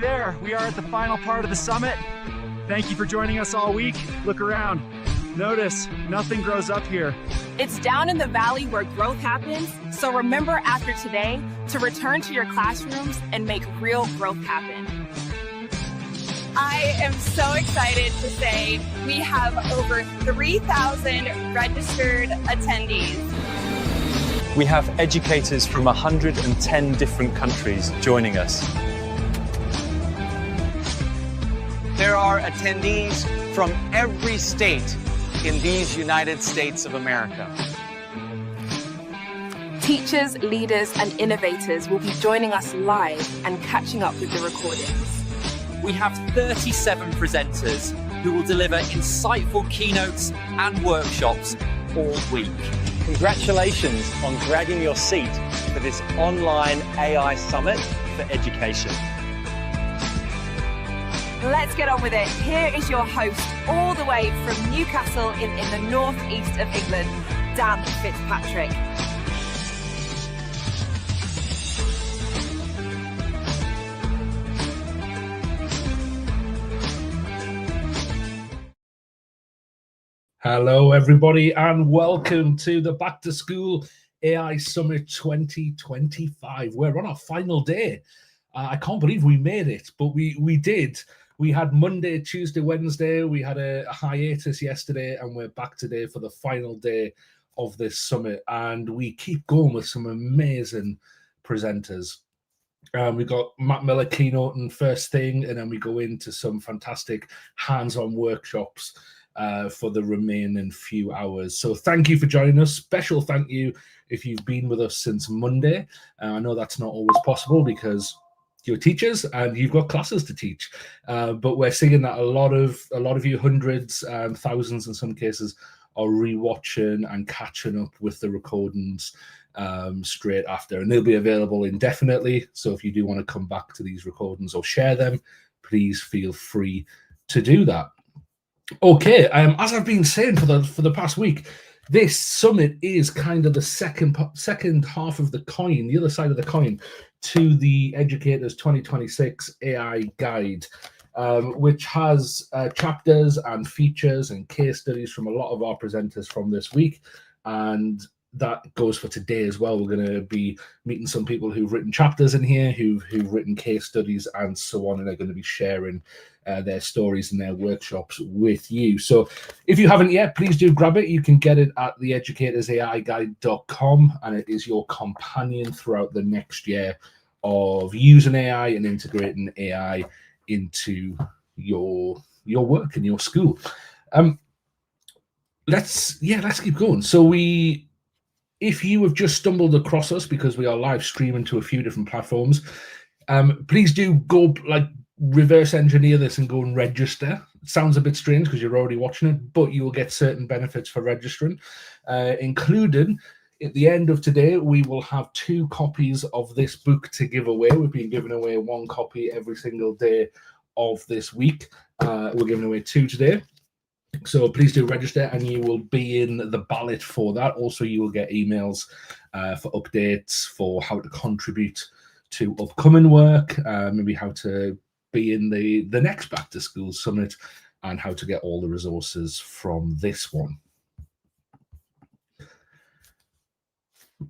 There, we are at the final part of the summit. Thank you for joining us all week. Look around. Notice, nothing grows up here. It's down in the valley where growth happens, so remember after today to return to your classrooms and make real growth happen. I am so excited to say we have over 3,000 registered attendees. We have educators from 110 different countries joining us. There are attendees from every state in these United States of America. Teachers, leaders, and innovators will be joining us live and catching up with the recordings. We have 37 presenters who will deliver insightful keynotes and workshops all week. Congratulations on grabbing your seat for this online AI Summit for Education. Let's get on with it. Here is your host, all the way from Newcastle in the northeast of England, Dan Fitzpatrick. Hello, everybody, and welcome to the Back to School AI Summit 2025. We're on our final day. I can't believe we made it, but we did. We had Monday, Tuesday, Wednesday. We had a hiatus yesterday, and we're back today for the final day of this summit. And we keep going with some amazing presenters. We've got Matt Miller keynote and first thing, and then we go into some fantastic hands-on workshops for the remaining few hours. So thank you for joining us. Special thank you if you've been with us since Monday. I know that's not always possible because you're teachers and you've got classes to teach, but we're seeing that a lot of you, hundreds, thousands in some cases, are rewatching and catching up with the recordings straight after, and they'll be available indefinitely. So if you do want to come back to these recordings or share them, please feel free to do that. Okay, as I've been saying for the past week, this summit is kind of the second half of the coin, the other side of the coin, to the Educators 2026 AI Guide, which has chapters and features and case studies from a lot of our presenters from this week. And that goes for today as well. We're going to be meeting some people who've written chapters in here, who've written case studies and so on, and they're going to be sharing their stories and their workshops with you. So if you haven't yet, please do grab it. You can get it at theeducatorsAIguide.com, and it is your companion throughout the next year of using AI and integrating AI into your work and your school. Let's keep going. So if you have just stumbled across us, because we are live streaming to a few different platforms, please do go reverse engineer this and go and register. It sounds a bit strange because you're already watching it, but you will get certain benefits for registering, including at the end of today, we will have 2 copies of this book to give away. We've been giving away 1 copy every single day of this week. We're giving away 2 today. So please do register and you will be in the ballot for that. Also, you will get emails for updates for how to contribute to upcoming work, maybe how to be in the next Back to School Summit, and how to get all the resources from this one.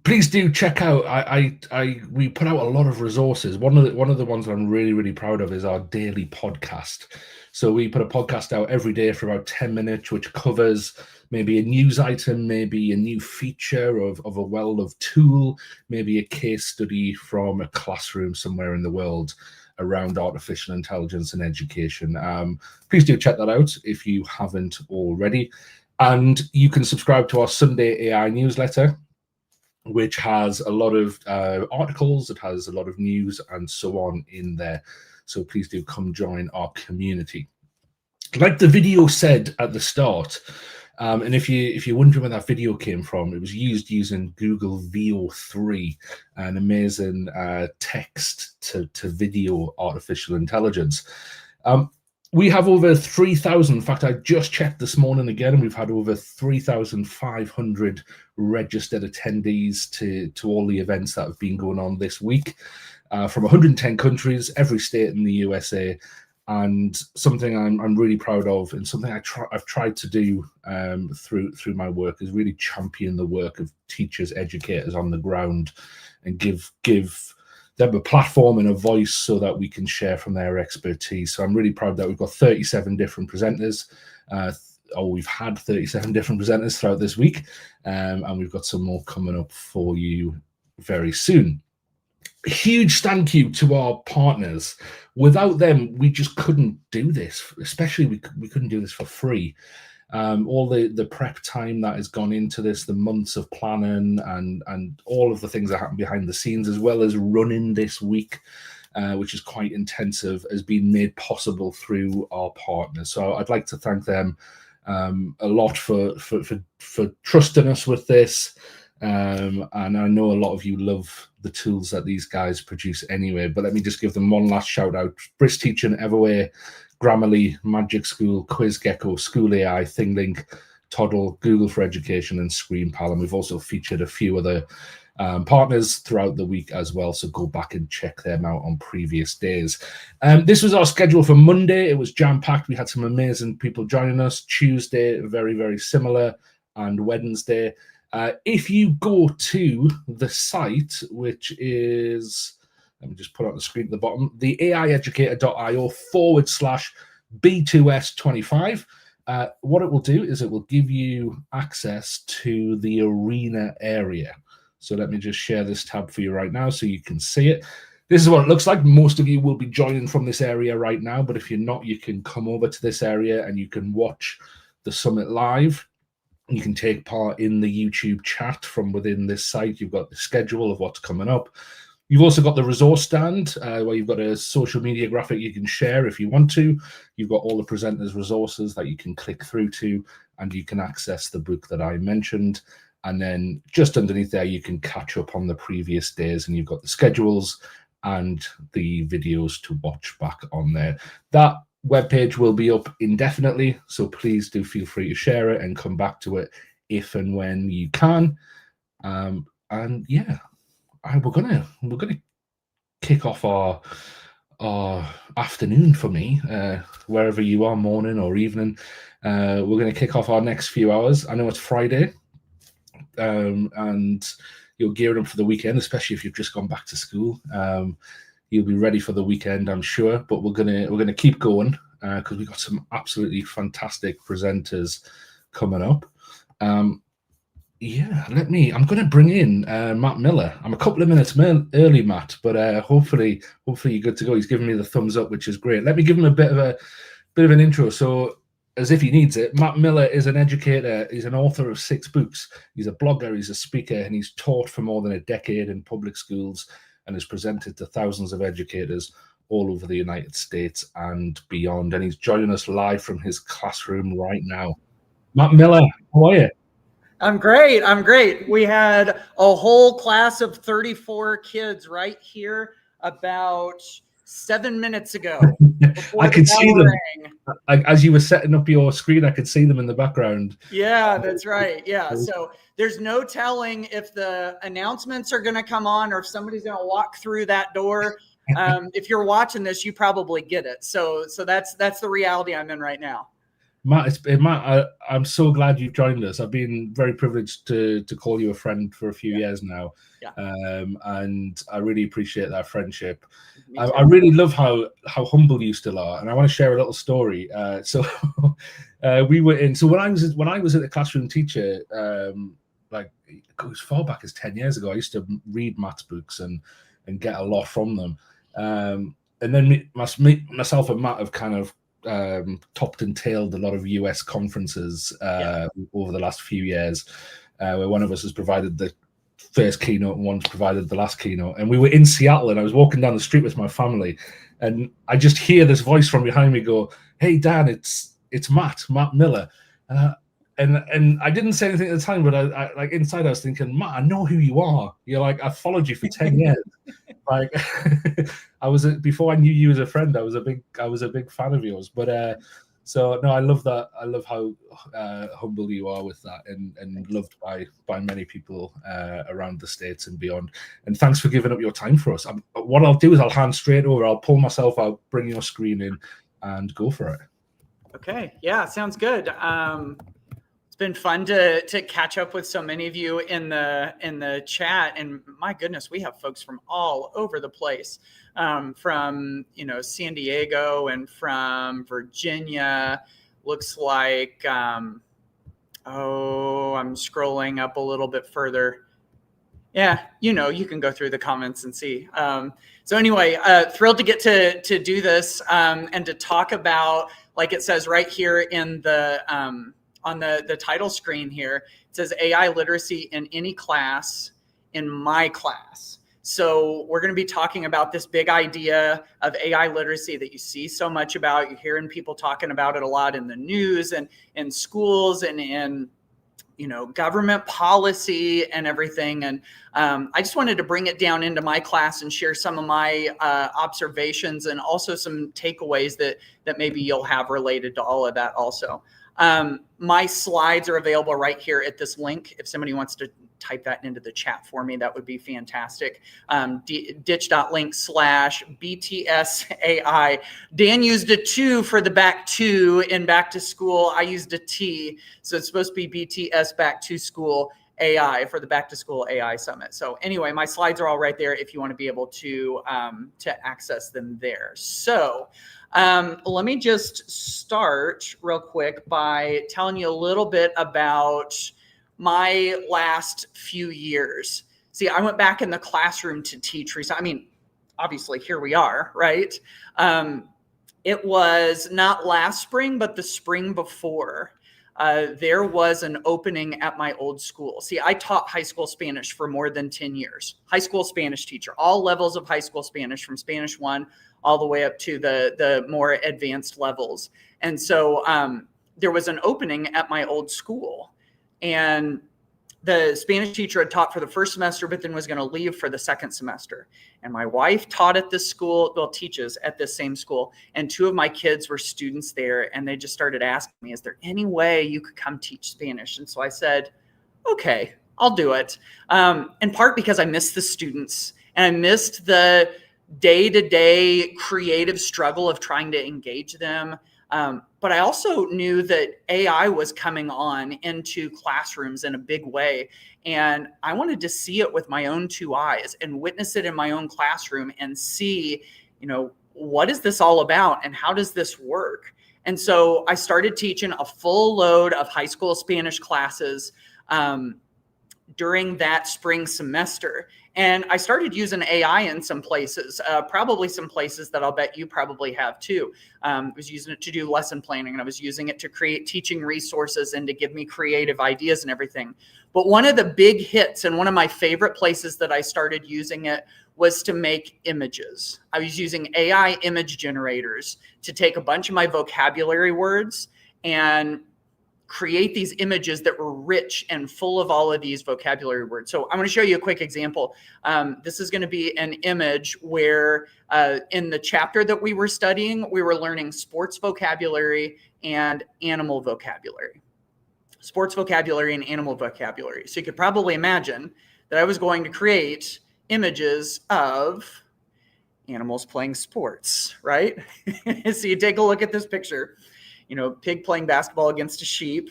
Please do check out. We put out a lot of resources. One of the ones I'm really proud of is our daily podcast. So we put a podcast out every day for about 10 minutes, which covers maybe a news item, maybe a new feature of a well-loved tool, maybe a case study from a classroom somewhere in the world around artificial intelligence and education. Please do check that out if you haven't already. And you can subscribe to our Sunday AI newsletter, which has a lot of articles, it has a lot of news and so on in there. So please do come join our community. Like the video said at the start, and if you're wondering where that video came from, it was used using Google VO3, an amazing text to video artificial intelligence. We have over 3,000. In fact, I just checked this morning again, and we've had over 3,500 registered attendees to all the events that have been going on this week. from 110 countries, every state in the USA. And something I'm really proud of, and something I've tried to do through my work, is really champion the work of teachers, educators on the ground, and give them a platform and a voice so that we can share from their expertise. So I'm really proud that we've got 37 different presenters. We've had 37 different presenters throughout this week, and we've got some more coming up for you very soon. Huge thank you to our partners. Without them, we just couldn't do this. Especially, we couldn't do this for free. All the prep time that has gone into this, the months of planning, and all of the things that happen behind the scenes, as well as running this week, which is quite intensive, has been made possible through our partners. So I'd like to thank them a lot for trusting us with this. And I know a lot of you love the tools that these guys produce anyway, but let me just give them one last shout out. Brisk Teaching, Everway, Grammarly, Magic School, QuizGecko, School AI, Thinglink, Toddle, Google for Education, and ScreenPal. And we've also featured a few other partners throughout the week as well, so go back and check them out on previous days. This was our schedule for Monday. It was jam-packed. We had some amazing people joining us. Tuesday, very, very similar, and Wednesday. If you go to the site, which is, let me just put it on the screen at the bottom, the AIeducator.io/B2S25, what it will do is it will give you access to the arena area. So let me just share this tab for you right now so you can see it. This is what it looks like. Most of you will be joining from this area right now, but if you're not, you can come over to this area and you can watch the summit live. You can take part in the YouTube chat from within this site. You've got the schedule of what's coming up. You've also got the resource stand where you've got a social media graphic you can share if you want to. You've got all the presenters' resources that you can click through to, and you can access the book that I mentioned. And then just underneath there, you can catch up on the previous days, and you've got the schedules and the videos to watch back on there. That webpage will be up indefinitely, so please do feel free to share it and come back to it if and when you can. And yeah, we're gonna kick off our afternoon for me, wherever you are, morning or evening. We're gonna kick off our next few hours. I know it's Friday, and you're gearing up for the weekend, especially if you've just gone back to school. You'll be ready for the weekend, I'm sure. But we're gonna keep going because we've got some absolutely fantastic presenters coming up. Yeah, I'm going to bring in Matt Miller. I'm a couple of minutes early, Matt, but hopefully you're good to go. He's giving me the thumbs up, which is great. Let me give him a bit of an intro. So, as if he needs it, Matt Miller is an educator. He's an author of 6 books. He's a blogger. He's a speaker, and he's taught for more than a decade in public schools and has presented to thousands of educators all over the United States and beyond. And he's joining us live from his classroom right now. Matt Miller, how are you? I'm great. We had a whole class of 34 kids right here about 7 minutes ago. I could see them. As you were setting up your screen, I could see them in the background. Yeah, that's right. Yeah. So there's no telling if the announcements are going to come on or if somebody's going to walk through that door. If you're watching this, you probably get it. So that's the reality I'm in right now. Matt, I'm so glad you've joined us. I've been very privileged to call you a friend for a few years now. Yeah. And I really appreciate that friendship. I really love how humble you still are. And I want to share a little story. So we were in, so when I was at the classroom teacher, like as far back as 10 years ago, I used to read Matt's books and get a lot from them. And then myself and Matt have kind of topped and tailed a lot of US conferences over the last few years, where one of us has provided the first keynote and one's provided the last keynote. And we were in Seattle, and I was walking down the street with my family, and I just hear this voice from behind me go, "Hey Dan, it's Matt Miller." And I didn't say anything at the time, but I like inside I was thinking, Matt, I know who you are. You're like, I've followed you for 10 years. Like before I knew you as a friend, I was a big fan of yours. But So no, I love that. I love how humble you are with that, and loved by many people around the States and beyond. And thanks for giving up your time for us. What I'll do is I'll hand straight over. I'll pull myself out, bring your screen in, and go for it. Okay. Yeah, sounds good. It's been fun to catch up with so many of you in the chat, and my goodness, we have folks from all over the place, from San Diego and from Virginia. Looks like I'm scrolling up a little bit further. Yeah, you can go through the comments and see. So anyway, thrilled to get to do this and to talk about, like it says right here in the on the title screen here, it says AI literacy in any class in my class. So we're going to be talking about this big idea of AI literacy that you see so much about. You're hearing people talking about it a lot in the news and in schools and in government policy and everything. And I just wanted to bring it down into my class and share some of my observations and also some takeaways that maybe you'll have related to all of that also. My slides are available right here at this link. If somebody wants to type that into the chat for me, that would be fantastic. ditch.link/BTSAI. Dan used a 2 for the back to in back to school. I used a T. So it's supposed to be BTS back to school AI for the back to school AI summit. So anyway, my slides are all right there if you want to be able to access them there. So let me just start real quick by telling you a little bit about my last few years. See, I went back in the classroom to teach recently. I mean, obviously here we are, right? It was not last spring, but the spring before. There was an opening at my old school. See, I taught high school Spanish for more than 10 years. High school Spanish teacher, all levels of high school Spanish, from Spanish 1 all the way up to the more advanced levels. And so there was an opening at my old school. And the Spanish teacher had taught for the first semester, but then was going to leave for the second semester. And my wife taught at this school, well, teaches at this same school. And 2 of my kids were students there. And they just started asking me, is there any way you could come teach Spanish? And so I said, okay, I'll do it. In part because I missed the students and I missed the day-to-day creative struggle of trying to engage them. But I also knew that AI was coming on into classrooms in a big way. And I wanted to see it with my own 2 eyes and witness it in my own classroom and see, what is this all about and how does this work? And so I started teaching a full load of high school Spanish classes during that spring semester. And I started using AI in some places, probably some places that I'll bet you probably have too. I was using it to do lesson planning, and I was using it to create teaching resources and to give me creative ideas and everything. But one of the big hits and one of my favorite places that I started using it was to make images. I was using AI image generators to take a bunch of my vocabulary words and create these images that were rich and full of all of these vocabulary words. So I'm going to show you a quick example. This is going to be an image where in the chapter that we were studying, we were learning sports vocabulary and animal vocabulary. Sports vocabulary and animal vocabulary. So you could probably imagine that I was going to create images of animals playing sports, right? So you take a look at this picture. Pig playing basketball against a sheep,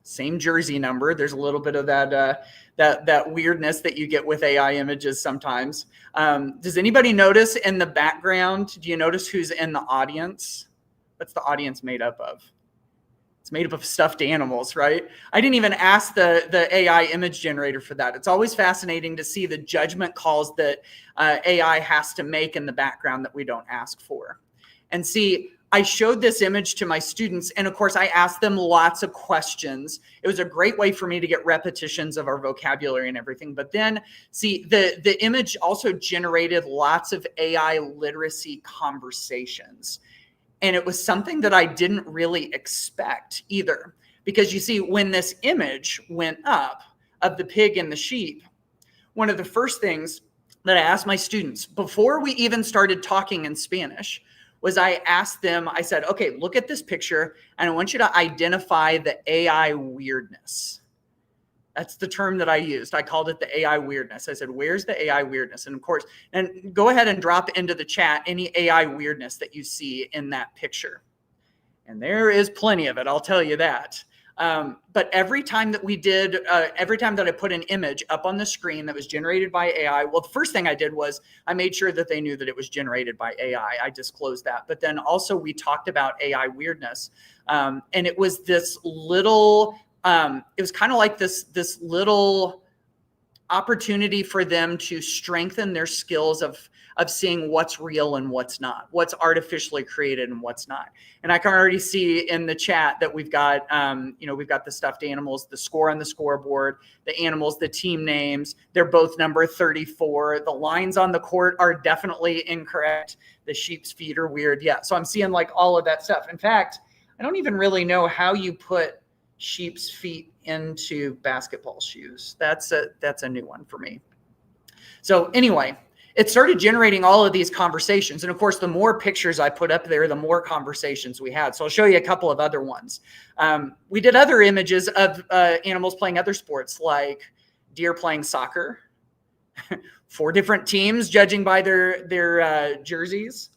same jersey number. There's a little bit of that weirdness that you get with AI images sometimes. Does anybody notice in the background? Do you notice who's in the audience? What's the audience made up of? It's made up of stuffed animals, right? I didn't even ask the AI image generator for that. It's always fascinating to see the judgment calls that AI has to make in the background that we don't ask for. And see, I showed this image to my students, and of course I asked them lots of questions. It was a great way for me to get repetitions of our vocabulary and everything. But then see, the image also generated lots of AI literacy conversations. And it was something that I didn't really expect either. Because you see, when this image went up of the pig and the sheep, one of the first things that I asked my students before we even started talking in Spanish was I asked them, I said, okay, look at this picture, and I want you to identify the AI weirdness. That's the term that I used. I called it the AI weirdness. I said, where's the AI weirdness? And of course, and go ahead and drop into the chat any AI weirdness that you see in that picture. And there is plenty of it, I'll tell you that. But every time that we did, every time that I put an image up on the screen that was generated by AI, well, the first thing I did was I made sure that they knew that it was generated by AI. I disclosed that. But then also we talked about AI weirdness. And it was this little, it was kind of like this little opportunity for them to strengthen their skills of seeing what's real and what's not, what's artificially created and what's not. And I can already see in the chat that we've got, we've got the stuffed animals, the score on the scoreboard, the animals, the team names. They're both number 34. The lines on the court are definitely incorrect. The sheep's feet are weird. Yeah. So I'm seeing like all of that stuff. In fact, I don't even really know how you put sheep's feet into basketball shoes. That's a new one for me. So anyway, it started generating all of these conversations. And of course, the more pictures I put up there, the more conversations we had. So I'll show you a couple of other ones. We did other images of animals playing other sports, like deer playing soccer, 4 different teams judging by their jerseys.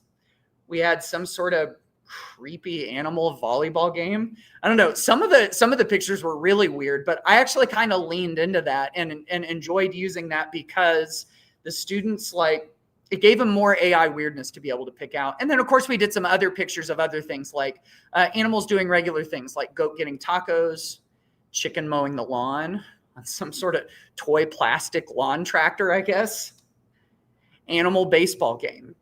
We had some sort of creepy animal volleyball game. I don't know. Some of the pictures were really weird, but I actually kind of leaned into that and enjoyed using that because the students, like, it gave them more AI weirdness to be able to pick out. And then of course we did some other pictures of other things, like animals doing regular things, like goat getting tacos, chicken mowing the lawn on some sort of toy plastic lawn tractor, I guess, animal baseball game.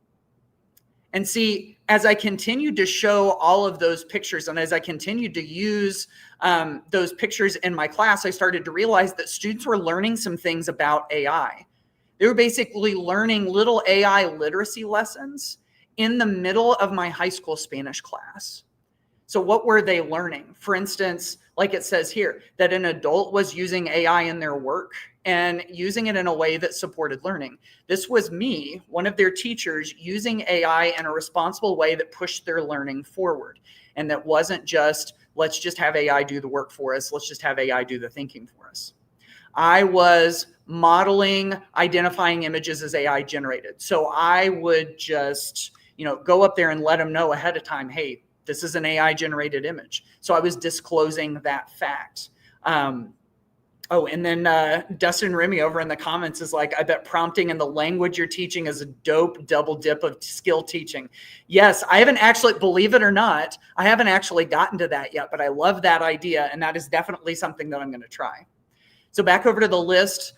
And see, as I continued to show all of those pictures and as I continued to use those pictures in my class, I started to realize that students were learning some things about AI. They were basically learning little AI literacy lessons in the middle of my high school Spanish class. So what were they learning? For instance, like it says here, that an adult was using AI in their work and using it in a way that supported learning. This was me, one of their teachers, using AI in a responsible way that pushed their learning forward. And that wasn't just, let's just have AI do the work for us. Let's just have AI do the thinking for us. I was modeling, identifying images as AI generated. So I would just, go up there and let them know ahead of time, hey, this is an AI generated image. So I was disclosing that fact. And then Dustin Remy over in the comments is like, I bet prompting in the language you're teaching is a dope double dip of skill teaching. Yes, I haven't actually, believe it or not, I haven't actually gotten to that yet, but I love that idea. And that is definitely something that I'm going to try. So back over to the list,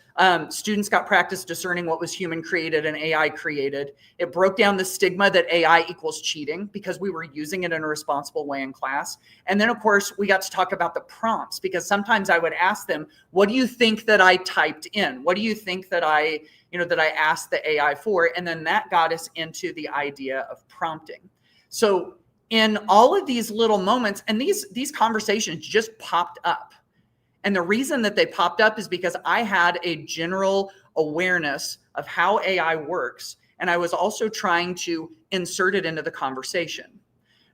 students got practice discerning what was human created and AI created. It broke down the stigma that AI equals cheating because we were using it in a responsible way in class. And then of course we got to talk about the prompts, because sometimes I would ask them, what do you think that I typed in? What do you think that I asked the AI for? And then that got us into the idea of prompting. So in all of these little moments, and these conversations just popped up. And the reason that they popped up is because I had a general awareness of how AI works. And I was also trying to insert it into the conversation,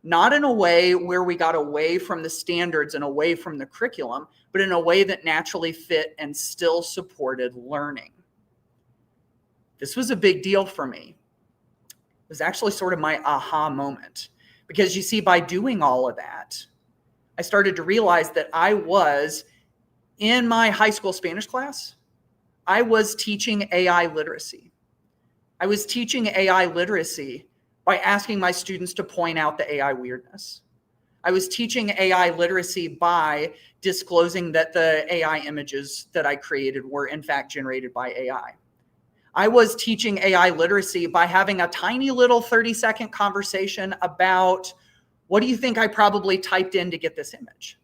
not in a way where we got away from the standards and away from the curriculum, but in a way that naturally fit and still supported learning. This was a big deal for me. It was actually sort of my aha moment, because you see, by doing all of that, I started to realize that I was, in my high school Spanish class, I was teaching AI literacy. I was teaching AI literacy by asking my students to point out the AI weirdness. I was teaching AI literacy by disclosing that the AI images that I created were in fact generated by AI. I was teaching AI literacy by having a tiny little 30-second conversation about, what do you think I probably typed in to get this image?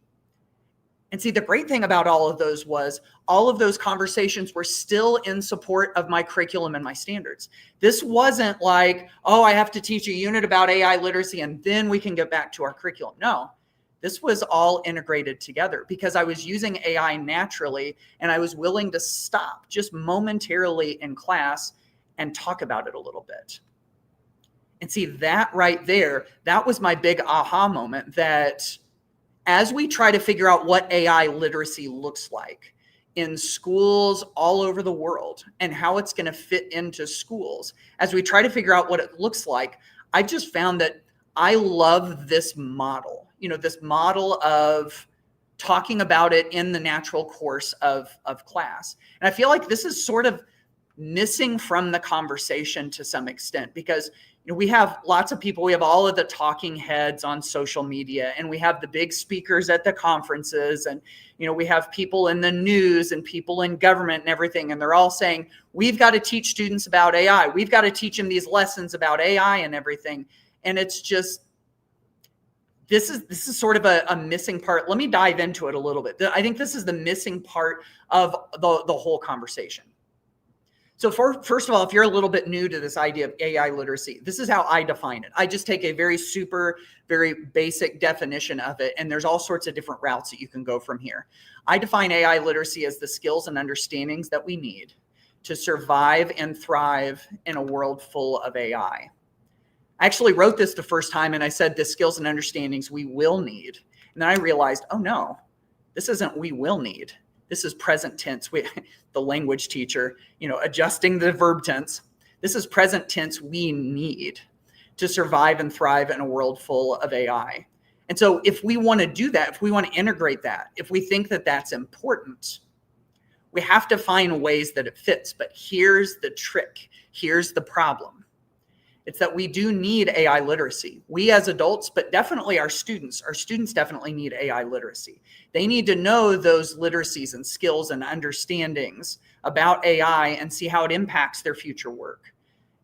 And see, the great thing about all of those was all of those conversations were still in support of my curriculum and my standards. This wasn't like, oh, I have to teach a unit about AI literacy and then we can get back to our curriculum. No, this was all integrated together because I was using AI naturally and I was willing to stop just momentarily in class and talk about it a little bit. And see, that right there, that was my big aha moment, that as we try to figure out what AI literacy looks like in schools all over the world and how it's going to fit into schools, as we try to figure out what it looks like, I just found that I love this model, this model of talking about it in the natural course of class. And I feel like this is sort of missing from the conversation to some extent, because we have lots of people, we have all of the talking heads on social media, and we have the big speakers at the conferences, and we have people in the news and people in government and everything, and they're all saying, we've got to teach students about AI, we've got to teach them these lessons about AI and everything. And it's just, this is sort of a missing part. Let me dive into it a little bit. I think this is the missing part of the whole conversation. So first of all, if you're a little bit new to this idea of AI literacy, this is how I define it. I just take a very basic definition of it, and there's all sorts of different routes that you can go from here. I define AI literacy as the skills and understandings that we need to survive and thrive in a world full of AI. I actually wrote this the first time, and I said the skills and understandings we will need. And then I realized, oh no, this isn't we will need. This is present tense. The language teacher, adjusting the verb tense. This is present tense we need to survive and thrive in a world full of AI. And so if we want to do that, if we want to integrate that, if we think that that's important, we have to find ways that it fits. But here's the trick. Here's the problem. It's that we do need AI literacy. We as adults, but definitely our students definitely need AI literacy. They need to know those literacies and skills and understandings about AI and see how it impacts their future work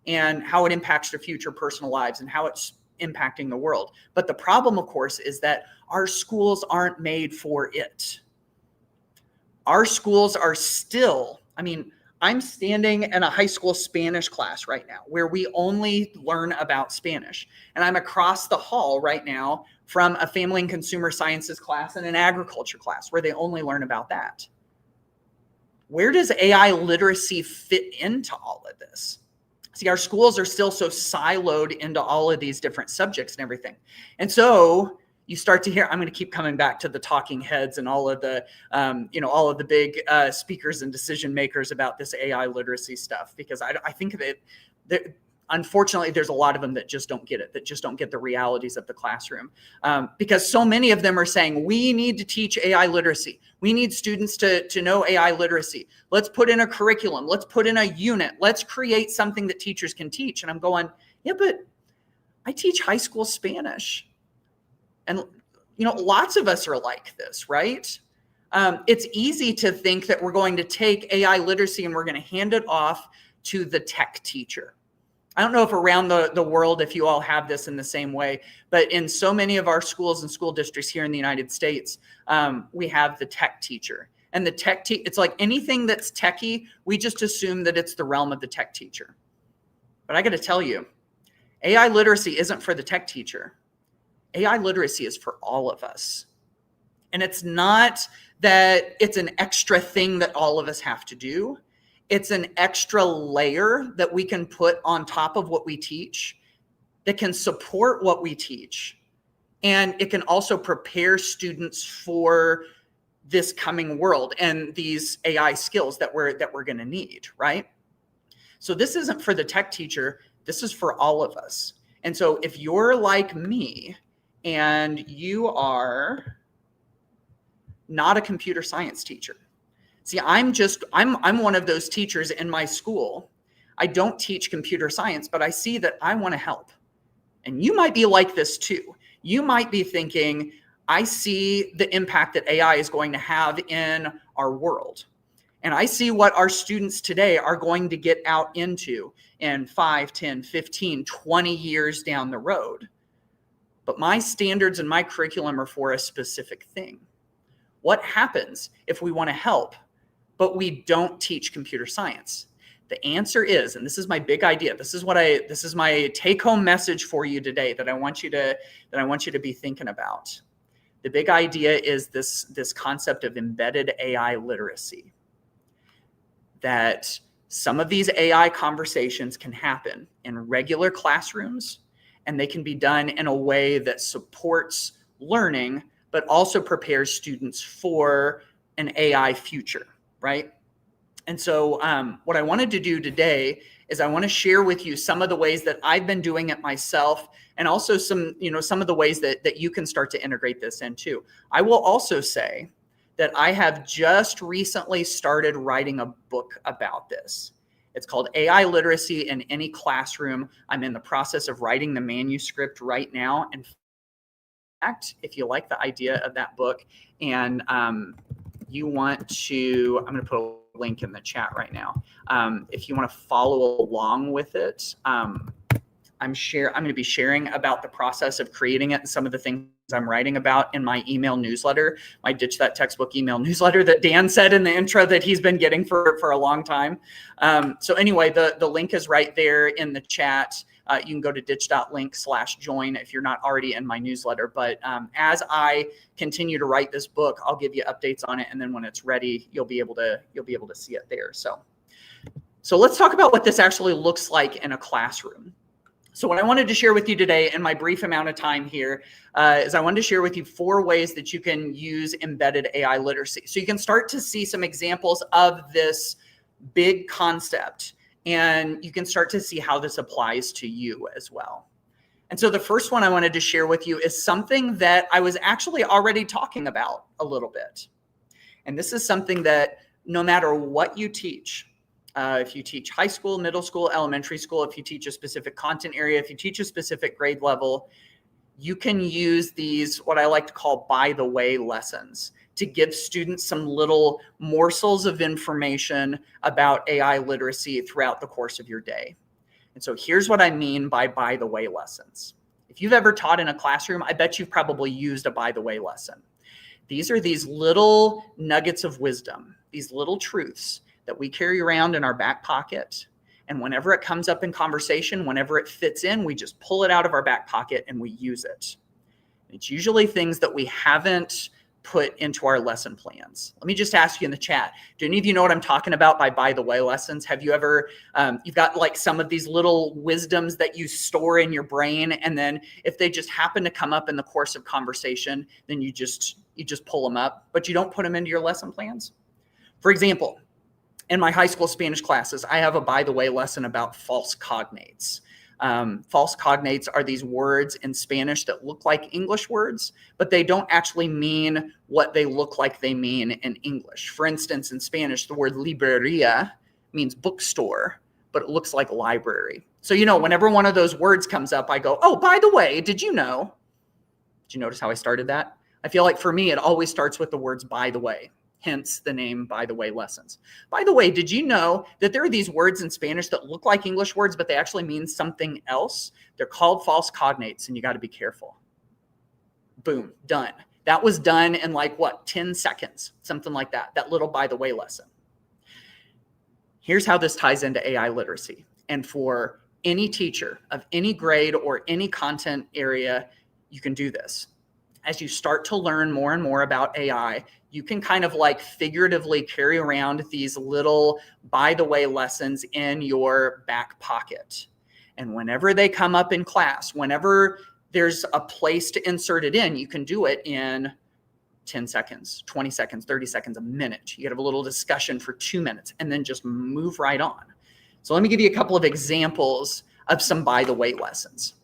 and how it impacts their future personal lives and how it's impacting the world. But the problem, of course, is that our schools aren't made for it. Our schools are still, I'm standing in a high school Spanish class right now where we only learn about Spanish. And I'm across the hall right now from a family and consumer sciences class and an agriculture class where they only learn about that. Where does AI literacy fit into all of this? See, our schools are still so siloed into all of these different subjects and everything. And so you start to hear, I'm going to keep coming back to the talking heads and all of the, all of the big speakers and decision makers about this AI literacy stuff, because I think that unfortunately, there's a lot of them that just don't get it, that just don't get the realities of the classroom, because so many of them are saying, we need to teach AI literacy. We need students to know AI literacy. Let's put in a curriculum. Let's put in a unit. Let's create something that teachers can teach. And I'm going, yeah, but I teach high school Spanish. And, lots of us are like this, right? It's easy to think that we're going to take AI literacy and we're going to hand it off to the tech teacher. I don't know if around the world, if you all have this in the same way, but in so many of our schools and school districts here in the United States, we have the tech teacher. And the it's like anything that's techie, we just assume that it's the realm of the tech teacher. But I got to tell you, AI literacy isn't for the tech teacher. AI literacy is for all of us. And it's not that it's an extra thing that all of us have to do. It's an extra layer that we can put on top of what we teach that can support what we teach. And it can also prepare students for this coming world and these AI skills that we're going to need, right? So this isn't for the tech teacher. This is for all of us. And so if you're like me, and you are not a computer science teacher. See, I'm one of those teachers in my school. I don't teach computer science, but I see that I want to help. And you might be like this too. You might be thinking, I see the impact that AI is going to have in our world. And I see what our students today are going to get out into in 5, 10, 15, 20 years down the road. But my standards and my curriculum are for a specific thing. What happens if we want to help, but we don't teach computer science? The answer is, and this is my big idea, this is my take-home message for you today that I want you to be thinking about. The big idea is this concept of embedded AI literacy. That Some of these AI conversations can happen in regular classrooms, and they can be done in a way that supports learning, but also prepares students for an AI future, right? And so what I wanted to do today is I want to share with you some of the ways that I've been doing it myself, and also some of the ways that you can start to integrate this in too. I will also say that I have just recently started writing a book about this. It's called AI Literacy in Any Classroom. I'm in the process of writing the manuscript right now. In fact, if you like the idea of that book and you want to, I'm going to put a link in the chat right now. If you want to follow along with it, I'm going to be sharing about the process of creating it and some of the things I'm writing about in my email newsletter, my Ditch That Textbook email newsletter that Dan said in the intro that he's been getting for a long time. So anyway, the link is right there in the chat. You can go to ditch.link/join if you're not already in my newsletter. But as I continue to write this book, I'll give you updates on it, and then when it's ready, you'll be able to see it there. So let's talk about what this actually looks like in a classroom. So what I wanted to share with you today in my brief amount of time here is I wanted to share with you 4 ways that you can use embedded AI literacy. So you can start to see some examples of this big concept, and you can start to see how this applies to you as well. And so the first one I wanted to share with you is something that I was actually already talking about a little bit. And this is something that no matter what you teach, if you teach high school, middle school, elementary school, if you teach a specific content area, if you teach a specific grade level, you can use these, what I like to call by the way lessons, to give students some little morsels of information about AI literacy throughout the course of your day. And so here's what I mean by the way lessons. If you've ever taught in a classroom, I bet you've probably used a by the way lesson. These are these little nuggets of wisdom, these little truths that we carry around in our back pocket. And whenever it comes up in conversation, whenever it fits in, we just pull it out of our back pocket and we use it. It's usually things that we haven't put into our lesson plans. Let me just ask you in the chat, do any of you know what I'm talking about by the way lessons? Have you ever, you've got like some of these little wisdoms that you store in your brain, and then if they just happen to come up in the course of conversation, then you just pull them up, but you don't put them into your lesson plans? For example, in my high school Spanish classes, I have a by the way lesson about false cognates. False cognates are these words in Spanish that look like English words, but they don't actually mean what they look like they mean in English. For instance, in Spanish, the word librería means bookstore, but it looks like library. So, whenever one of those words comes up, I go, oh, by the way, did you know? Did you notice how I started that? I feel like for me, it always starts with the words by the way. Hence the name by the way lessons. By the way, did you know that there are these words in Spanish that look like English words, but they actually mean something else? They're called false cognates, and you got to be careful. Boom, done. That was done in 10 seconds, something like that, that little by the way lesson. Here's how this ties into AI literacy. And for any teacher of any grade or any content area, you can do this. As you start to learn more and more about AI, you can kind of figuratively carry around these little by the way lessons in your back pocket. And whenever they come up in class, whenever there's a place to insert it in, you can do it in 10 seconds, 20 seconds, 30 seconds, a minute. You can have a little discussion for 2 minutes and then just move right on. So let me give you a couple of examples of some by the way lessons.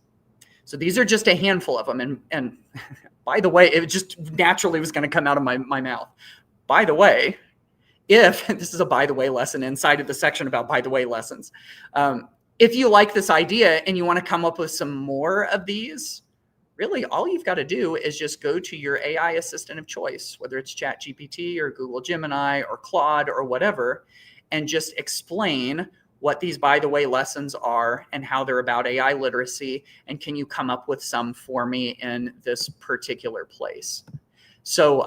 So these are just a handful of them. And by the way, it just naturally was going to come out of my mouth. By the way, if this is a by the way lesson inside of the section about by the way lessons, if you like this idea and you want to come up with some more of these, really all you've got to do is just go to your AI assistant of choice, whether it's ChatGPT or Google Gemini or Claude or whatever, and just explain what these by the way lessons are and how they're about AI literacy, and can you come up with some for me in this particular place? So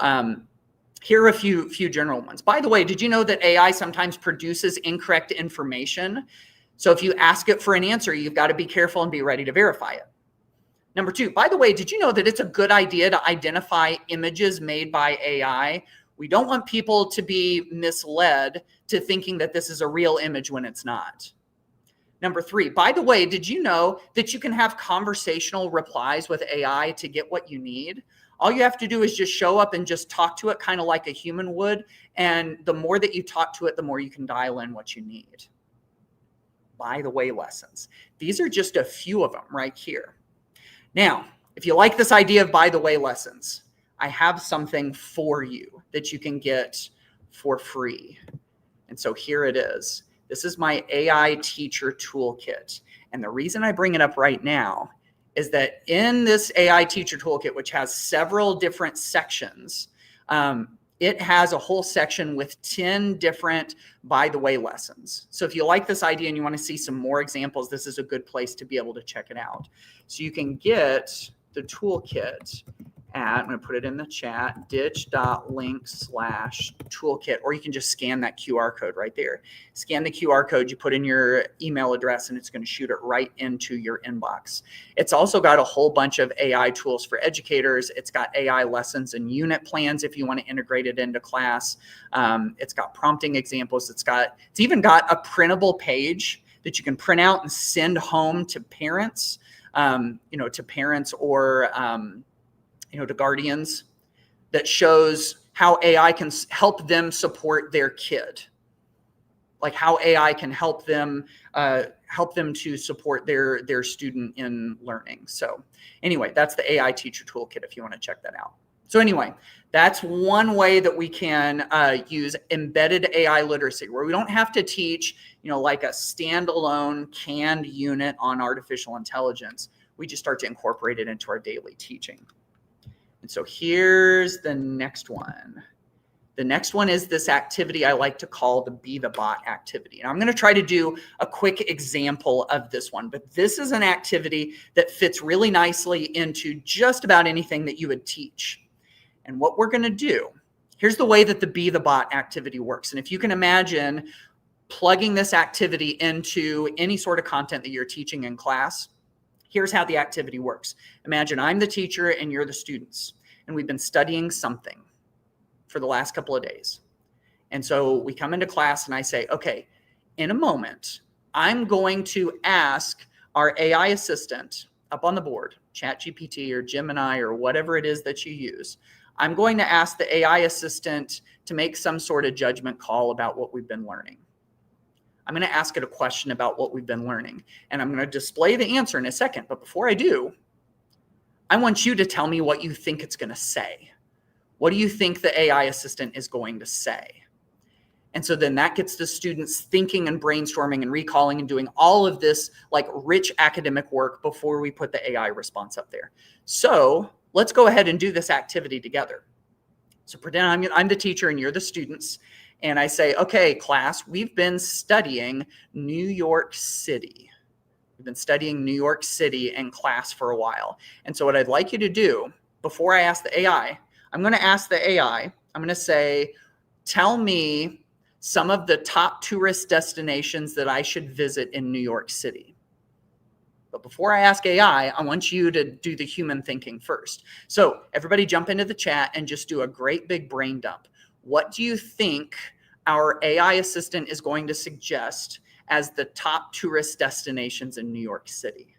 here are a few general ones. By the way, did you know that AI sometimes produces incorrect information? So if you ask it for an answer, you've got to be careful and be ready to verify it. Number 2, by the way, did you know that it's a good idea to identify images made by AI We don't want people to be misled to thinking that this is a real image when it's not. Number 3, by the way, did you know that you can have conversational replies with AI to get what you need? All you have to do is just show up and just talk to it kind of like a human would. And the more that you talk to it, the more you can dial in what you need. By the way lessons. These are just a few of them right here. Now, if you like this idea of by the way lessons, I have something for you that you can get for free. And so here it is. This is my AI teacher toolkit. And the reason I bring it up right now is that in this AI teacher toolkit, which has several different sections, it has a whole section with 10 different by the way lessons. So if you like this idea and you want to see some more examples, this is a good place to be able to check it out. So you can get the toolkit at, I'm going to put it in the chat, ditch.link/toolkit, or you can just scan that QR code right there. Scan the QR code, you put in your email address, and it's going to shoot it right into your inbox. It's also got a whole bunch of AI tools for educators. It's got AI lessons and unit plans if you want to integrate it into class. It's got prompting examples. It's even got a printable page that you can print out and send home to parents, to parents or to guardians, that shows how AI can help them support their kid, like how AI can help them to support their student in learning. So anyway, that's the AI teacher toolkit if you want to check that out. So anyway, that's one way that we can use embedded AI literacy, where we don't have to teach, like a standalone canned unit on artificial intelligence. We just start to incorporate it into our daily teaching. And so here's the next one. The next one is this activity I like to call the Be the Bot activity. And I'm going to try to do a quick example of this one, but this is an activity that fits really nicely into just about anything that you would teach. And what we're going to do, here's the way that the Be the Bot activity works. And if you can imagine plugging this activity into any sort of content that you're teaching in class, here's how the activity works. Imagine I'm the teacher and you're the students, and we've been studying something for the last couple of days. And so we come into class and I say, okay, in a moment, I'm going to ask our AI assistant up on the board, ChatGPT or Gemini or whatever it is that you use. I'm going to ask the AI assistant to make some sort of judgment call about what we've been learning. I'm going to ask it a question about what we've been learning, and I'm going to display the answer in a second. But before I do, I want you to tell me what you think it's going to say. What do you think the AI assistant is going to say? And so then that gets the students thinking and brainstorming and recalling and doing all of this like rich academic work before we put the AI response up there. So let's go ahead and do this activity together. So pretend I'm the teacher and you're the students. And I say, okay, class, we've been studying New York City. We've been studying New York City in class for a while. And so what I'd like you to do before I ask the AI, I'm going to ask the AI, I'm going to say, tell me some of the top tourist destinations that I should visit in New York City. But before I ask AI, I want you to do the human thinking first. So everybody jump into the chat and just do a great big brain dump. What do you think our AI assistant is going to suggest as the top tourist destinations in New York City?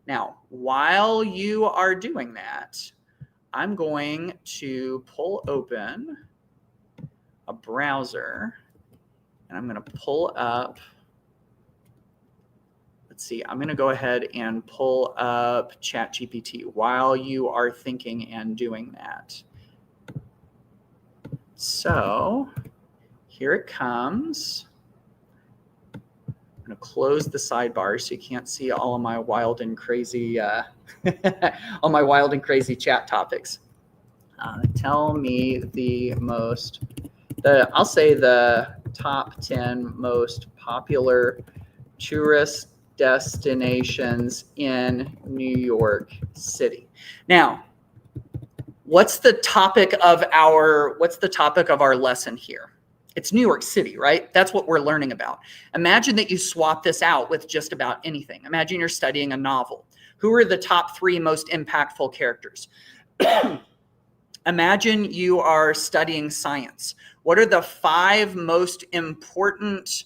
Now, while you are doing that, I'm going to pull open a browser and I'm going to pull up, let's see, I'm going to go ahead and pull up ChatGPT while you are thinking and doing that. So here it comes. I'm going to close the sidebar so you can't see all of my wild and crazy, all my wild and crazy chat topics. Tell me I'll say the top 10 most popular tourist destinations in New York City. Now, what's the topic of our lesson here? It's New York City, right? That's what we're learning about. Imagine that you swap this out with just about anything. Imagine you're studying a novel. Who are the top 3 most impactful characters? Imagine you are studying science. What are the 5 most important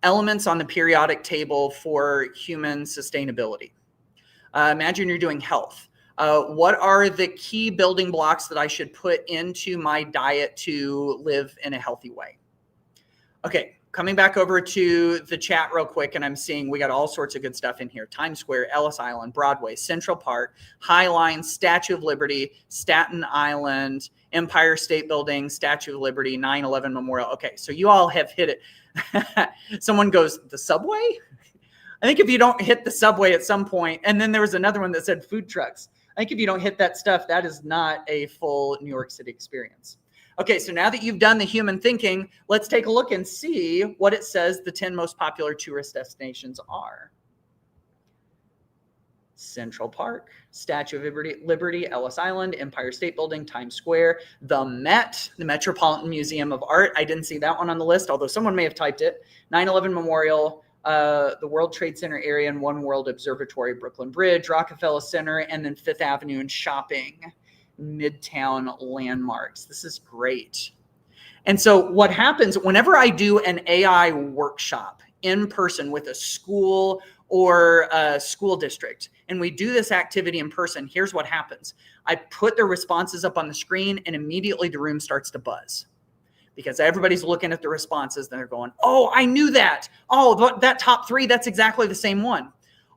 elements on the periodic table for human sustainability? Imagine you're doing health. What are the key building blocks that I should put into my diet to live in a healthy way? Okay, coming back over to the chat real quick, and I'm seeing we got all sorts of good stuff in here. Times Square, Ellis Island, Broadway, Central Park, High Line, Statue of Liberty, Staten Island, Empire State Building, Statue of Liberty, 9/11 Memorial. Okay, so you all have hit it. Someone goes, the subway? I think if you don't hit the subway at some point, and then there was another one that said food trucks. I think if you don't hit that stuff, that is not a full New York City experience. Okay, so now that you've done the human thinking, let's take a look and see what it says the 10 most popular tourist destinations are. Central Park, Statue of Liberty, Ellis Island, Empire State Building, Times Square, the Met, the Metropolitan Museum of Art. I didn't see that one on the list, although someone may have typed it. 9/11 Memorial, the World Trade Center area and One World Observatory, Brooklyn Bridge, Rockefeller Center, and then Fifth Avenue and shopping, Midtown landmarks. This is great. And so what happens whenever I do an AI workshop in person with a school or a school district, and we do this activity in person, here's what happens. I put the responses up on the screen and immediately the room starts to buzz, because everybody's looking at the responses and they're going, oh, I knew that. Oh, that top 3, that's exactly the same one.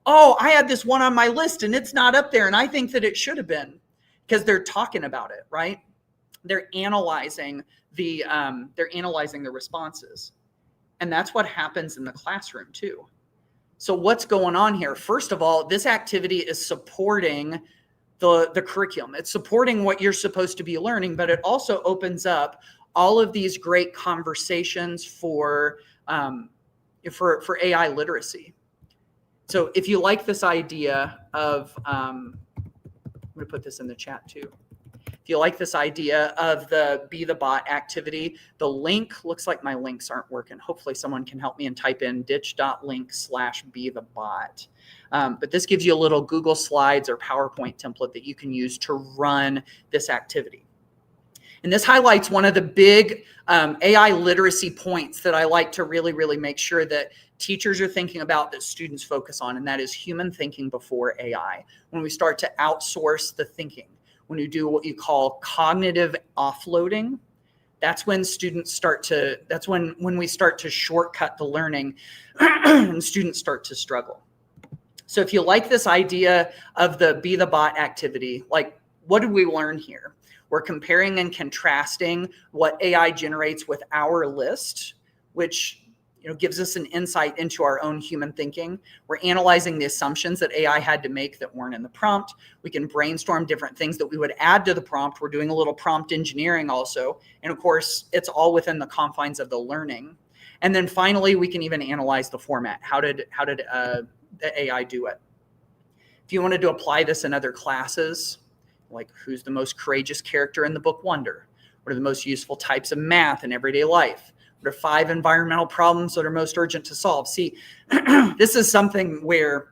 Oh, I had this one on my list and it's not up there. And I think that it should have been, because they're talking about it, right? They're analyzing the responses. And that's what happens in the classroom too. So what's going on here? First of all, this activity is supporting the curriculum. It's supporting what you're supposed to be learning, but it also opens up all of these great conversations for AI literacy. So if you like this idea of, I'm going to put this in the chat too. If you like this idea of the Be the Bot activity, the link, looks like my links aren't working. Hopefully someone can help me and type in ditch.link/bethebot. But this gives you a little Google Slides or PowerPoint template that you can use to run this activity. And this highlights one of the big AI literacy points that I like to really, really make sure that teachers are thinking about, that students focus on, and that is human thinking before AI. When we start to outsource the thinking, when you do what you call cognitive offloading, that's when students start to, that's when we start to shortcut the learning and students start to struggle. So if you like this idea of the Be the Bot activity, like what did we learn here? We're comparing and contrasting what AI generates with our list, which gives us an insight into our own human thinking. We're analyzing the assumptions that AI had to make that weren't in the prompt. We can brainstorm different things that we would add to the prompt. We're doing a little prompt engineering also. And of course, it's all within the confines of the learning. And then finally, we can even analyze the format. How did the AI do it? If you wanted to apply this in other classes, like who's the most courageous character in the book Wonder? What are the most useful types of math in everyday life? What are 5 environmental problems that are most urgent to solve? See, this is something where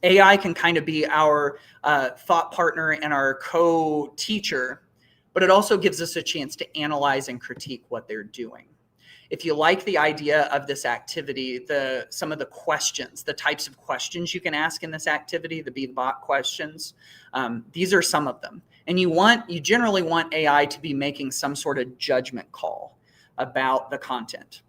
AI can kind of be our thought partner and our co-teacher, but it also gives us a chance to analyze and critique what they're doing. If you like the idea of this activity, some of the questions, the types of questions you can ask in this activity, the Be the Bot questions, these are some of them. And you generally want AI to be making some sort of judgment call about the content.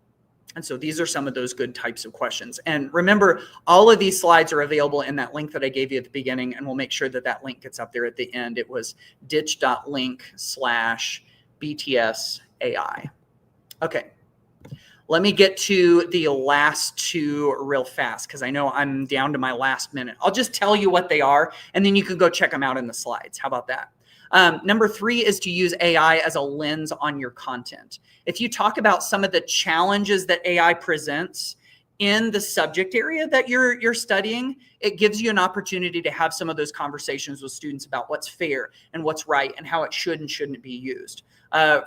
And so these are some of those good types of questions. And remember, all of these slides are available in that link that I gave you at the beginning, and we'll make sure that that link gets up there at the end. It was ditch.link/BTS-AI. Okay. Let me get to the last 2 real fast, because I know I'm down to my last minute. I'll just tell you what they are, and then you can go check them out in the slides. How about that? Number 3 is to use AI as a lens on your content. If you talk about some of the challenges that AI presents in the subject area that you're studying, it gives you an opportunity to have some of those conversations with students about what's fair and what's right and how it should and shouldn't be used.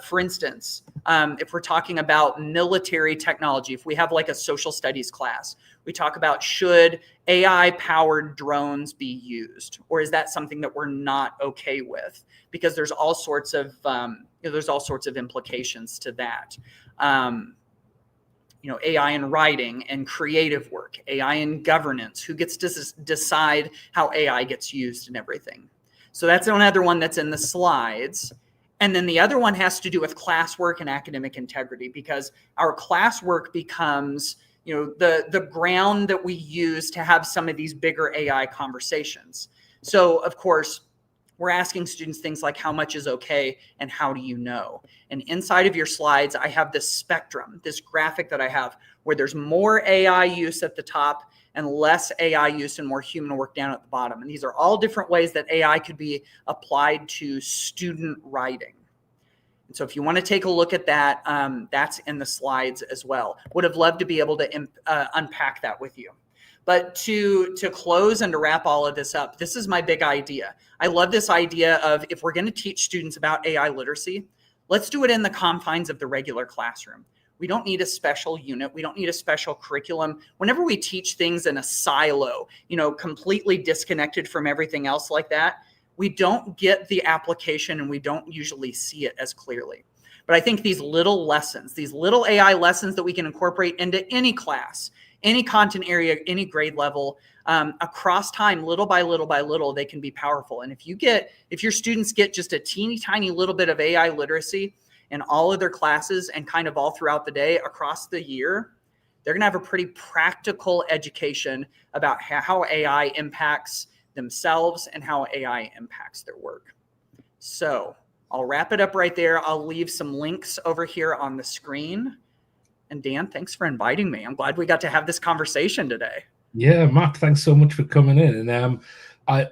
For instance, if we're talking about military technology, if we have like a social studies class We talk about, should AI-powered drones be used, or is that something that we're not okay with? Because there's all sorts of implications to that. AI in writing and creative work, AI in governance, who gets to decide how AI gets used and everything. So that's another one that's in the slides. And then the other one has to do with classwork and academic integrity, because our classwork becomes, the ground that we use to have some of these bigger AI conversations. So of course, we're asking students things like, how much is okay and how do you know? And inside of your slides, I have this spectrum, this graphic that I have, where there's more AI use at the top and less AI use and more human work down at the bottom. And these are all different ways that AI could be applied to student writing. And so if you want to take a look at that, that's in the slides as well. Would have loved to be able to unpack that with you. But to close and to wrap all of this up, this is my big idea. I love this idea of, if we're going to teach students about AI literacy, let's do it in the confines of the regular classroom. We don't need a special unit. We don't need a special curriculum. Whenever we teach things in a silo, completely disconnected from everything else like that, we don't get the application and we don't usually see it as clearly. But I think these little lessons, these little AI lessons that we can incorporate into any class, any content area, any grade level, across time, little by little by little, they can be powerful. And if your students get just a teeny tiny little bit of AI literacy in all of their classes and kind of all throughout the day across the year, they're going to have a pretty practical education about how AI impacts themselves and how AI impacts their work. So I'll wrap it up right there. I'll leave some links over here on the screen. And Dan, thanks for inviting me. I'm glad we got to have this conversation today. Yeah, Matt, thanks so much for coming in. And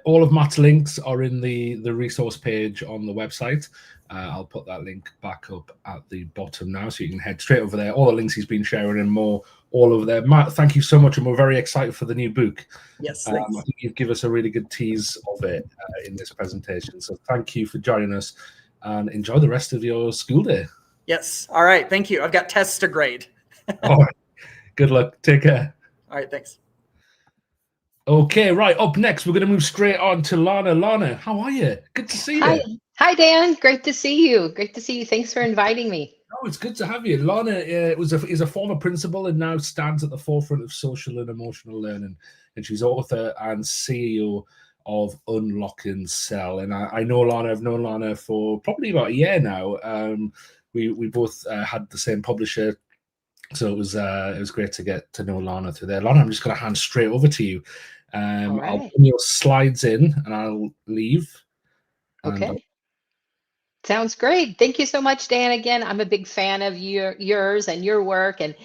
all of Matt's links are in the resource page on the website. I'll put that link back up at the bottom now, so you can head straight over there. All the links he's been sharing and more, all over there. Matt, thank you so much, and we're very excited for the new book. Yes, I think you've given us a really good tease of it in this presentation. So thank you for joining us, and enjoy the rest of your school day. Yes. All right. Thank you. I've got tests to grade. All right. Good luck. Take care. All right. Thanks. Okay, right. Up next, we're going to move straight on to Lana. Lana, how are you? Good to see you. Hi, Dan. Great to see you. Great to see you. Thanks for inviting me. Oh, it's good to have you. Lana is a former principal and now stands at the forefront of social and emotional learning. And she's author and CEO of Unlocking Cell. And I know Lana. I've known Lana for probably about a year now. We both had the same publisher, so it was great to get to know Lana through there. Lana, I'm just going to hand straight over to you. Right. I'll put your slides in and I'll leave. Okay. Sounds great. Thank you so much, Dan. Again, I'm a big fan of yours and your work, and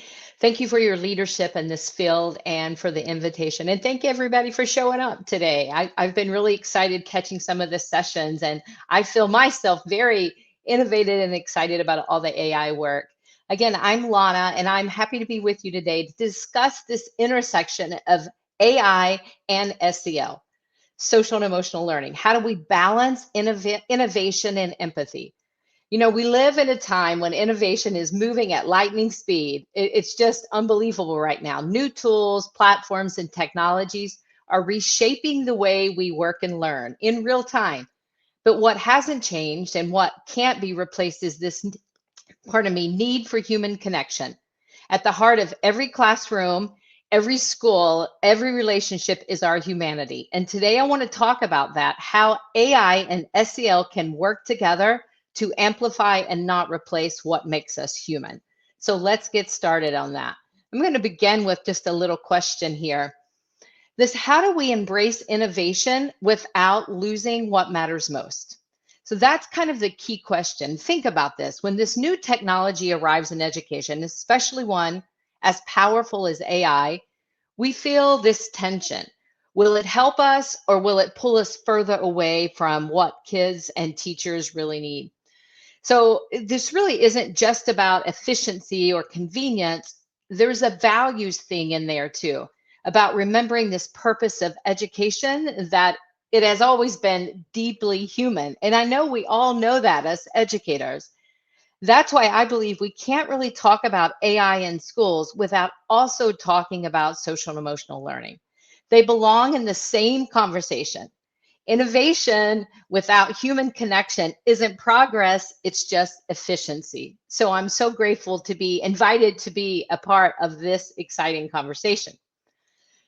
thank you for your leadership in this field and for the invitation. And thank everybody for showing up today. I've been really excited catching some of the sessions, and I feel myself very innovative and excited about all the AI work. Again, I'm Lana, and I'm happy to be with you today to discuss this intersection of AI and SEL, social and emotional learning. How do we balance innovation and empathy? We live in a time when innovation is moving at lightning speed. It's just unbelievable right now. New tools, platforms, and technologies are reshaping the way we work and learn in real time. But what hasn't changed and what can't be replaced is this, need for human connection. At the heart of every classroom, every school, every relationship is our humanity. And today I want to talk about that, how AI and SEL can work together to amplify and not replace what makes us human. So let's get started on that. I'm going to begin with just a little question here. How do we embrace innovation without losing what matters most? So that's kind of the key question. Think about this. When this new technology arrives in education, especially one as powerful as AI, we feel this tension. Will it help us, or will it pull us further away from what kids and teachers really need? So this really isn't just about efficiency or convenience. There's a values thing in there too, about remembering this purpose of education, that it has always been deeply human. And I know we all know that as educators. That's why I believe we can't really talk about AI in schools without also talking about social and emotional learning. They belong in the same conversation. Innovation without human connection isn't progress, it's just efficiency. So I'm so grateful to be invited to be a part of this exciting conversation.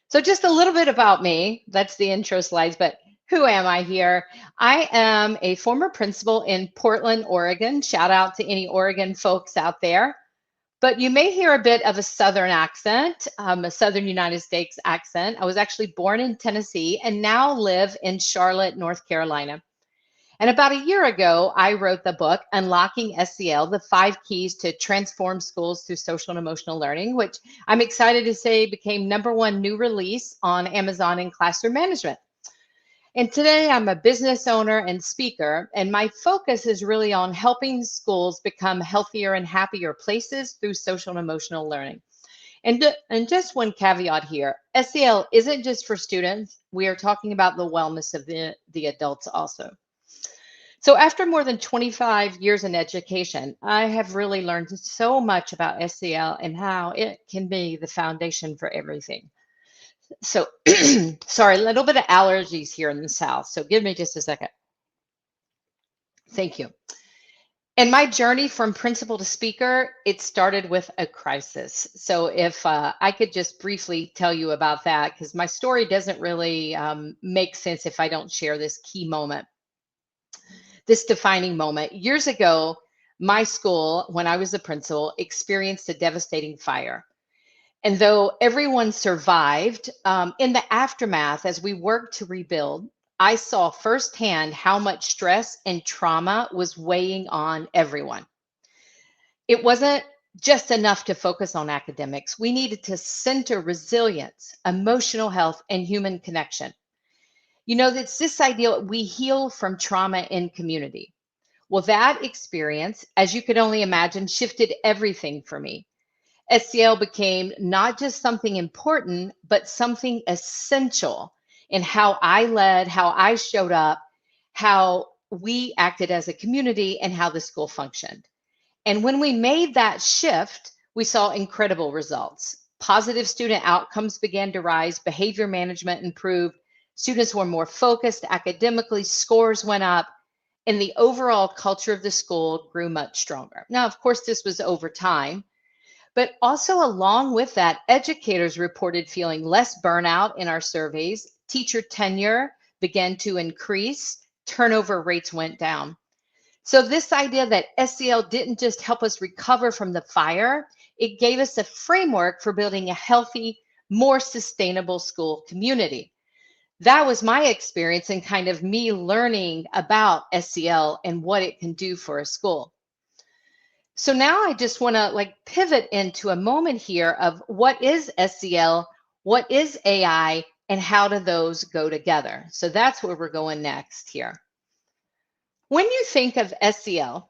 So just a little bit about me. That's the intro slides, but who am I here? I am a former principal in Portland, Oregon. Shout out to any Oregon folks out there. But you may hear a bit of a Southern accent, a Southern United States accent. I was actually born in Tennessee and now live in Charlotte, North Carolina. And about a year ago, I wrote the book, Unlocking SEL, the 5 Keys to Transform Schools Through Social and Emotional Learning, which I'm excited to say became #1 new release on Amazon in classroom management. And today I'm a business owner and speaker, and my focus is really on helping schools become healthier and happier places through social and emotional learning. And just one caveat here, SEL isn't just for students. We are talking about the wellness of the adults also. So after more than 25 years in education, I have really learned so much about SEL and how it can be the foundation for everything. So, sorry, a little bit of allergies here in the South. So give me just a second. Thank you. And my journey from principal to speaker, it started with a crisis. So if I could just briefly tell you about that, because my story doesn't really make sense if I don't share this key moment, this defining moment. Years ago, my school, when I was a principal, experienced a devastating fire. And though everyone survived, in the aftermath, as we worked to rebuild, I saw firsthand how much stress and trauma was weighing on everyone. It wasn't just enough to focus on academics. We needed to center resilience, emotional health, and human connection. You know, it's this idea we heal from trauma in community. Well, that experience, as you could only imagine, shifted everything for me. SEL became not just something important, but something essential in how I led, how I showed up, how we acted as a community, and how the school functioned. And when we made that shift, we saw incredible results. Positive student outcomes began to rise, behavior management improved, students were more focused academically, scores went up, and the overall culture of the school grew much stronger. Now, of course, this was over time. But also along with that, educators reported feeling less burnout in our surveys. Teacher tenure began to increase. Turnover rates went down. So this idea that SEL didn't just help us recover from the fire, it gave us a framework for building a healthy, more sustainable school community. That was my experience and kind of me learning about SEL and what it can do for a school. So now I just want to pivot into a moment here of what is SEL, what is AI, and how do those go together? So that's where we're going next here. When you think of SEL,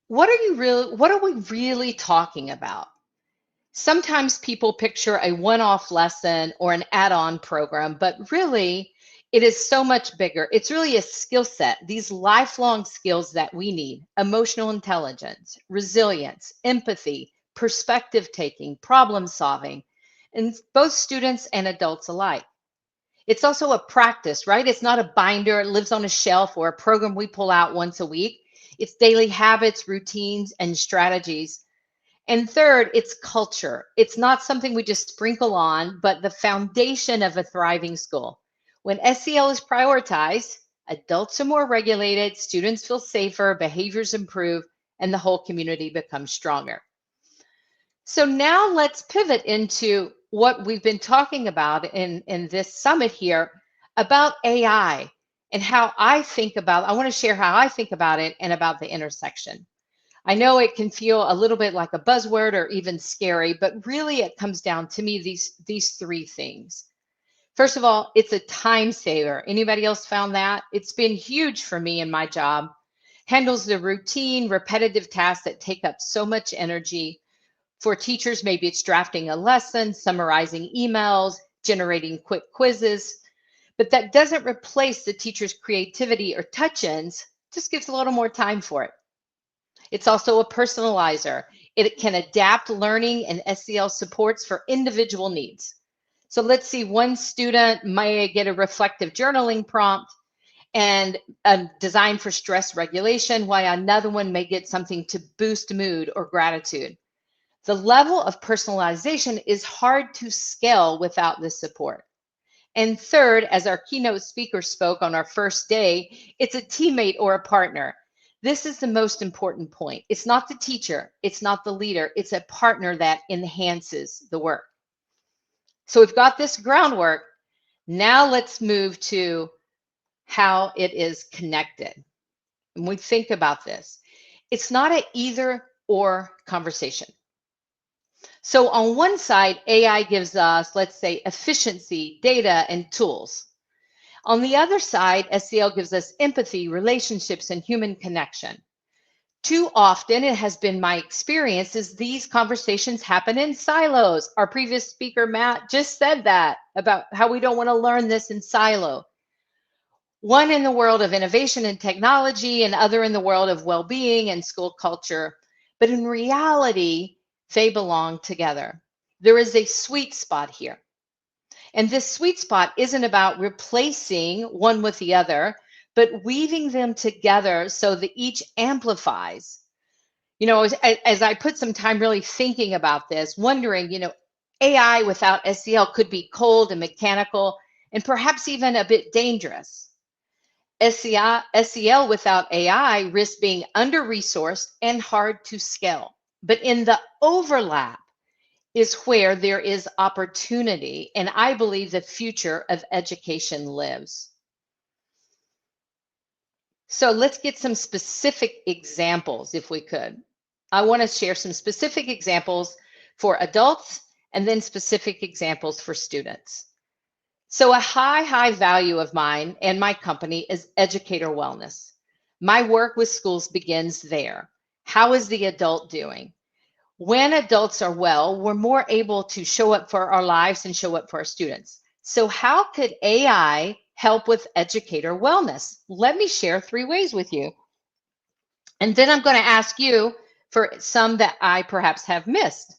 what are we really talking about? Sometimes people picture a one-off lesson or an add-on program, but really it is so much bigger. It's really a skill set, these lifelong skills that we need: emotional intelligence, resilience, empathy, perspective taking, problem solving, and both students and adults alike. It's also a practice, right? It's not a binder, it lives on a shelf, or a program we pull out once a week. It's daily habits, routines, and strategies. And third, it's culture. It's not something we just sprinkle on, but the foundation of a thriving school. When SEL is prioritized, adults are more regulated, students feel safer, behaviors improve, and the whole community becomes stronger. So now let's pivot into what we've been talking about in this summit here about AI and how I think about, I want to share how I think about it and about the intersection. I know it can feel a little bit like a buzzword or even scary, but really it comes down to me these 3 things. First of all, it's a time saver. Anybody else found that? It's been huge for me in my job. Handles the routine, repetitive tasks that take up so much energy. For teachers, maybe it's drafting a lesson, summarizing emails, generating quick quizzes. But that doesn't replace the teacher's creativity or touch-ins, just gives a little more time for it. It's also a personalizer. It can adapt learning and SEL supports for individual needs. So let's see, one student may get a reflective journaling prompt and a design for stress regulation, while another one may get something to boost mood or gratitude. The level of personalization is hard to scale without this support. And third, as our keynote speaker spoke on our first day, it's a teammate or a partner. This is the most important point. It's not the teacher, it's not the leader, it's a partner that enhances the work. So we've got this groundwork. Now let's move to how it is connected. When we think about this, it's not an either or conversation. So on one side, AI gives us, let's say, efficiency, data, and tools. On the other side, SEL gives us empathy, relationships, and human connection. Too often, it has been my experience, is these conversations happen in silos. Our previous speaker, Matt, just said that about how we don't want to learn this in silo. One in the world of innovation and technology, and other in the world of well-being and school culture. But in reality, they belong together. There is a sweet spot here. And this sweet spot isn't about replacing one with the other, but weaving them together so that each amplifies. You know, as I put some time really thinking about this, wondering, you know, AI without SEL could be cold and mechanical and perhaps even a bit dangerous. SEL without AI risks being under-resourced and hard to scale. But in the overlap is where there is opportunity, and I believe the future of education lives. So let's get some specific examples, if we could. I want to share some specific examples for adults and then specific examples for students. So a high value of mine and my company is educator wellness. My work with schools begins there. How is the adult doing? When adults are well, we're more able to show up for our lives and show up for our students. So how could AI help with educator wellness? Let me share 3 ways with you. And then I'm going to ask you for some that I perhaps have missed.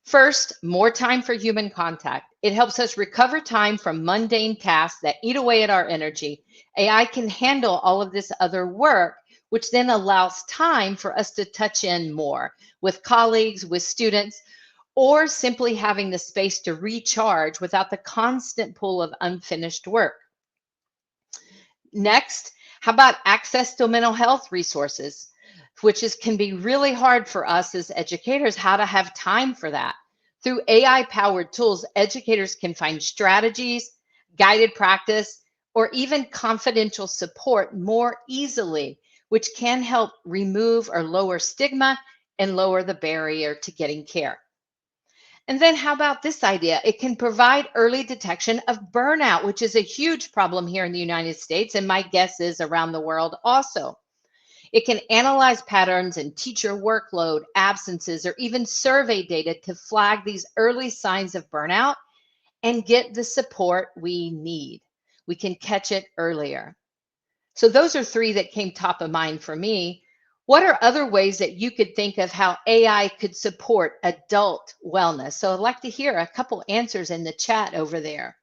First, more time for human contact. It helps us recover time from mundane tasks that eat away at our energy. AI can handle all of this other work, which then allows time for us to touch in more with colleagues, with students, or simply having the space to recharge without the constant pull of unfinished work. Next, how about access to mental health resources, which can be really hard for us as educators, how to have time for that. Through AI-powered tools, educators can find strategies, guided practice, or even confidential support more easily, which can help remove or lower stigma and lower the barrier to getting care. And then how about this idea? It can provide early detection of burnout, which is a huge problem here in the United States, and my guess is around the world also. It can analyze patterns in teacher workload, absences, or even survey data to flag these early signs of burnout and get the support we need. We can catch it earlier. So those are 3 that came top of mind for me. What are other ways that you could think of how AI could support adult wellness? So I'd like to hear a couple answers in the chat over there.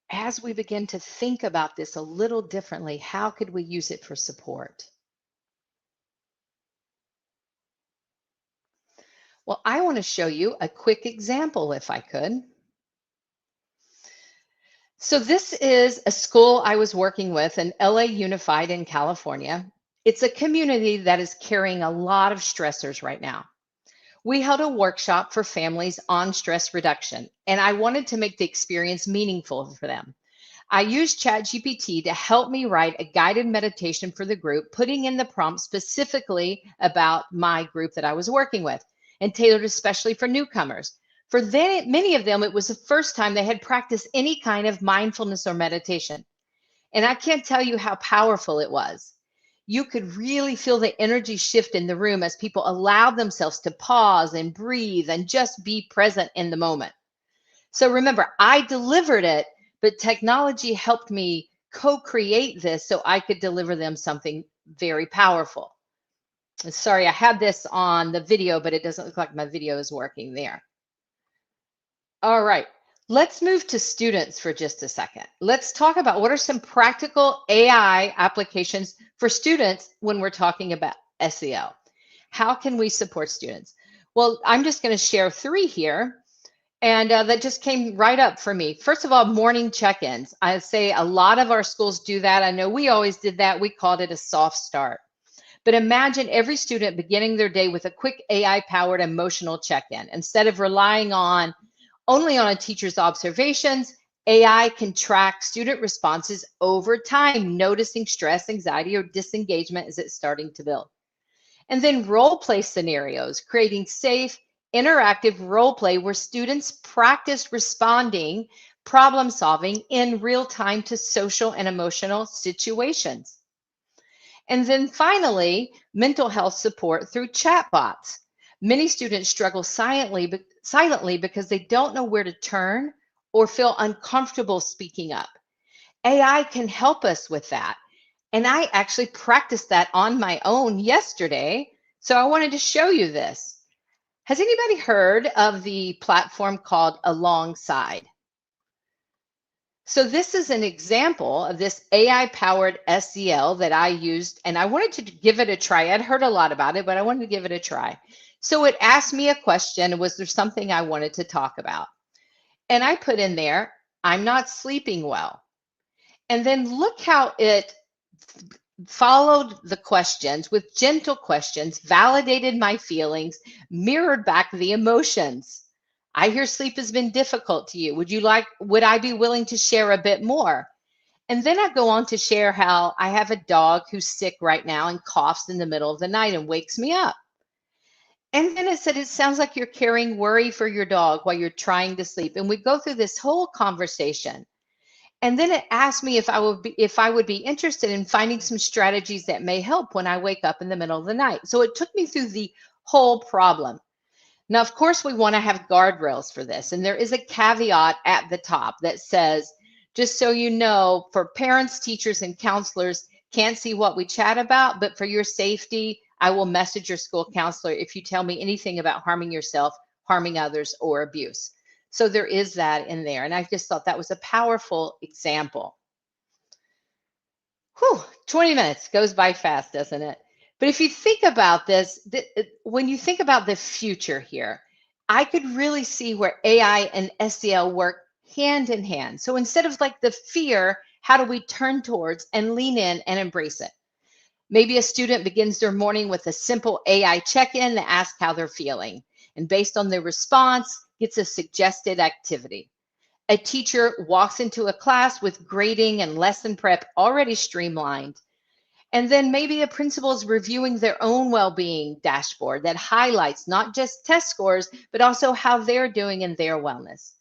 As we begin to think about this a little differently, how could we use it for support? Well, I want to show you a quick example, if I could. So this is a school I was working with in LA Unified in California. It's a community that is carrying a lot of stressors right now. We held a workshop for families on stress reduction, and I wanted to make the experience meaningful for them. I used ChatGPT to help me write a guided meditation for the group, putting in the prompt specifically about my group that I was working with and tailored especially for newcomers. For many of them, it was the first time they had practiced any kind of mindfulness or meditation. And I can't tell you how powerful it was. You could really feel the energy shift in the room as people allowed themselves to pause and breathe and just be present in the moment. So remember, I delivered it, but technology helped me co-create this so I could deliver them something very powerful. Sorry, I had this on the video, but it doesn't look like my video is working there. All right, let's move to students for just a second. Let's talk about what are some practical AI applications for students when we're talking about SEL. How can we support students? Well, I'm just going to share 3 here. And that just came right up for me. First of all, morning check-ins. I say a lot of our schools do that. I know we always did that. We called it a soft start. But imagine every student beginning their day with a quick AI-powered emotional check-in. Instead of relying only on a teacher's observations, AI can track student responses over time, noticing stress, anxiety, or disengagement as it's starting to build. And then role play scenarios, creating safe, interactive role play where students practice responding, problem solving in real time to social and emotional situations. And then finally, mental health support through chatbots. Many students struggle silently because they don't know where to turn or feel uncomfortable speaking up. AI can help us with that. And I actually practiced that on my own yesterday. So I wanted to show you this. Has anybody heard of the platform called Alongside? So this is an example of this AI-powered SEL that I used, and I wanted to give it a try. I'd heard a lot about it, but I wanted to give it a try. So it asked me a question, was there something I wanted to talk about? And I put in there, I'm not sleeping well. And then look how it followed the questions with gentle questions, validated my feelings, mirrored back the emotions. I hear sleep has been difficult to you. Would I be willing to share a bit more? And then I go on to share how I have a dog who's sick right now and coughs in the middle of the night and wakes me up. And then it said, it sounds like you're carrying worry for your dog while you're trying to sleep. And we go through this whole conversation. And then it asked me if I would be interested in finding some strategies that may help when I wake up in the middle of the night. So it took me through the whole problem. Now, of course, we want to have guardrails for this. And there is a caveat at the top that says, just so you know, for parents, teachers, and counselors can't see what we chat about, but for your safety, I will message your school counselor if you tell me anything about harming yourself, harming others, or abuse. So there is that in there. And I just thought that was a powerful example. Whew, 20 minutes goes by fast, doesn't it? But if you think about this, when you think about the future here, I could really see where AI and SEL work hand in hand. So instead of like the fear, how do we turn towards and lean in and embrace it? Maybe a student begins their morning with a simple AI check-in to ask how they're feeling. And based on their response, gets a suggested activity. A teacher walks into a class with grading and lesson prep already streamlined. And then maybe a principal is reviewing their own well-being dashboard that highlights not just test scores, but also how they're doing in their wellness.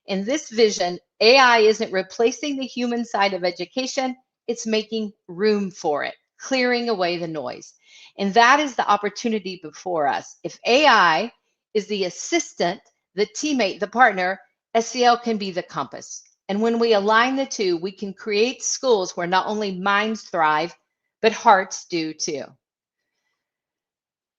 In this vision, AI isn't replacing the human side of education, it's making room for it, clearing away the noise. And that is the opportunity before us. If AI is the assistant, the teammate, the partner, SEL can be the compass. And when we align the two, we can create schools where not only minds thrive, but hearts do too.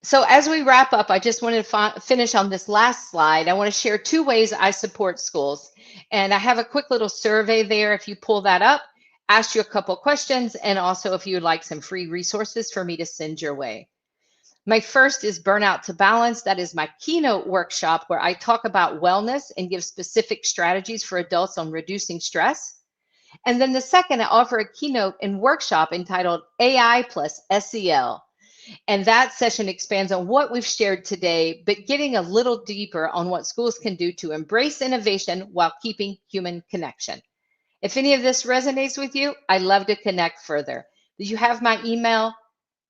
So as we wrap up, I just wanted to finish on this last slide. I want to share 2 ways I support schools. And I have a quick little survey there. If you pull that up, ask you a couple questions, and also if you would like some free resources for me to send your way. My first is Burnout to Balance. That is my Keynote workshop where I talk about wellness and give specific strategies for adults on reducing stress. And then the second, I offer a keynote and workshop entitled AI plus SEL. And that session expands on what we've shared today, but getting a little deeper on what schools can do to embrace innovation while keeping human connection. If any of this resonates with you, I'd love to connect further. Do you have my email?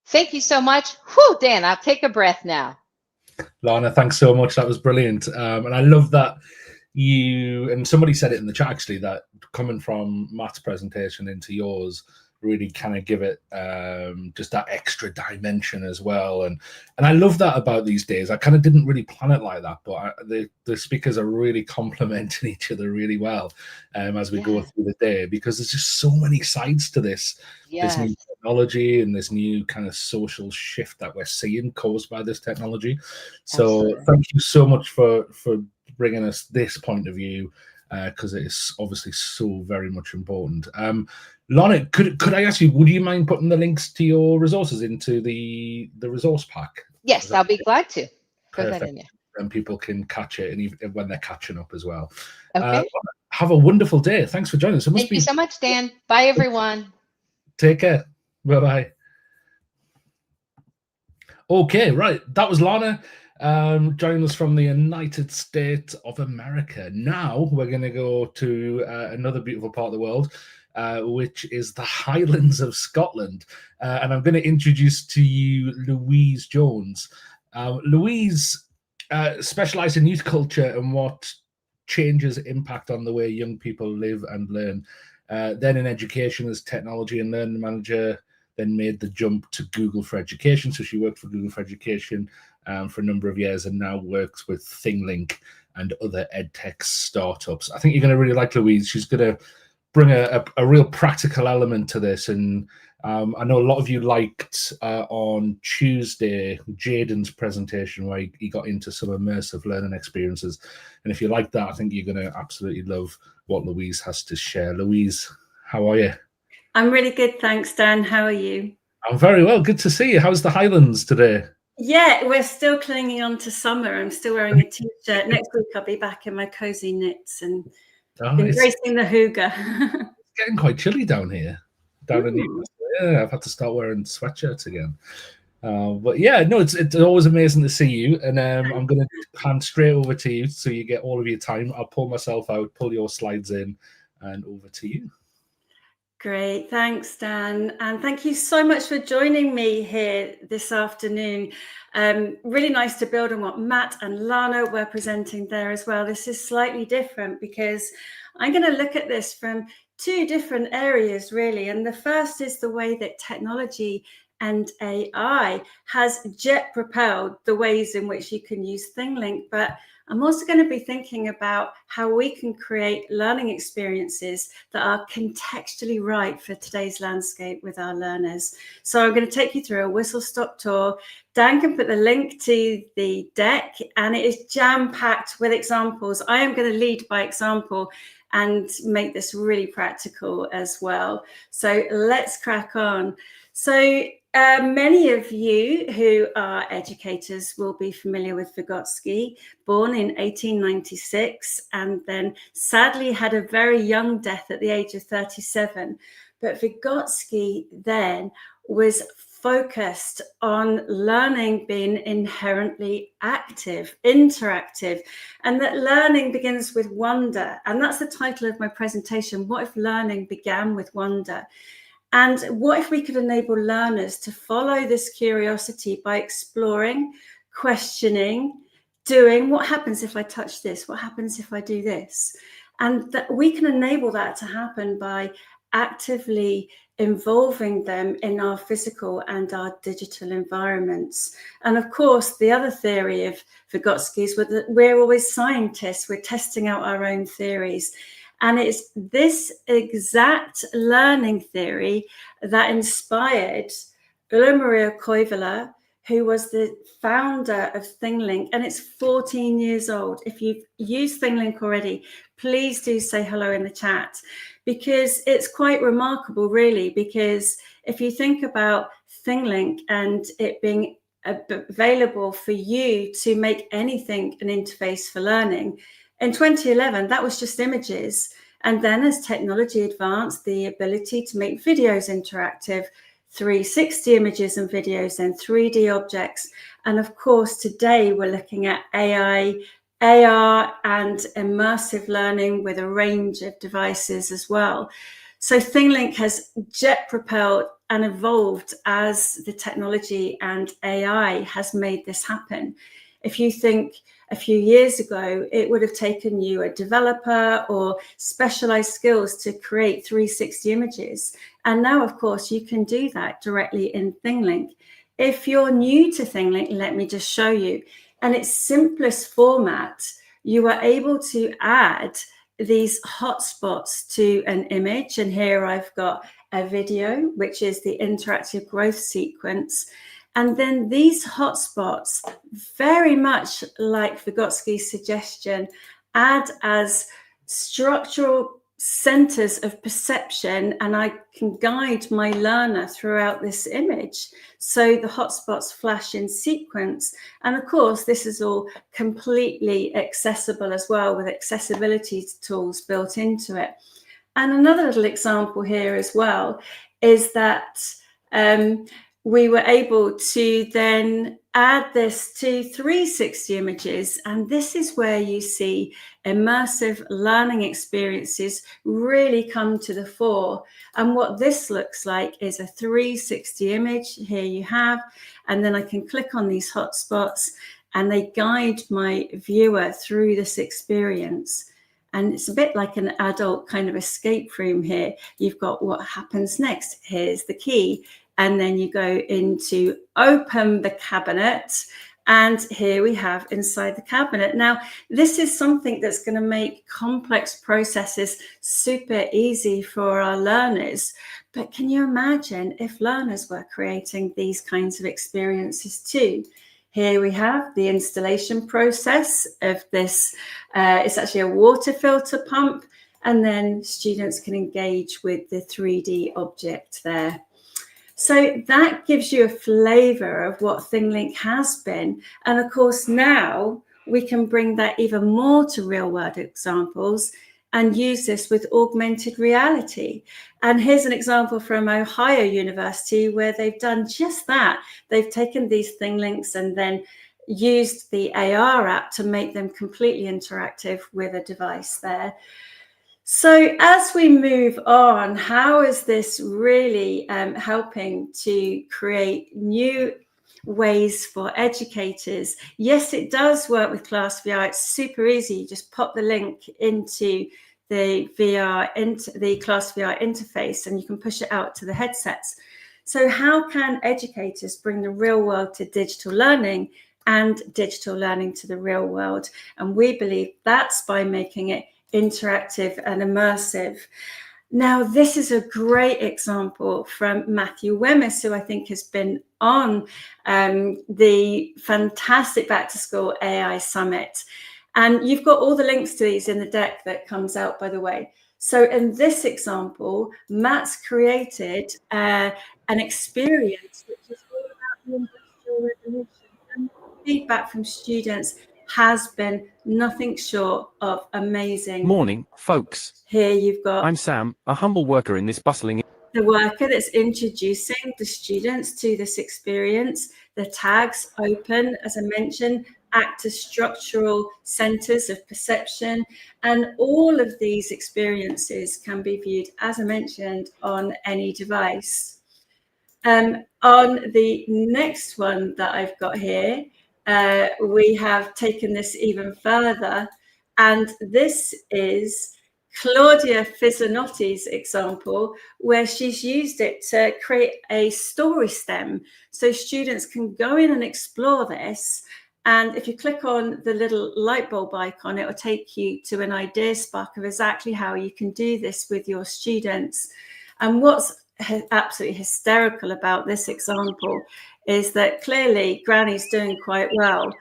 Thank you so much. Whew, Dan, I'll take a breath now. Lana, thanks so much. That was brilliant. And I love that and somebody said it in the chat actually, that coming from Matt's presentation into yours, really kind of give it just that extra dimension as well. And I love that about these days. I kind of didn't really plan it like that, but the speakers are really complementing each other really well as we go through the day, because there's just so many sides to this new technology and this new kind of social shift that we're seeing caused by this technology. So thank you so much for bringing us this point of view, because it is obviously so very much important. Lana, could I ask you, would you mind putting the links to your resources into the resource pack? Yes, I'll be glad to. Put that in there. And people can catch it, and even when they're catching up as well. Okay. Have a wonderful day. Thanks for joining us. Thank you so much, Dan. Bye, everyone. Take care. Bye-bye. Okay, right. That was Lana joining us from the United States of America. Now we're going to go to another beautiful part of the world, which is the Highlands of Scotland. And I'm going to introduce to you Louise Jones. Louise specialized in youth culture and what changes impact on the way young people live and learn. Then in education as technology and learning manager, then made the jump to Google for Education. So she worked for Google for Education for a number of years and now works with Thinglink and other edtech startups. I think you're going to really like Louise. She's going to bring a real practical element to this. And I know a lot of you liked on Tuesday Jaden's presentation where he got into some immersive learning experiences. And if you like that, I think you're going to absolutely love what Louise has to share. Louise, how are you? I'm really good, thanks, Dan. How are you? I'm very well. Good to see you. How's the Highlands today? Yeah, we're still clinging on to summer. I'm still wearing a t-shirt. Next week I'll be back in my cozy knits and embracing the hygge. It's getting quite chilly down here. Down in Newcastle. Yeah, I've had to start wearing sweatshirts again. But yeah, no, it's always amazing to see you. And I'm going to hand straight over to you so you get all of your time. I'll pull myself out, pull your slides in, and over to you. Great, thanks, Dan. And thank you so much for joining me here this afternoon. Really nice to build on what Matt and Lana were presenting there as well. This is slightly different because I'm going to look at this from two different areas, really. And the first is the way that technology and AI has jet propelled the ways in which you can use Thinglink, but I'm also going to be thinking about how we can create learning experiences that are contextually right for today's landscape with our learners. So I'm going to take you through a whistle-stop tour. Dan can put the link to the deck, and it is jam-packed with examples. I am going to lead by example and make this really practical as well. So let's crack on. So many of you who are educators will be familiar with Vygotsky, born in 1896, and then sadly had a very young death at the age of 37. But Vygotsky then was focused on learning being inherently active, interactive, and that learning begins with wonder. And that's the title of my presentation, What If Learning Began with Wonder? And what if we could enable learners to follow this curiosity by exploring, questioning, doing, what happens if I touch this? What happens if I do this? And that we can enable that to happen by actively involving them in our physical and our digital environments. And of course, the other theory of Vygotsky's was that we're always scientists, we're testing out our own theories. And it's this exact learning theory that inspired Ulla Maria Koivula, who was the founder of Thinglink, and it's 14 years old. If you've used Thinglink already, please do say hello in the chat, because it's quite remarkable, really, because if you think about Thinglink and it being available for you to make anything an interface for learning, in 2011, that was just images. And then as technology advanced, the ability to make videos interactive, 360 images and videos, and 3D objects. And of course, today we're looking at AI, AR, and immersive learning with a range of devices as well. So Thinglink has jet propelled and evolved as the technology and AI has made this happen. If you think a few years ago, it would have taken you a developer or specialized skills to create 360 images. And now, of course, you can do that directly in Thinglink. If you're new to Thinglink, let me just show you. And its simplest format, you are able to add these hotspots to an image. And here I've got a video, which is the interactive growth sequence. And then these hotspots, very much like Vygotsky's suggestion, add as structural centers of perception, and I can guide my learner throughout this image. So the hotspots flash in sequence. And of course, this is all completely accessible as well, with accessibility tools built into it. And another little example here as well is that we were able to then add this to 360 images. And this is where you see immersive learning experiences really come to the fore. And what this looks like is a 360 image. Here you have, and then I can click on these hotspots and they guide my viewer through this experience. And it's a bit like an adult kind of escape room here. You've got what happens next. Here's the key. And then you go into open the cabinet. And here we have inside the cabinet. Now, this is something that's going to make complex processes super easy for our learners. But can you imagine if learners were creating these kinds of experiences too? Here we have the installation process of this. It's actually a water filter pump, and then students can engage with the 3D object there. So that gives you a flavor of what Thinglink has been. And of course, now we can bring that even more to real world examples and use this with augmented reality. And here's an example from Ohio University where they've done just that. They've taken these Thinglinks and then used the AR app to make them completely interactive with a device there. So as we move on, how is this really helping to create new ways for educators? Yes, it does work with Class VR. It's super easy. You just pop the link into the Class VR interface and you can push it out to the headsets. So how can educators bring the real world to digital learning and digital learning to the real world? And we believe that's by making it interactive and immersive. Now, this is a great example from Matthew Wemyss, who I think has been on the fantastic Back to School AI Summit. And you've got all the links to these in the deck that comes out, by the way. So in this example, Matt's created an experience which is all about the Industrial Revolution. And feedback from students has been nothing short of amazing. Morning, folks. Here you've got... I'm Sam, a humble worker in this bustling... The worker that's introducing the students to this experience. The tags open, as I mentioned, act as structural centers of perception. And all of these experiences can be viewed, as I mentioned, on any device. On the next one that I've got here, we have taken this even further, and this is Claudia Fizzanotti's example, where she's used it to create a story stem. So students can go in and explore this. And if you click on the little light bulb icon, it will take you to an idea spark of exactly how you can do this with your students. And what's absolutely hysterical about this example is that clearly Granny's doing quite well.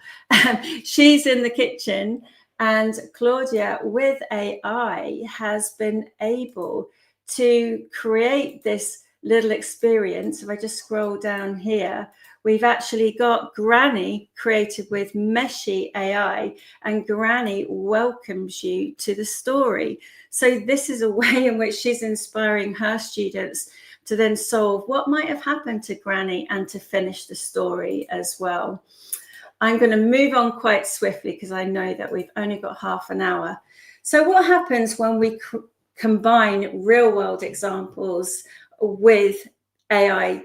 She's in the kitchen, and Claudia with AI has been able to create this little experience. If I just scroll down here, we've actually got Granny created with Meshy AI, and Granny welcomes you to the story. So this is a way in which she's inspiring her students to then solve what might have happened to Granny and to finish the story as well. I'm going to move on quite swiftly because I know that we've only got half an hour. So what happens when we combine real world examples with AI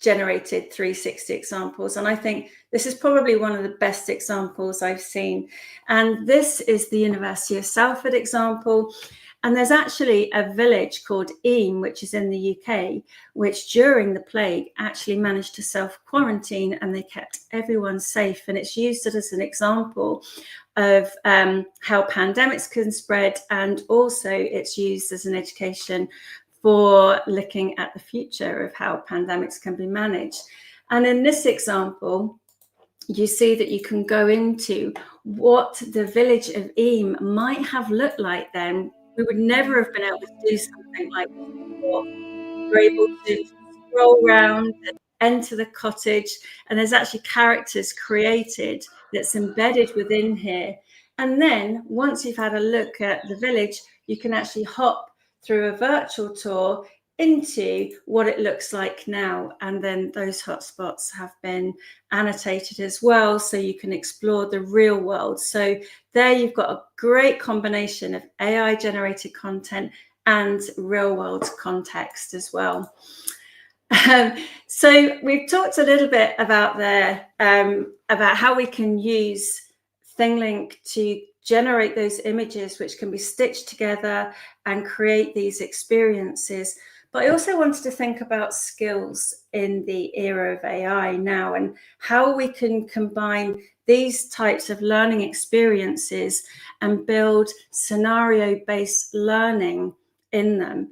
generated 360 examples. And I think this is probably one of the best examples I've seen. And this is the University of Salford example. And there's actually a village called Eyam, which is in the UK, which during the plague actually managed to self-quarantine, and they kept everyone safe. And it's used as an example of how pandemics can spread, and also it's used as an education for looking at the future of how pandemics can be managed. And in this example, you see that you can go into what the village of Eyam might have looked like then. We would never have been able to do something like this before. We're able to scroll around and enter the cottage, and there's actually characters created that's embedded within here. And then once you've had a look at the village, you can actually hop through a virtual tour into what it looks like now. And then those hotspots have been annotated as well, so you can explore the real world. So there you've got a great combination of AI generated content and real world context as well. So we've talked a little bit about about how we can use Thinglink to generate those images which can be stitched together and create these experiences. But I also wanted to think about skills in the era of AI now, and how we can combine these types of learning experiences and build scenario-based learning in them.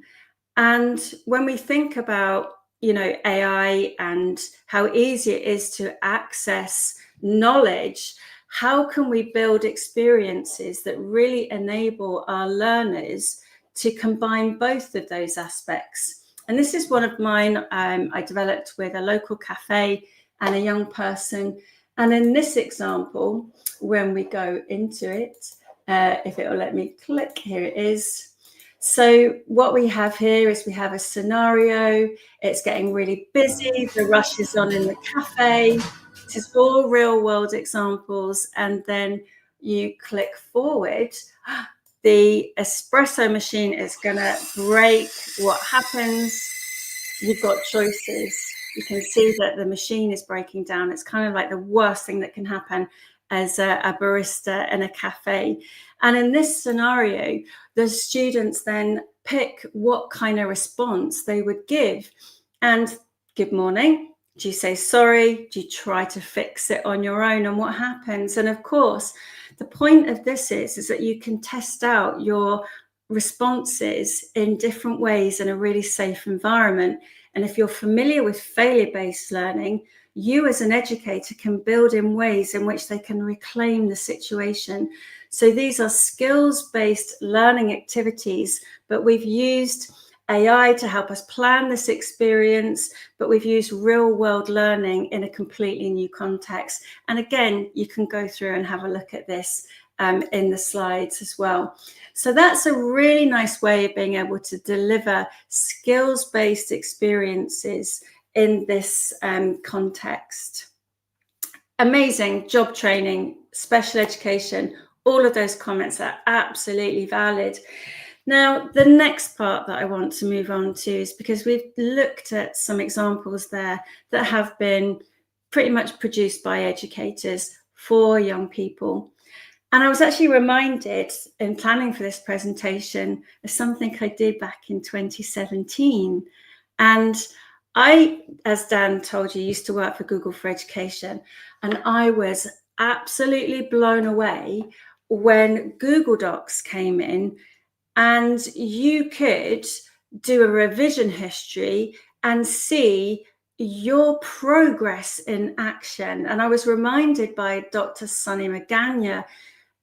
And when we think about, you know, AI and how easy it is to access knowledge, how can we build experiences that really enable our learners to combine both of those aspects? And this is one of mine I developed with a local cafe and a young person. And in this example, when we go into it, if it will let me click, here it is. So what we have here is we have a scenario. It's getting really busy. The rush is on in the cafe. This is all real world examples. And then you click forward. The espresso machine is going to break. What happens? You've got choices. You can see that the machine is breaking down. It's kind of like the worst thing that can happen as a barista in a cafe. And in this scenario, the students then pick what kind of response they would give. And good morning. Do you say sorry? Do you try to fix it on your own? And what happens? And of course, the point of this is that you can test out your responses in different ways in a really safe environment. And if you're familiar with failure-based learning, you as an educator can build in ways in which they can reclaim the situation. So these are skills-based learning activities, but we've used AI to help us plan this experience, but we've used real-world learning in a completely new context. And again, you can go through and have a look at this in the slides as well. So that's a really nice way of being able to deliver skills-based experiences in this context. Amazing job training, special education, all of those comments are absolutely valid. Now, the next part that I want to move on to is because we've looked at some examples there that have been pretty much produced by educators for young people. And I was actually reminded in planning for this presentation of something I did back in 2017. And I, as Dan told you, used to work for Google for Education. And I was absolutely blown away when Google Docs came in and you could do a revision history and see your progress in action. And I was reminded by Dr. Sonny Magana.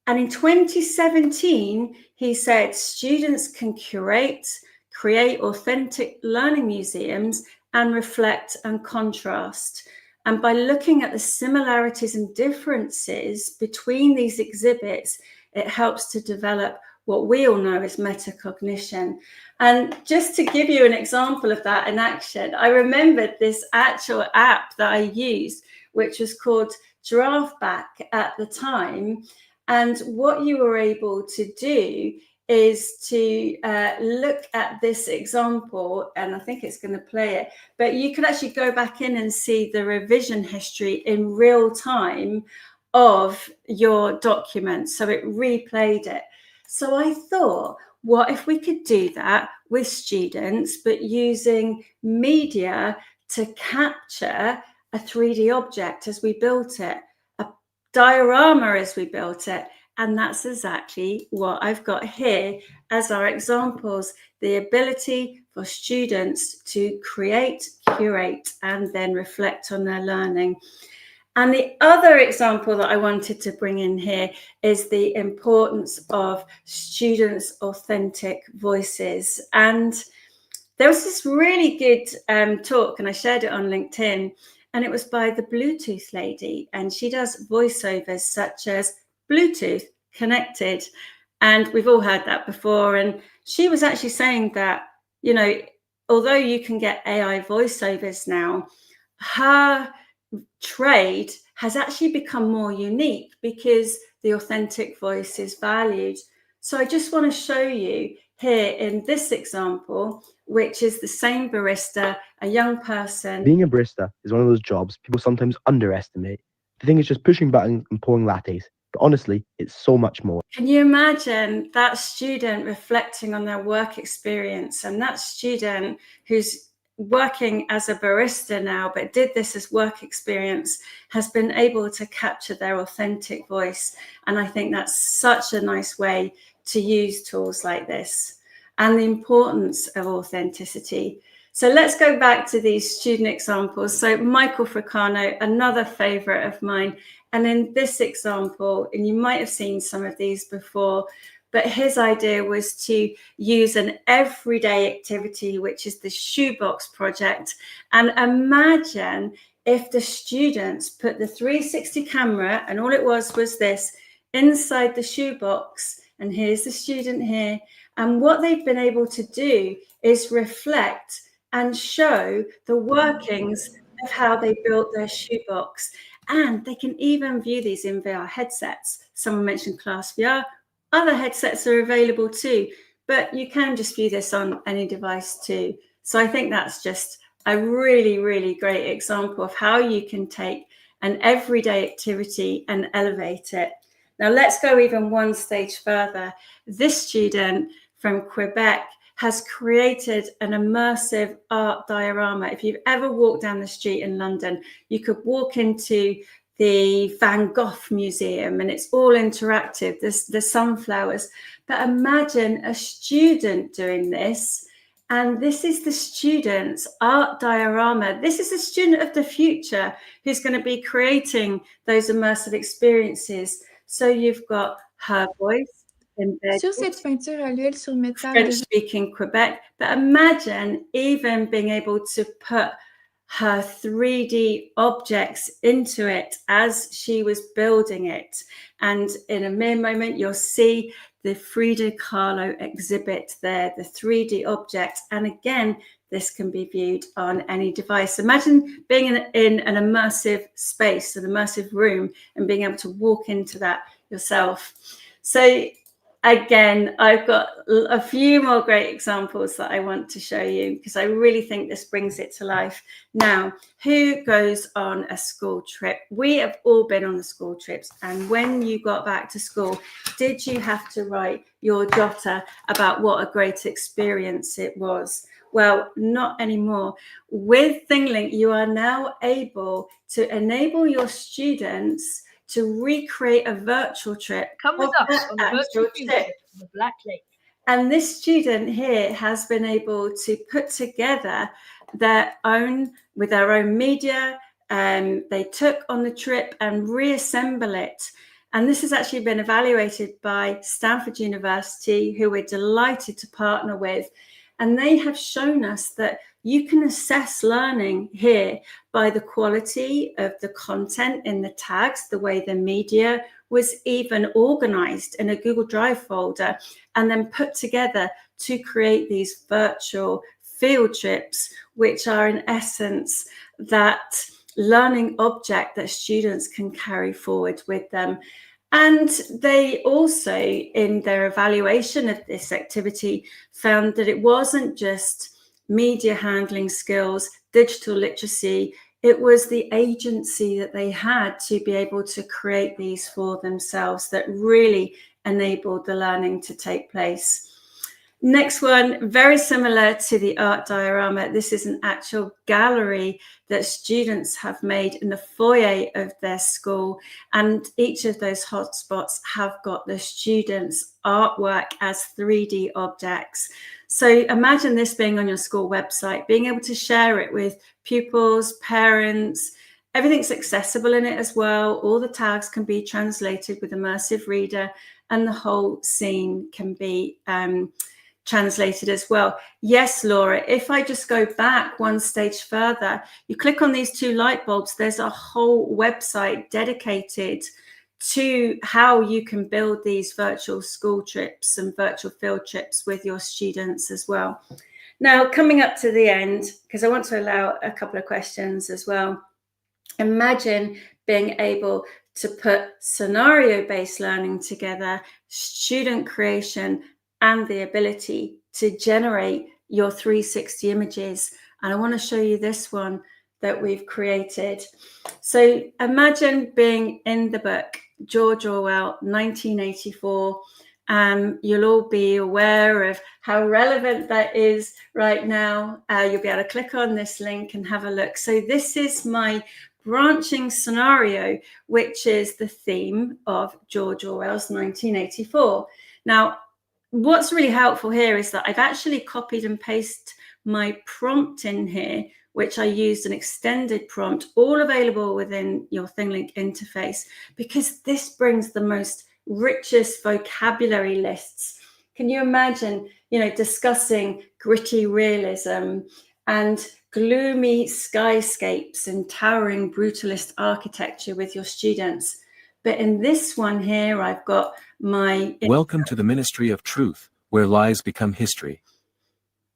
And in 2017, he said students can create authentic learning museums and reflect and contrast. And by looking at the similarities and differences between these exhibits, it helps to develop what we all know as metacognition. And just to give you an example of that in action, I remembered this actual app that I used, which was called Draftback at the time. And what you were able to do is to look at this example, and I think it's going to play it, but you can actually go back in and see the revision history in real time of your document. So it replayed it. So I thought, what if we could do that with students, but using media to capture a 3D object as we built it, a diorama as we built it. And that's exactly what I've got here as our examples, the ability for students to create, curate, and then reflect on their learning. And the other example that I wanted to bring in here is the importance of students' authentic voices. And there was this really good talk, and I shared it on LinkedIn, and it was by the Bluetooth lady, and she does voiceovers such as Bluetooth connected, and we've all heard that before. And she was actually saying that, you know, although you can get AI voiceovers now, her trade has actually become more unique because the authentic voice is valued. So I just want to show you here in this example, which is the same barista, a young person. Being a barista is one of those jobs people sometimes underestimate. They think it's just pushing buttons and pouring lattes, but honestly, it's so much more. Can you imagine that student reflecting on their work experience, and that student who's working as a barista now, but did this as work experience, has been able to capture their authentic voice. And I think that's such a nice way to use tools like this and the importance of authenticity. So let's go back to these student examples. So Michael Fricano, another favorite of mine. And in this example, and you might have seen some of these before, but his idea was to use an everyday activity, which is the shoebox project. And imagine if the students put the 360 camera, and all it was this, inside the shoebox. And here's the student here. And what they've been able to do is reflect and show the workings of how they built their shoebox. And they can even view these in VR headsets. Someone mentioned Class VR. Other headsets are available too, but you can just view this on any device too. So I think that's just a really, really great example of how you can take an everyday activity and elevate it. Now let's go even one stage further. This student from Quebec has created an immersive art diorama. If you've ever walked down the street in London, you could walk into the Van Gogh Museum and it's all interactive. There's the sunflowers. But imagine a student doing this. And this is the student's art diorama. This is a student of the future who's going to be creating those immersive experiences. So you've got her voice embedded. Sur cette peinture à l'huile sur métal. French-speaking Quebec. But imagine even being able to put her 3D objects into it as she was building it. And in a mere moment, you'll see the Frida Kahlo exhibit there, the 3D object. And again, this can be viewed on any device. Imagine being in an immersive space, an immersive room, and being able to walk into that yourself. So again, I've got a few more great examples that I want to show you because I really think this brings it to life. Now, who goes on a school trip? We have all been on the school trips. And when you got back to school, did you have to write your jotter about what a great experience it was? Well, not anymore. With Thinglink, you are now able to enable your students to recreate a virtual trip. Come with us on the virtual trip to the Black Lake. And this student here has been able to put together their own, with their own media, they took on the trip and reassemble it. And this has actually been evaluated by Stanford University, who we're delighted to partner with. And they have shown us that you can assess learning here by the quality of the content in the tags, the way the media was even organized in a Google Drive folder and then put together to create these virtual field trips, which are in essence that learning object that students can carry forward with them. And they also, in their evaluation of this activity, found that it wasn't just media handling skills, digital literacy, it was the agency that they had to be able to create these for themselves that really enabled the learning to take place. Next one, very similar to the art diorama. This is an actual gallery that students have made in the foyer of their school. And each of those hotspots have got the students' artwork as 3D objects. So imagine this being on your school website, being able to share it with pupils, parents. Everything's accessible in it as well. All the tags can be translated with Immersive Reader, and the whole scene can be translated as well. Yes, Laura, if I just go back one stage further, you click on these two light bulbs, there's a whole website dedicated to how you can build these virtual school trips and virtual field trips with your students as well. Now, coming up to the end, because I want to allow a couple of questions as well. Imagine being able to put scenario-based learning together, student creation, and the ability to generate your 360 images. And I want to show you this one that we've created. So imagine being in the book, George Orwell, 1984. You'll all be aware of how relevant that is right now. You'll be able to click on this link and have a look. So this is my branching scenario, which is the theme of George Orwell's 1984. Now, what's really helpful here is that I've actually copied and pasted my prompt in here, which I used an extended prompt, all available within your Thinglink interface, because this brings the most richest vocabulary lists. Can you imagine, discussing gritty realism and gloomy skyscapes and towering brutalist architecture with your students? But in this one here, I've got my... Welcome to the Ministry of Truth, where lies become history.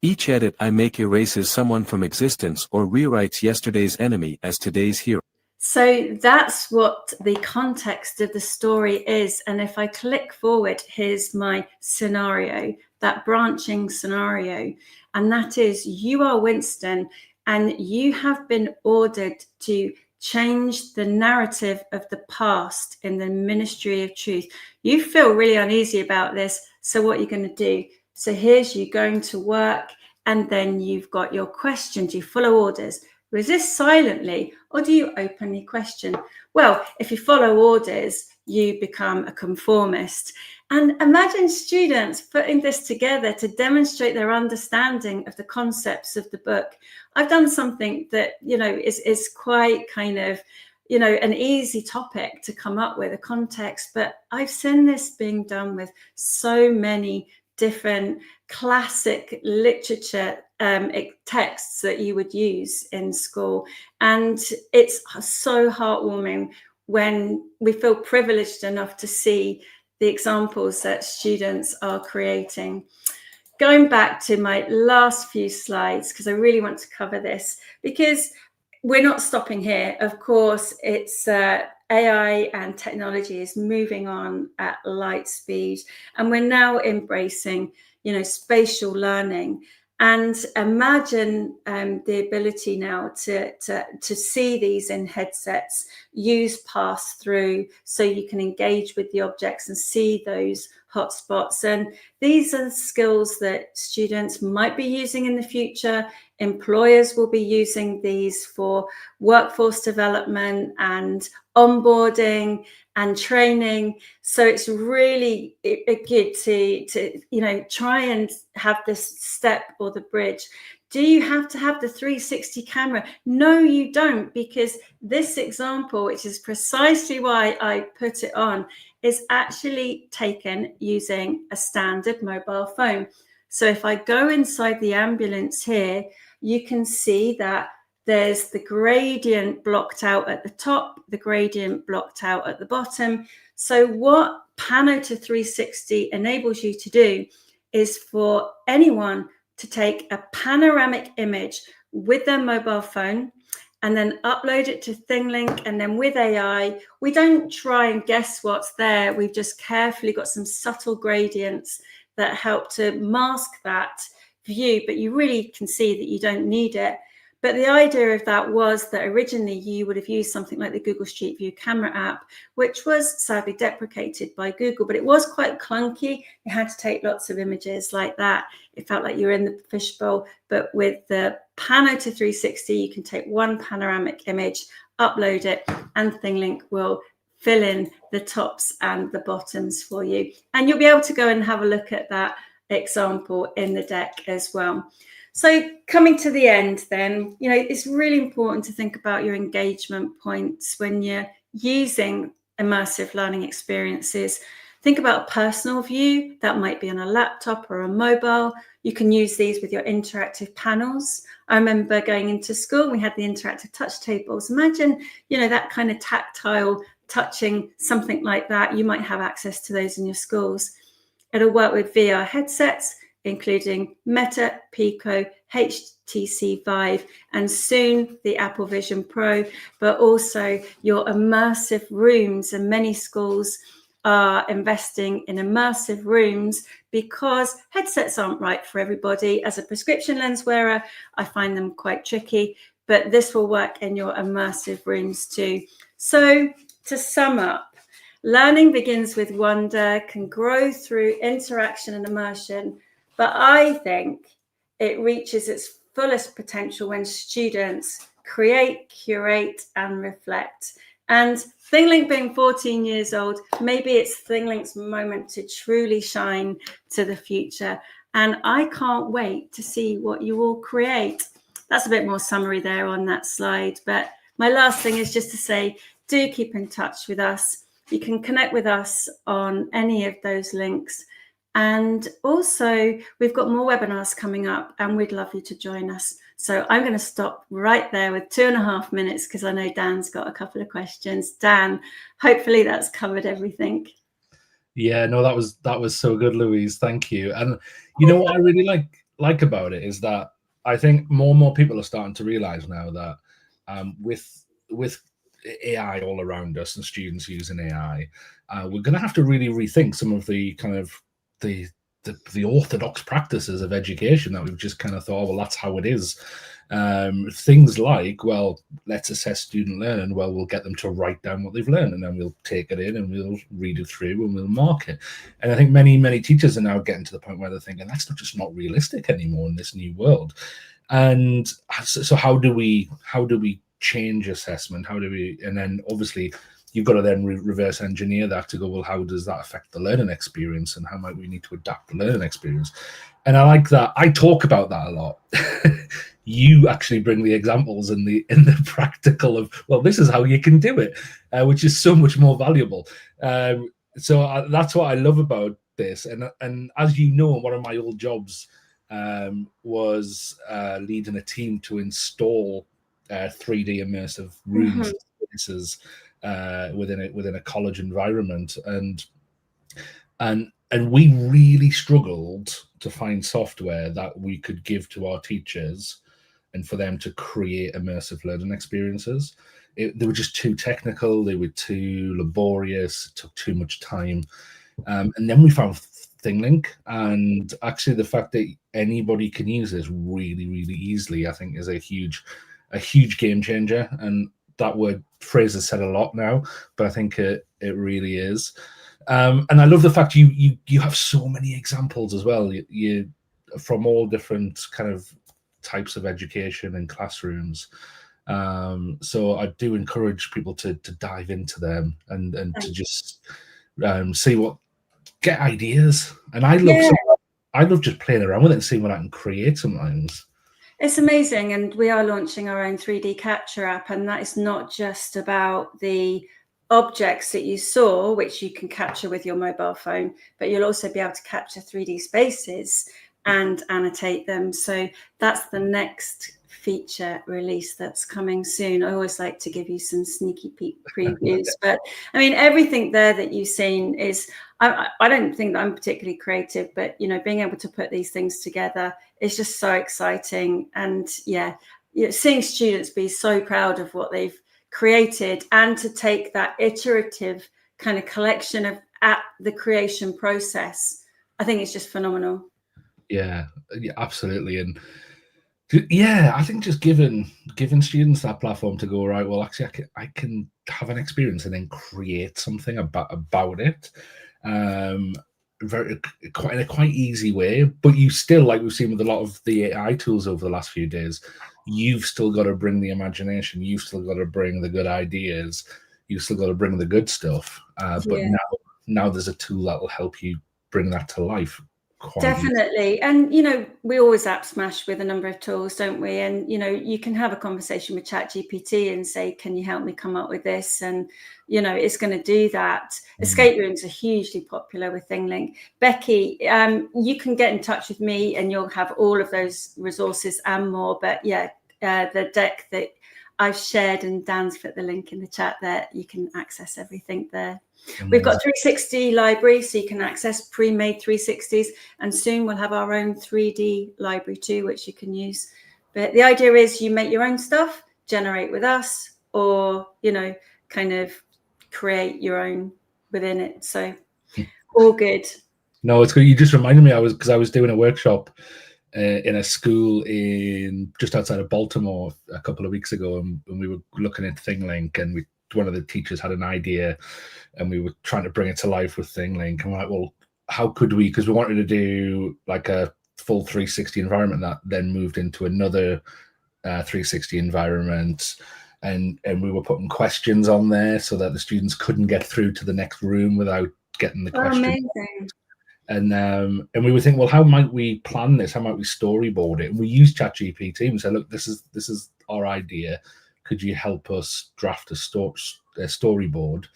Each edit I make erases someone from existence or rewrites yesterday's enemy as today's hero. So that's what the context of the story is. And if I click forward, here's my scenario, that branching scenario. And that is, you are Winston, and you have been ordered to change the narrative of the past in the Ministry of Truth. You feel really uneasy about this, so what are you going to do? So here's you going to work, and then you've got your questions. You follow orders. Resist silently, or do you openly question? Well, if you follow orders, you become a conformist. And imagine students putting this together to demonstrate their understanding of the concepts of the book. I've done something that, is quite kind of, an easy topic to come up with, a context, but I've seen this being done with so many different classic literature texts that you would use in school. And it's so heartwarming when we feel privileged enough to see the examples that students are creating. Going back to my last few slides, because I really want to cover this, because we're not stopping here. Of course, it's AI and technology is moving on at light speed, and we're now embracing, spatial learning. And imagine the ability now to see these in headsets, use pass-through, so you can engage with the objects and see those hotspots. And these are the skills that students might be using in the future. Employers will be using these for workforce development and onboarding and training. So it's really good to try and have this step or the bridge. Do you have to have the 360 camera? No, you don't, because this example, which is precisely why I put it on, is actually taken using a standard mobile phone. So if I go inside the ambulance here, you can see that there's the gradient blocked out at the top, the gradient blocked out at the bottom. So what Pano to 360 enables you to do is for anyone to take a panoramic image with their mobile phone and then upload it to Thinglink. And then with AI, we don't try and guess what's there. We've just carefully got some subtle gradients that help to mask that view, but you really can see that you don't need it. But the idea of that was that originally you would have used something like the Google Street View camera app, which was sadly deprecated by Google, but it was quite clunky. You had to take lots of images like that. It felt like you were in the fishbowl. But with the Pano to 360, you can take one panoramic image, upload it, and Thinglink will fill in the tops and the bottoms for you. And you'll be able to go and have a look at that example in the deck as well. So coming to the end then, it's really important to think about your engagement points when you're using immersive learning experiences. Think about a personal view. That might be on a laptop or a mobile. You can use these with your interactive panels. I remember going into school, we had the interactive touch tables. Imagine, that kind of tactile touching, something like that. You might have access to those in your schools. It'll work with VR headsets, including Meta, Pico, HTC Vive, and soon the Apple Vision Pro, but also your immersive rooms. And many schools are investing in immersive rooms because headsets aren't right for everybody. As a prescription lens wearer, I find them quite tricky, but this will work in your immersive rooms too. So to sum up, learning begins with wonder, can grow through interaction and immersion, but I think it reaches its fullest potential when students create, curate, and reflect. And Thinglink being 14 years old, maybe it's Thinglink's moment to truly shine to the future. And I can't wait to see what you all create. That's a bit more summary there on that slide. But my last thing is just to say, do keep in touch with us. You can connect with us on any of those links. And also, we've got more webinars coming up and we'd love you to join us. So I'm going to stop right there with 2.5 minutes because I know Dan's got a couple of questions. Dan, hopefully that's covered everything. Yeah, no, that was so good, Louise. Thank you. And what I really like about it is that I think more and more people are starting to realize now that with AI all around us and students using AI, we're going to have to really rethink some of the kind of the orthodox practices of education that we've just kind of thought, well, that's how it is. Things like, well, let's assess student learning. Well, we'll get them to write down what they've learned, and then we'll take it in and we'll read it through and we'll mark it. And I think many teachers are now getting to the point where they're thinking that's just not realistic anymore in this new world. And so how do we change assessment? And then obviously you've got to then reverse engineer that to go, well, how does that affect the learning experience and how might we need to adapt the learning experience? And I like that. I talk about that a lot. You actually bring the examples in the practical of, well, this is how you can do it, which is so much more valuable. So that's what I love about this. And as you know, one of my old jobs was leading a team to install 3D immersive rooms spaces within a college environment, and we really struggled to find software that we could give to our teachers and for them to create immersive learning experiences. They were just too technical, they were too laborious, it took too much time. And then we found Thinglink, and actually the fact that anybody can use this really, really easily, I think is a huge game changer. And that phrase is said a lot now, but I think it really is. And I love the fact you have so many examples as well. You from all different kind of types of education and classrooms. So I do encourage people to dive into them and to just get ideas. And I love just playing around with it and seeing what I can create sometimes. It's amazing. And we are launching our own 3D capture app, and that is not just about the objects that you saw, which you can capture with your mobile phone, but you'll also be able to capture 3D spaces and annotate them. So that's the next feature release that's coming soon. I always like to give you some sneaky peek previews, but I mean, everything there that you've seen is, I don't think that I'm particularly creative, but being able to put these things together is just so exciting. And yeah, seeing students be so proud of what they've created, and to take that iterative kind of collection at the creation process, I think it's just phenomenal. Yeah, absolutely. And yeah, I think just giving students that platform to go, right, well, actually, I can have an experience and then create something about it, in a quite easy way. But you still, like we've seen with a lot of the AI tools over the last few days, you've still got to bring the imagination, you've still got to bring the good ideas, you've still got to bring the good stuff. But now there's a tool that will help you bring that to life. Definitely. And, we always app smash with a number of tools, don't we? And, you can have a conversation with ChatGPT and say, can you help me come up with this? And, it's going to do that. Escape rooms are hugely popular with Thinglink. Becky, you can get in touch with me and you'll have all of those resources and more. But the deck that I've shared, and Dan's put the link in the chat there, you can access everything there. Amazing. We've got 360 library, so you can access pre-made 360s, and soon we'll have our own 3D library too, which you can use. But the idea is you make your own stuff, generate with us, or kind of create your own within it. So all good. No, it's good. You just reminded me, I was doing a workshop in a school in just outside of Baltimore a couple of weeks ago, and we were looking at Thinglink, and one of the teachers had an idea, and we were trying to bring it to life with Thinglink. And we're like, well, how could we? Because we wanted to do like a full 360 environment that then moved into another 360 environment, and we were putting questions on there so that the students couldn't get through to the next room without getting the question. Amazing. And we would think, well, how might we plan this? How might we storyboard it? And we used ChatGPT and said, look, this is our idea. Could you help us draft a storyboard?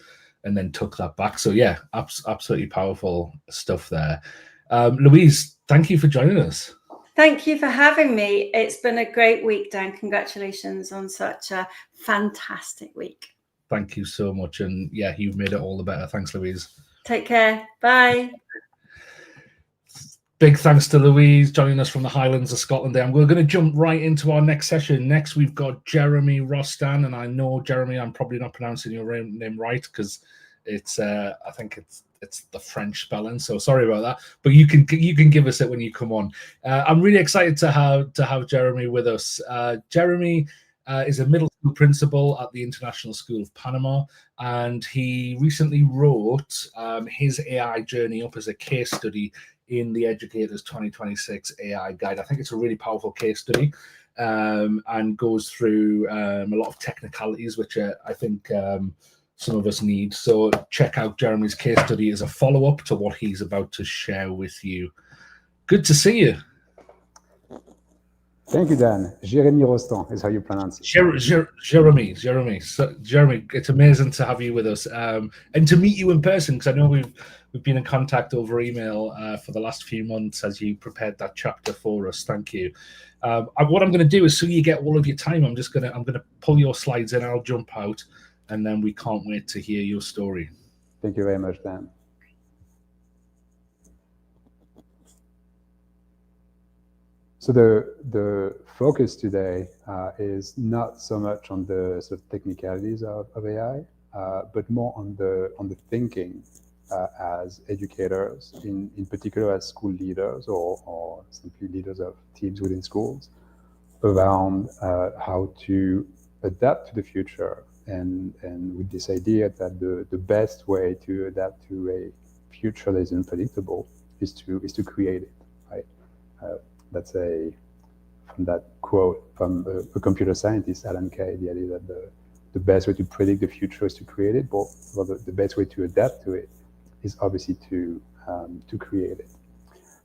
And then took that back. So yeah, absolutely powerful stuff there. Louise, thank you for joining us. Thank you for having me. It's been a great week, Dan. Congratulations on such a fantastic week. Thank you so much. And yeah, you've made it all the better. Thanks, Louise. Take care. Bye. Big thanks to Louise joining us from the Highlands of Scotland. And we're going to jump right into our next session. Next, we've got Jeremie Rostan. And I know, Jeremie, I'm probably not pronouncing your name right because it's I think it's the French spelling. So sorry about that. But you can give us it when you come on. I'm really excited to have Jeremie with us. Jeremie is a middle school principal at the International School of Panama, and he recently wrote his AI journey up as a case study in the Educators 2026 AI Guide. I think it's a really powerful case study, and goes through a lot of technicalities, which I think some of us need. So check out Jeremie's case study as a follow-up to what he's about to share with you. Good to see you. Thank you, Dan. Jeremie Rostan is how you pronounce it. Jeremie. So, Jeremie, it's amazing to have you with us, and to meet you in person, because I know we've been in contact over email for the last few months as you prepared that chapter for us. Thank you. What I'm going to do is, so you get all of your time, I'm going to pull your slides in. I'll jump out, and then we can't wait to hear your story. Thank you very much, Dan. So the focus today is not so much on the sort of technicalities of AI, but more on the thinking as educators, in particular as school leaders or simply leaders of teams within schools, around how to adapt to the future, and with this idea that the best way to adapt to a future that is unpredictable is to create it, right? That's from that quote from a computer scientist, Alan Kay, the idea that the best way to predict the future is to create it, but the best way to adapt to it is obviously to create it.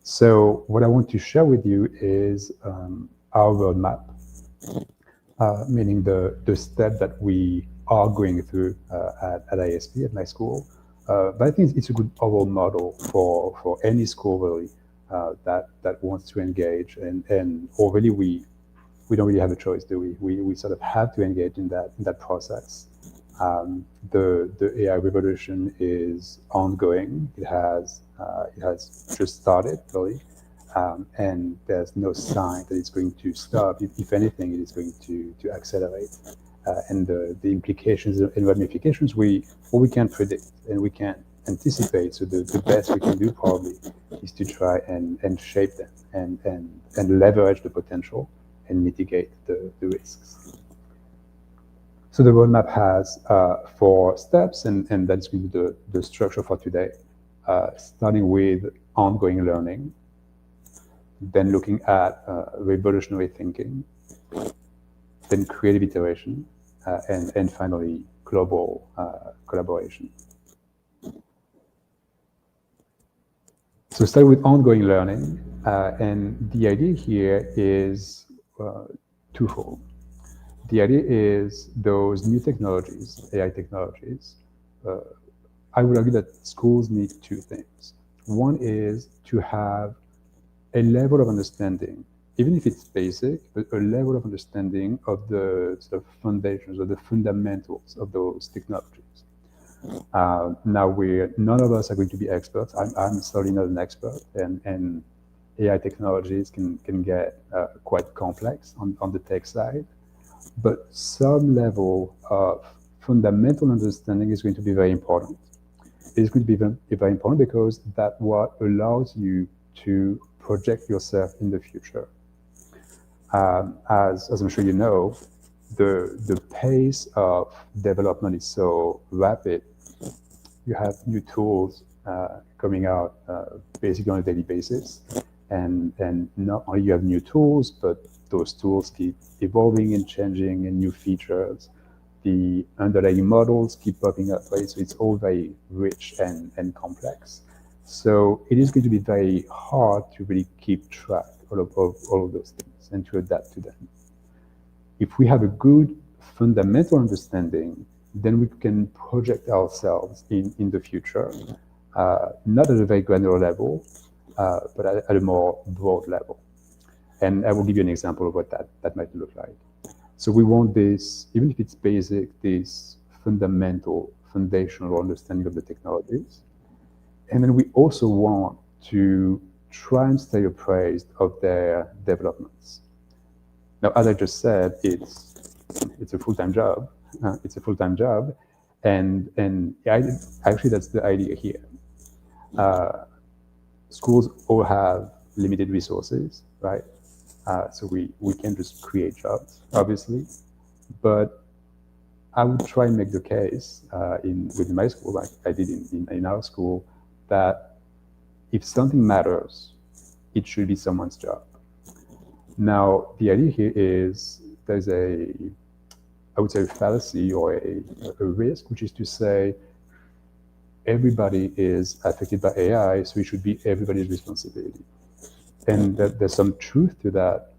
So what I want to share with you is our roadmap, meaning the step that we are going through at ISP, at my school. But I think it's a good overall model for any school really, that wants to engage, and already we don't really have a choice, do we? We sort of have to engage in that process. The AI revolution is ongoing. It has just started really, and there's no sign that it's going to stop. If anything, it is going to accelerate. And the implications and ramifications we can't predict and we can't anticipate. So the best we can do probably is to try and shape them and leverage the potential and mitigate the risks. So the roadmap has 4 steps, and that's going to be the structure for today, starting with ongoing learning, then looking at revolutionary thinking, then creative iteration, and finally global collaboration. So start with ongoing learning, and the idea here is twofold. The idea is those new technologies, AI technologies, I would argue that schools need 2 things. One is to have a level of understanding, even if it's basic, but a level of understanding of the sort of foundations or the fundamentals of those technologies. Now, none of us are going to be experts. I'm certainly not an expert, and AI technologies can get quite complex on the tech side. But some level of fundamental understanding is going to be very important. It's going to be very important because that's what allows you to project yourself in the future. As I'm sure you know, the pace of development is so rapid. You have new tools coming out basically on a daily basis, and not only you have new tools, but those tools keep evolving and changing, and new features. The underlying models keep popping up, right? So it's all very rich and complex. So it is going to be very hard to really keep track of all of those things and to adapt to them. If we have a good fundamental understanding, then we can project ourselves in the future, not at a very granular level, but at a more broad level. And I will give you an example of what that might look like. So we want this, even if it's basic, this foundational understanding of the technologies. And then we also want to try and stay appraised of their developments. Now, as I just said, it's a full-time job. It's a full-time job, and actually that's the idea here. Schools all have limited resources, right? So we can't just create jobs, obviously, but I would try and make the case with my school, like I did in our school, that if something matters, it should be someone's job. Now, the idea here is there's I would say a fallacy or a risk, which is to say everybody is affected by AI, so it should be everybody's responsibility. And there's some truth to that,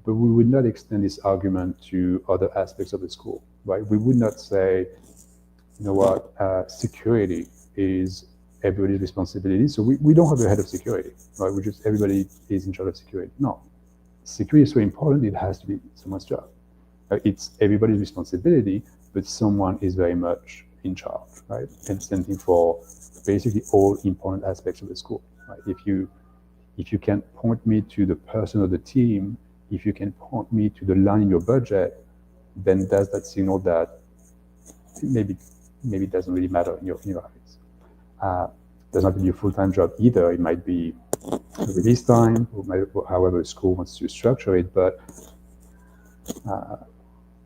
but we would not extend this argument to other aspects of the school, right? We would not say, you know what, security is everybody's responsibility, so we don't have a head of security, right? We just, everybody is in charge of security. No, security is so important, it has to be someone's job. It's everybody's responsibility, but someone is very much in charge, right? And same thing for basically all important aspects of the school, right? If you can point me to the person or the team, if you can point me to the line in your budget, then that's that signal that maybe it doesn't really matter in your eyes. Does not have to be a full-time job either. It might be a release time, or however the school wants to structure it, but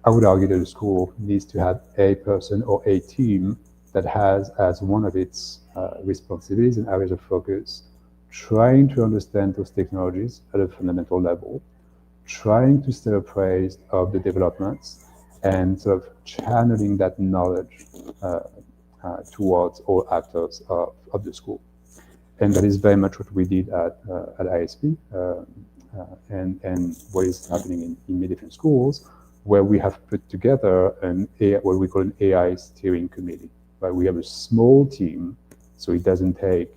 I would argue that the school needs to have a person or a team that has as one of its responsibilities and areas of focus, trying to understand those technologies at a fundamental level, trying to stay appraised of the developments, and sort of channeling that knowledge towards all actors of the school. And that is very much what we did at ISP and what is happening in many different schools, where we have put together what we call an AI steering committee. Right? We have a small team, so it doesn't take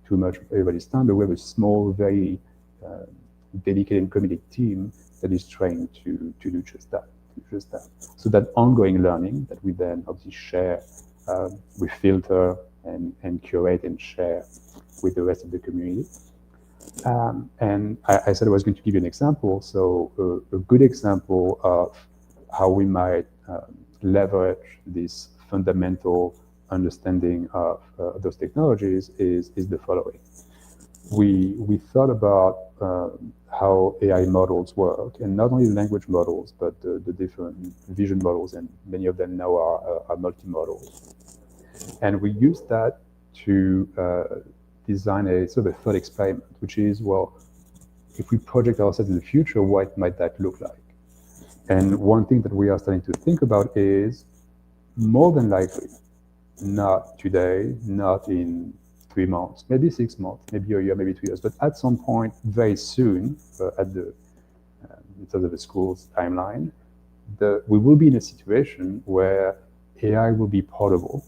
too much of everybody's time, but we have a small, very dedicated and committed team that is trying to do just that. So that ongoing learning that we then obviously share, we filter and curate and share with the rest of the community. And I said I was going to give you an example. So a good example of how we might leverage this fundamental understanding of those technologies is the following. We thought about how AI models work, and not only language models, but the different vision models, and many of them now are multimodal. And we used that to design a sort of a thought experiment, which is, well, if we project ourselves in the future, what might that look like? And one thing that we are starting to think about is, more than likely, not today, not in 3 months, maybe 6 months, maybe a year, maybe 2 years, but at some point very soon, in terms of the school's timeline, we will be in a situation where AI will be portable,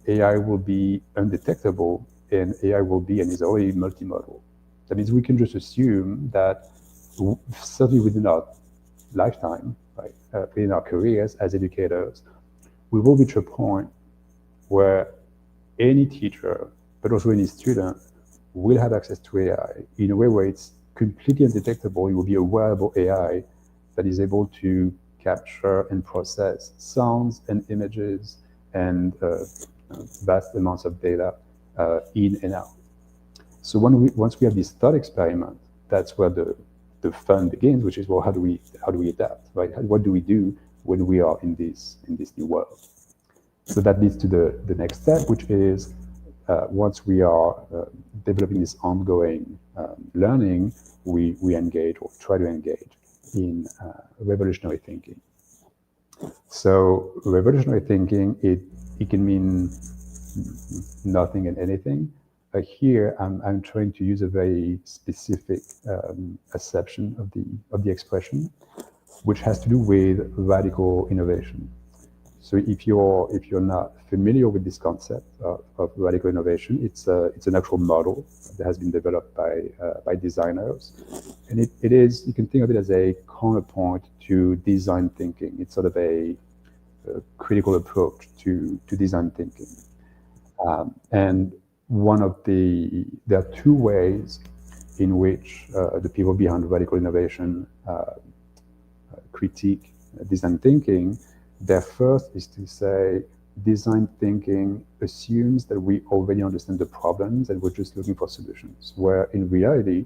AI will be undetectable, and AI will be, and is already multimodal. That means we can just assume that certainly within our lifetime, right, in our careers as educators, we will reach a point where any teacher, but also any student, will have access to AI in a way where it's completely undetectable. It will be a wearable AI that is able to capture and process sounds and images and vast amounts of data in and out. So once we have this thought experiment, that's where the fun begins, which is, well, how do we adapt, right? What do we do when we are in this new world? So that leads to the next step, which is once we are developing this ongoing learning, we engage or try to engage in revolutionary thinking. So revolutionary thinking, it can mean nothing and anything. Here, I'm trying to use a very specific acception of the expression, which has to do with radical innovation. So if you're not familiar with this concept of radical innovation, it's an actual model that has been developed by designers, and it is, you can think of it as a counterpoint to design thinking. It's sort of a critical approach to design thinking, and there are two ways in which the people behind radical innovation critique design thinking. Their first is to say design thinking assumes that we already understand the problems and we're just looking for solutions, where in reality,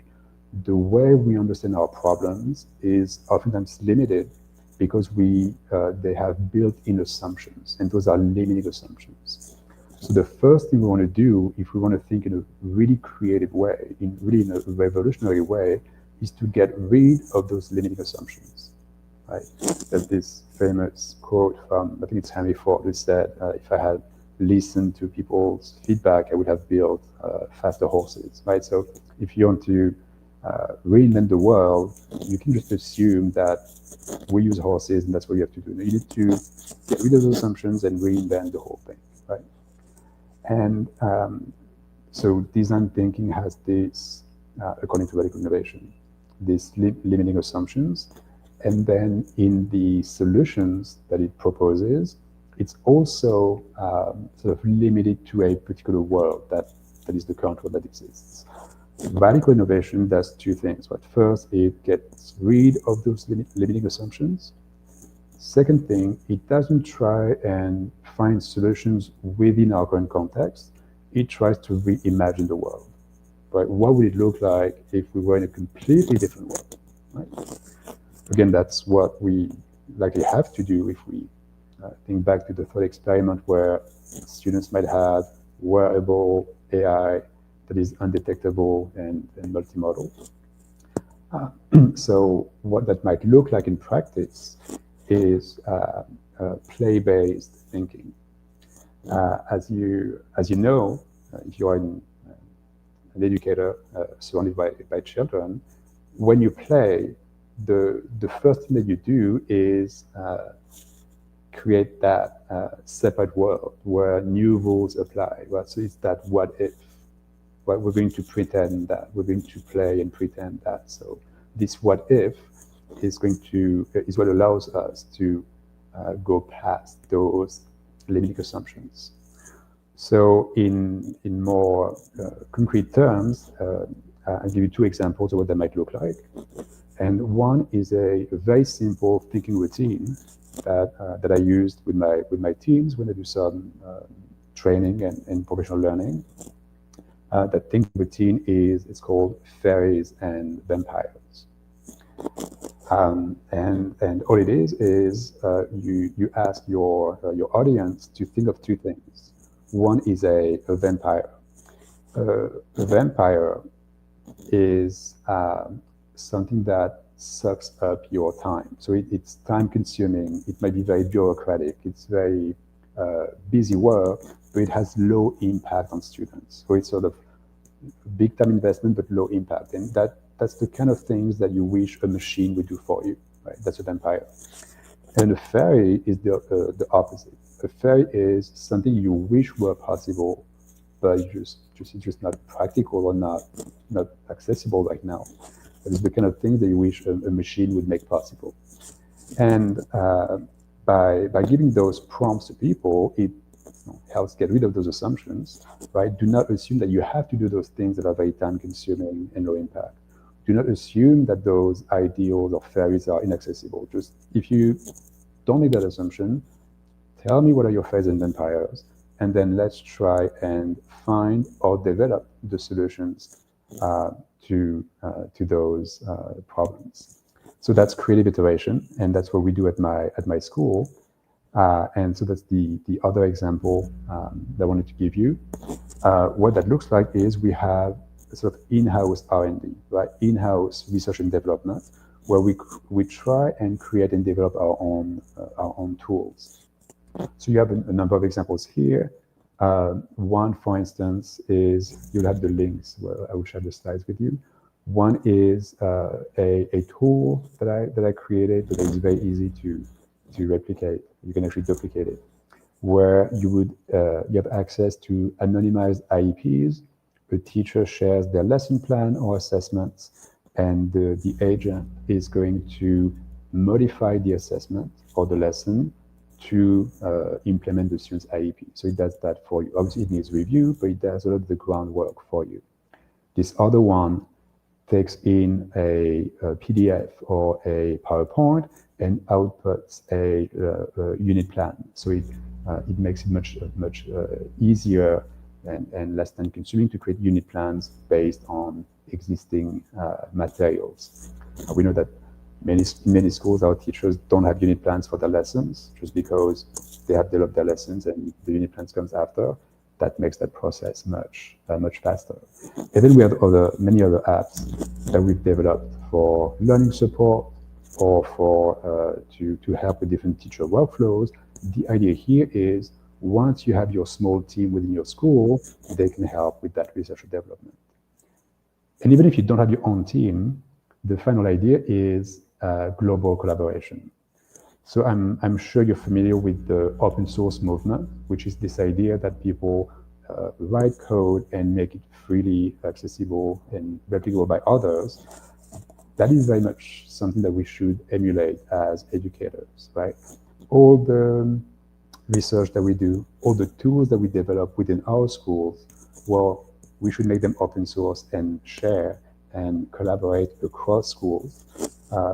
the way we understand our problems is oftentimes limited because they have built-in assumptions, and those are limiting assumptions. So the first thing we want to do, if we want to think in a really creative way, in a revolutionary way, is to get rid of those limiting assumptions, right? There's this famous quote from, I think it's Henry Ford, who said, if I had listened to people's feedback, I would have built faster horses, right? So if you want to reinvent the world, you can just assume that we use horses and that's what you have to do. You need to get rid of those assumptions and reinvent the whole thing, right? And so design thinking has this, according to radical innovation, these limiting assumptions. And then in the solutions that it proposes, it's also sort of limited to a particular world that is the current world that exists. Radical innovation does two things. Right? First, it gets rid of those limiting assumptions. Second thing, it doesn't try and find solutions within our current context. It tries to reimagine the world. Right? What would it look like if we were in a completely different world? Right? Again, that's what we likely have to do if we think back to the thought experiment where students might have wearable AI that is undetectable and multimodal. So what that might look like in practice is play-based thinking. As you know, if you are an educator surrounded by children, when you play, the first thing that you do is create that separate world where new rules apply. Right? So it's that what if. Right? We're going to pretend that. We're going to play and pretend that. So this what if is what allows us to go past those limiting assumptions. So in more concrete terms, I'll give you two examples of what that might look like. And one is a very simple thinking routine that I used with my teams when I do some training and professional learning. That thinking routine it's called fairies and vampires. And all it is you ask your audience to think of two things. One is a vampire. A vampire is something that sucks up your time. So it's time consuming. It might be very bureaucratic. It's very busy work, but it has low impact on students. So it's sort of big time investment, but low impact. And that's the kind of things that you wish a machine would do for you, right? That's a vampire. And a fairy is the opposite. A fairy is something you wish were possible, but it's just not practical or not accessible right now. That is the kind of thing that you wish a machine would make possible. And by giving those prompts to people, it helps get rid of those assumptions, right? Do not assume that you have to do those things that are very time-consuming and low impact. Do not assume that those ideals or fairies are inaccessible. Just if you don't make that assumption, tell me what are your fairies and vampires, and then let's try and find or develop the solutions to those problems. So that's creative iteration, and that's what we do at my school. And so that's the other example that I wanted to give you. What that looks like is we have a sort of in-house R&D, right? In-house research and development, where we try and create and develop our own tools. So you have a number of examples here. One, for instance, is you'll have the links where I will share the slides with you. One is a tool that I created that is very easy to replicate. You can actually duplicate it, where you have access to anonymized IEPs. The teacher shares their lesson plan or assessments, and the agent is going to modify the assessment or the lesson to implement the student's IEP. So it does that for you. Obviously, it needs review, but it does a lot of the groundwork for you. This other one takes in a PDF or a PowerPoint and outputs a unit plan. So it makes it much easier and less time consuming to create unit plans based on existing materials. We know that many schools, our teachers don't have unit plans for their lessons just because they have developed their lessons and the unit plans comes after. That makes that process much faster. And then we have many other apps that we've developed for learning support or for to help with different teacher workflows. The idea here is once you have your small team within your school, they can help with that research and development. And even if you don't have your own team, the final idea is global collaboration. So I'm sure you're familiar with the open source movement, which is this idea that people write code and make it freely accessible and replicable by others. That is very much something that we should emulate as educators, right? All the research that we do, all the tools that we develop within our schools, well, we should make them open source and share and collaborate across schools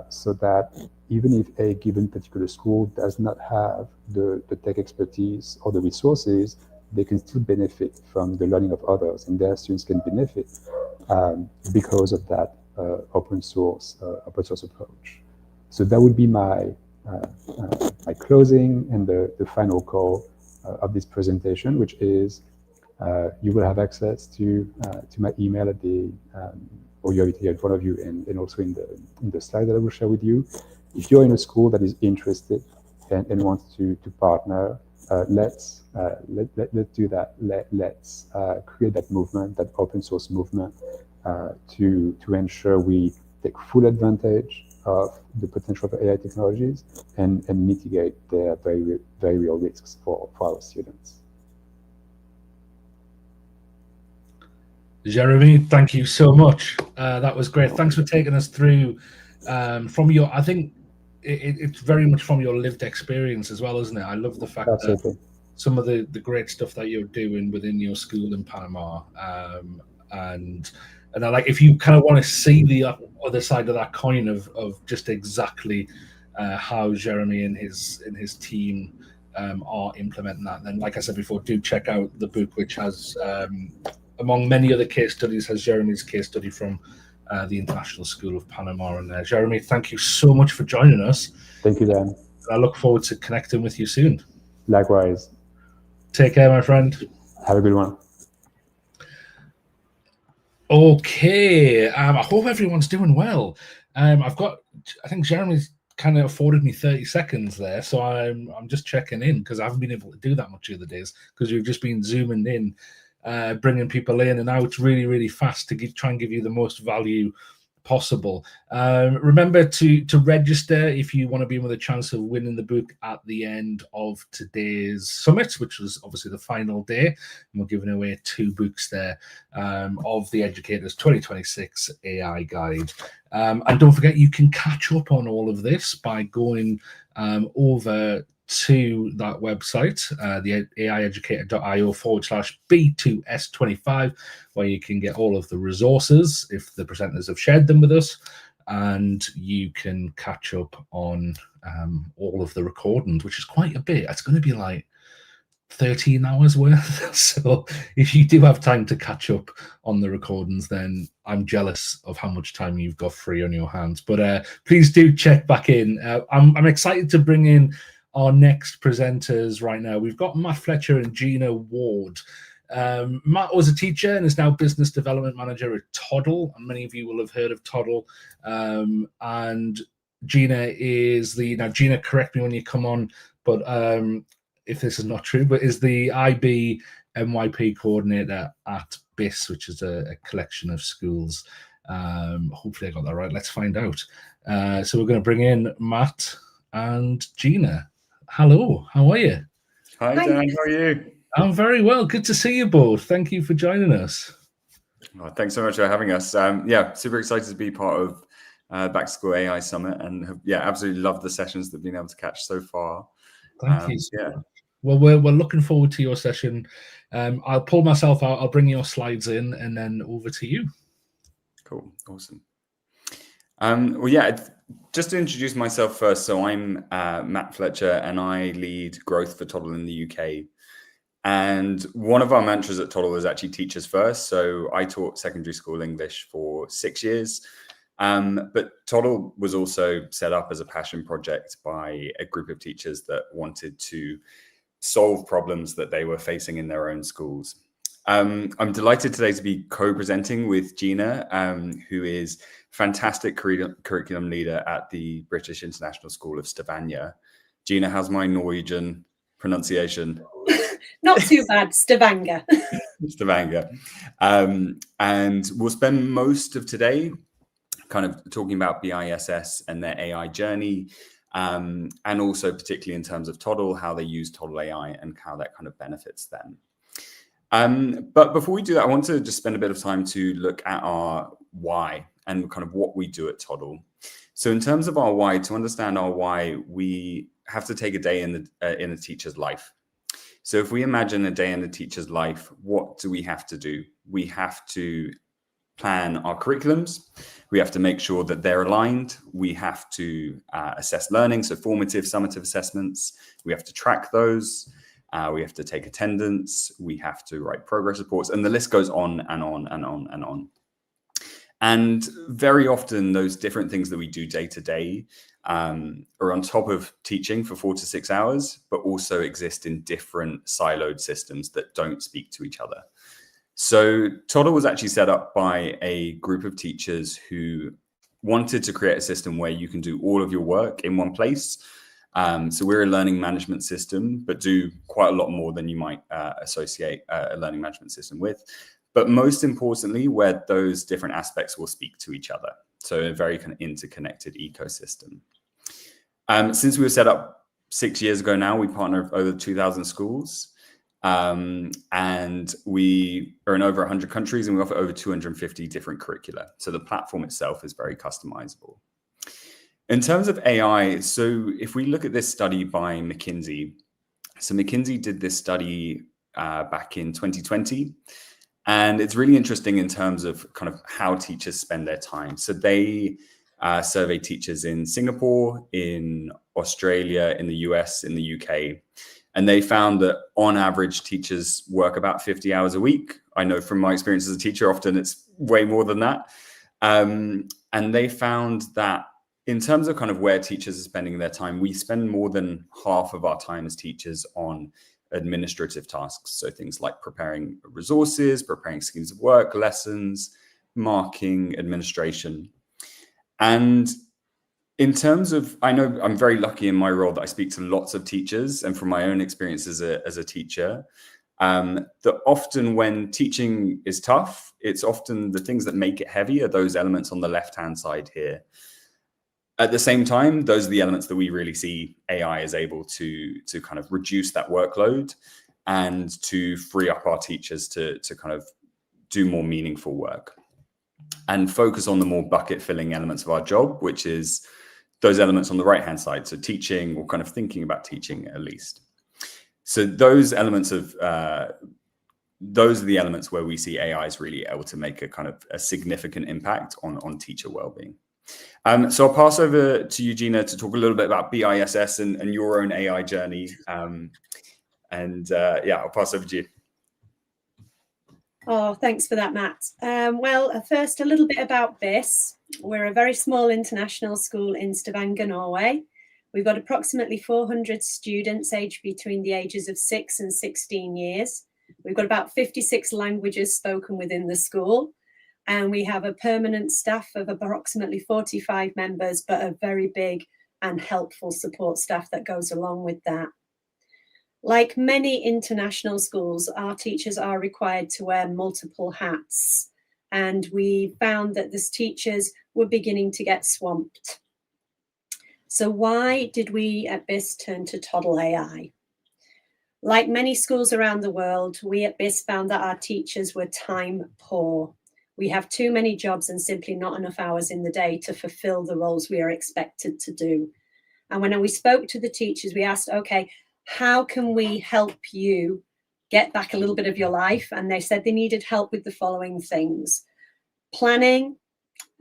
so that even if a given particular school does not have the tech expertise or the resources, they can still benefit from the learning of others, and their students can benefit because of that open source approach. So that would be my closing and the final call of this presentation, which is you will have access to my email at the or you have it here in front of you, and also in the slide that I will share with you. If you're in a school that is interested and wants to partner, let's do that. Let's create that movement, that open source movement, to ensure we take full advantage of the potential of AI technologies and mitigate their very real risks for our students. Jeremie, thank you so much. That was great. Thanks for taking us through from your, I think it's very much from your lived experience as well, isn't it? I love the fact that some of the great stuff that you're doing within your school in Panama and And I like, if you kind of want to see the other side of that coin of just exactly how Jeremie and his team are implementing that, then like I said before, do check out the book, which has among many other case studies, has Jeremie's case study from the International School of Panama. And Jeremie, thank you so much for joining us. Thank you, Dan. I look forward to connecting with you soon. Likewise. Take care, my friend. Have a good one. Okay, I hope everyone's doing well. I think Jeremie's kind of afforded me 30 seconds there, so I'm just checking in because I haven't been able to do that much the other days because we've just been zooming in, bringing people in and out really, really fast to try and give you the most value possible. Remember to register if you want to be with a chance of winning the book at the end of today's summit, which was obviously the final day, and we're giving away 2 books there of the Educators 2026 AI Guide. And don't forget, you can catch up on all of this by going over to that website, the AIeducator.io/B2S25, where you can get all of the resources if the presenters have shared them with us, and you can catch up on all of the recordings, which is quite a bit. It's going to be like 13 hours worth. So if you do have time to catch up on the recordings, then I'm jealous of how much time you've got free on your hands. But please do check back in. I'm excited to bring in our next presenters right now. We've got Matt Fletcher and Gina Ward. Matt was a teacher and is now business development manager at Toddle, and many of you will have heard of Toddle. And Gina is now Gina, correct me when you come on, but if this is not true, but is the IB MYP coordinator at BIS, which is a collection of schools. Hopefully I got that right. Let's find out. So we're going to bring in Matt and Gina. Hello, how are you? Hi, Dan. How are you? I'm very well. Good to see you both. Thank you for joining us. Oh, thanks so much for having us. Yeah, super excited to be part of Back to School AI Summit, and absolutely love the sessions that we've been able to catch so far. Thank you. Yeah. Well, we're looking forward to your session. I'll pull myself out. I'll bring your slides in, and then over to you. Cool. Awesome. Well, yeah, just to introduce myself first. So I'm Matt Fletcher, and I lead growth for Toddle in the UK. And one of our mantras at Toddle is actually teachers first. So I taught secondary school English for 6 years. But Toddle was also set up as a passion project by a group of teachers that wanted to solve problems that they were facing in their own schools. I'm delighted today to be co-presenting with Gina, who is fantastic curriculum leader at the British International School of Stavanger. Gina, how's my Norwegian pronunciation? Not too bad, Stavanger. Stavanger. And we'll spend most of today kind of talking about BISS and their AI journey, and also particularly in terms of Toddle, how they use Toddle AI and how that kind of benefits them. But before we do that, I want to just spend a bit of time to look at our why and kind of what we do at Toddle. So in terms of our why, to understand our why, we have to take a day in a teacher's life. So if we imagine a day in a teacher's life, what do we have to do? We have to plan our curriculums. We have to make sure that they're aligned. We have to assess learning, so formative, summative assessments. We have to track those. We have to take attendance. We have to write progress reports, and the list goes on and on and on and on. And very often those different things that we do day to day are on top of teaching for 4 to 6 hours, but also exist in different siloed systems that don't speak to each other. So Toddle was actually set up by a group of teachers who wanted to create a system where you can do all of your work in one place. So we're a learning management system, but do quite a lot more than you might associate a learning management system with. But most importantly, where those different aspects will speak to each other. So a very kind of interconnected ecosystem. Since we were set up 6 years ago now, we partner with over 2,000 schools. And we are in over 100 countries, and we offer over 250 different curricula. So the platform itself is very customizable. In terms of AI, so if we look at this study by McKinsey, so McKinsey did this study back in 2020, And it's really interesting in terms of kind of how teachers spend their time. So they surveyed teachers in Singapore, in Australia, in the US, in the UK. And they found that on average, teachers work about 50 hours a week. I know from my experience as a teacher, often it's way more than that. And they found that in terms of kind of where teachers are spending their time, we spend more than half of our time as teachers on administrative tasks. So things like preparing resources, preparing schemes of work, lessons, marking, administration. And in terms of, I know I'm very lucky in my role that I speak to lots of teachers, and from my own experience as a teacher, that often when teaching is tough, it's often the things that make it heavy are those elements on the left-hand side here. At the same time, those are the elements that we really see AI is able to kind of reduce that workload and to free up our teachers to kind of do more meaningful work and focus on the more bucket filling elements of our job, which is those elements on the right-hand side. So teaching, or kind of thinking about teaching at least. So those elements of, those are the elements where we see AI is really able to make a kind of a significant impact on teacher wellbeing. So I'll pass over to you, Gina, to talk a little bit about BISS and your own AI journey. Yeah, I'll pass over to you. Oh, thanks for that, Matt. Well, first, a little bit about BISS. We're a very small international school in Stavanger, Norway. We've got approximately 400 students aged between the ages of 6 and 16 years. We've got about 56 languages spoken within the school. And we have a permanent staff of approximately 45 members, but a very big and helpful support staff that goes along with that. Like many international schools, our teachers are required to wear multiple hats. And we found that the teachers were beginning to get swamped. So why did we at BISS turn to Toddle AI? Like many schools around the world, we at BISS found that our teachers were time poor. We have too many jobs and simply not enough hours in the day to fulfill the roles we are expected to do. And when we spoke to the teachers, we asked, okay, how can we help you get back a little bit of your life? And they said they needed help with the following things: planning,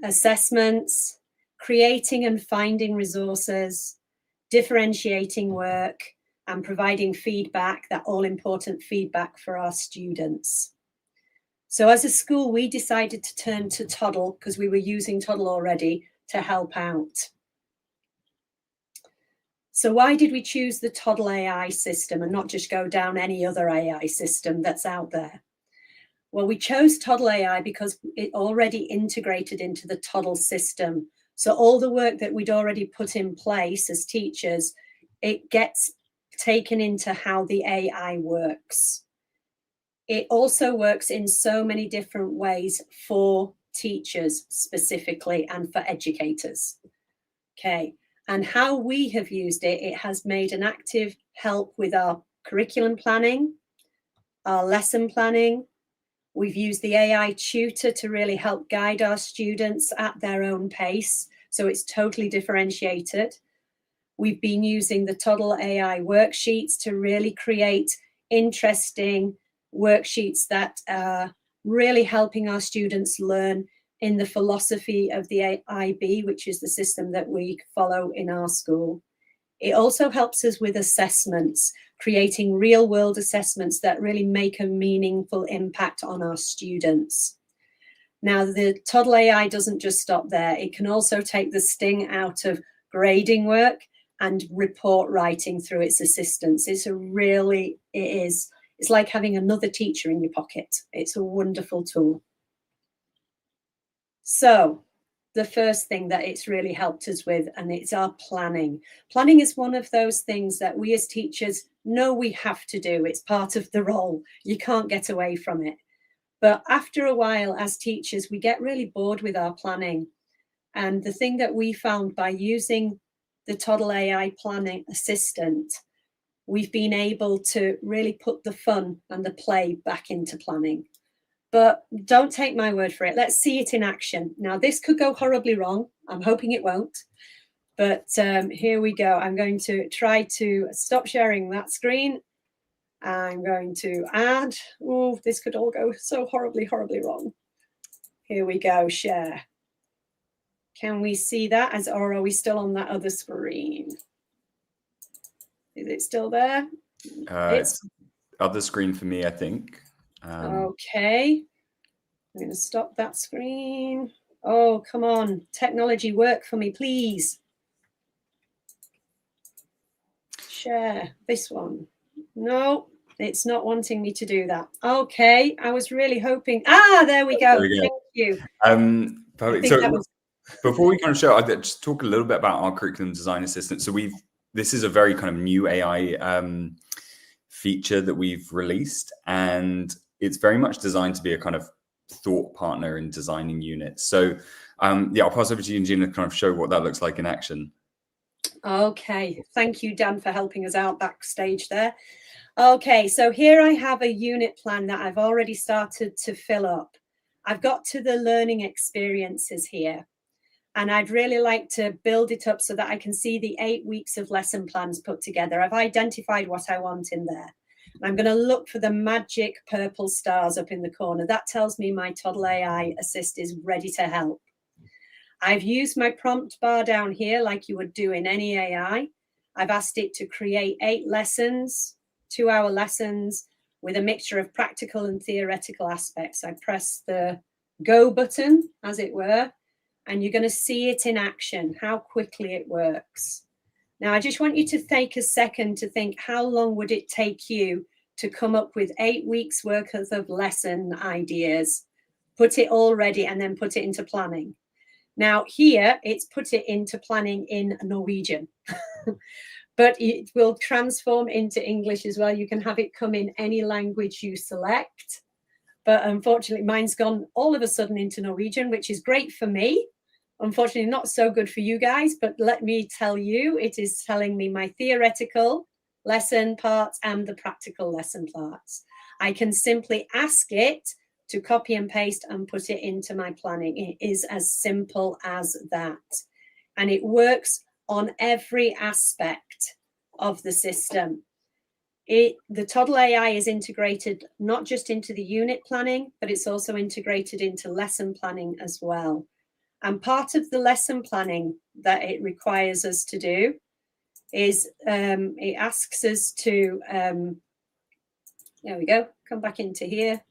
assessments, creating and finding resources, differentiating work, and providing feedback, that all-important feedback for our students. So as a school, we decided to turn to Toddle because we were using Toddle already to help out. So why did we choose the Toddle AI system and not just go down any other AI system that's out there? Well, we chose Toddle AI because it already integrated into the Toddle system. So all the work that we'd already put in place as teachers, it gets taken into how the AI works. It also works in so many different ways for teachers specifically and for educators. Okay, and how we have used it, it has made an active help with our curriculum planning, our lesson planning. We've used the AI tutor to really help guide our students at their own pace. So it's totally differentiated. We've been using the Toddle AI worksheets to really create interesting worksheets that are really helping our students learn in the philosophy of the IB, which is the system that we follow in our school. It also helps us with assessments, creating real world assessments that really make a meaningful impact on our students. Now, the Toddle AI doesn't just stop there. It can also take the sting out of grading work and report writing through its assistance. It's like having another teacher in your pocket. It's a wonderful tool. So the first thing that it's really helped us with, and it's our planning. Planning is one of those things that we as teachers know we have to do. It's part of the role. You can't get away from it. But after a while as teachers, we get really bored with our planning. And the thing that we found by using the Toddle AI planning assistant, we've been able to really put the fun and the play back into planning. But don't take my word for it. Let's see it in action. Now, this could go horribly wrong. I'm hoping it won't. But here we go. I'm going to try to stop sharing that screen I'm going to add, oh, this could all go so horribly, horribly wrong. Here we go, share. Can we see that, or are we still on that other screen? Is it still there? It's other screen for me, I think. Okay. I'm going to stop that screen. Oh, come on. Technology, work for me, please. Share this one. No, it's not wanting me to do that. Okay, I was really hoping. There we go. Thank you. Perfect. So before we kind of show, I'll just talk a little bit about our curriculum design assistant. So this is a very kind of new AI feature that we've released, and it's very much designed to be a kind of thought partner in designing units. So I'll pass over to you and Gina to kind of show what that looks like in action. Okay, thank you, Dan, for helping us out backstage there. Okay, so here I have a unit plan that I've already started to fill up. I've got to the learning experiences here, and I'd really like to build it up so that I can see the 8 weeks of lesson plans put together. I've identified what I want in there. I'm going to look for the magic purple stars up in the corner. That tells me my Toddle AI assist is ready to help. I've used my prompt bar down here like you would do in any AI. I've asked it to create 8 lessons, 2-hour lessons with a mixture of practical and theoretical aspects. I press the go button, as it were, and you're going to see it in action, how quickly it works. Now, I just want you to take a second to think, how long would it take you to come up with 8 weeks worth of lesson ideas, put it all ready, and then put it into planning? Now, here, it's put it into planning in Norwegian, but it will transform into English as well. You can have it come in any language you select, but unfortunately, mine's gone all of a sudden into Norwegian, which is great for me. Unfortunately, not so good for you guys, but let me tell you, it is telling me my theoretical lesson parts and the practical lesson parts. I can simply ask it to copy and paste and put it into my planning. It is as simple as that. And it works on every aspect of the system. The Toddle AI is integrated not just into the unit planning, but it's also integrated into lesson planning as well. And part of the lesson planning that it requires us to do is it asks us to, there we go, come back into here.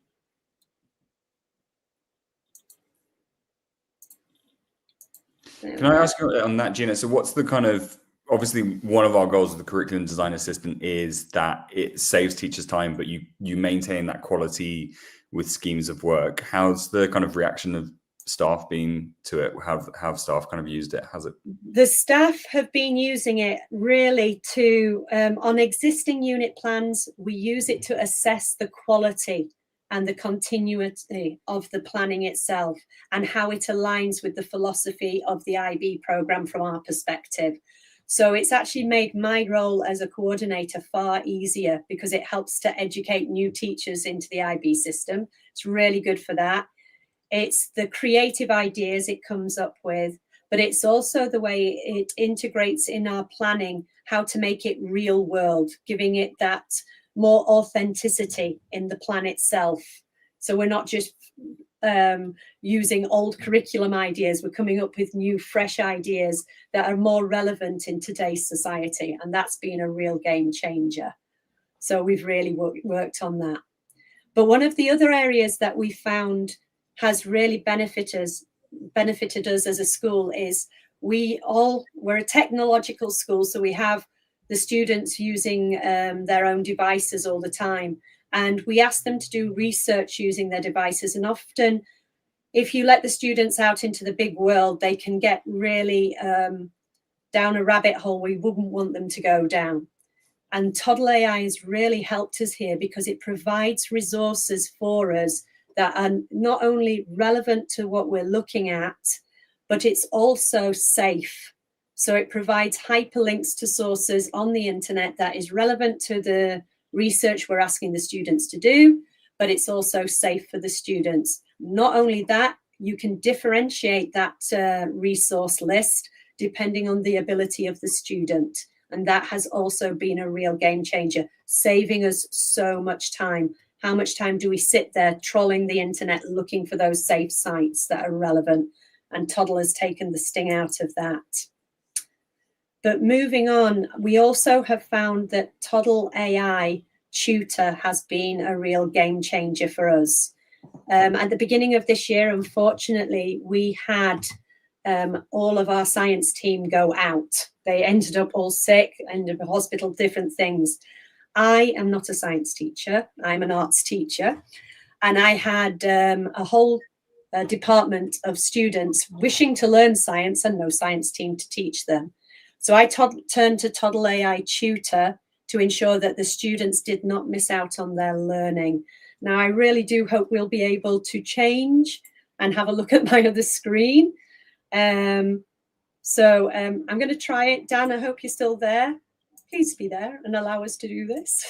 Can I ask you on that, Gina? So what's the kind of, obviously one of our goals of the curriculum design assistant is that it saves teachers time, but you maintain that quality with schemes of work. How's the kind of reaction of staff been to it? How have staff kind of used it? Has it? The staff have been using it really to, on existing unit plans, we use it to assess the quality and the continuity of the planning itself and how it aligns with the philosophy of the IB program from our perspective. So it's actually made my role as a coordinator far easier because it helps to educate new teachers into the IB system. It's really good for that. It's the creative ideas it comes up with, but it's also the way it integrates in our planning, how to make it real world, giving it that more authenticity in the plan itself. So we're not just using old curriculum ideas, we're coming up with new, fresh ideas that are more relevant in today's society. And that's been a real game changer. So we've really worked on that. But one of the other areas that we found has really benefited us as a school is we're a technological school, so we have the students using their own devices all the time, and we ask them to do research using their devices. And often, if you let the students out into the big world, they can get really down a rabbit hole we wouldn't want them to go down. And Toddle AI has really helped us here because it provides resources for us that are not only relevant to what we're looking at, but it's also safe. So it provides hyperlinks to sources on the internet that is relevant to the research we're asking the students to do, but it's also safe for the students. Not only that, you can differentiate that resource list depending on the ability of the student. And that has also been a real game changer, saving us so much time. How much time do we sit there trolling the internet looking for those safe sites that are relevant? And Toddle has taken the sting out of that. But moving on, we also have found that Toddle AI Tutor has been a real game changer for us. At the beginning of this year, unfortunately, we had all of our science team go out. They ended up all sick, ended up in hospital, different things. I am not a science teacher. I'm an arts teacher. And I had a whole department of students wishing to learn science and no science team to teach them. So I turned to Toddle AI Tutor to ensure that the students did not miss out on their learning. Now, I really do hope we'll be able to change and have a look at my other screen. I'm going to try it. Dan, I hope you're still there. Please be there and allow us to do this.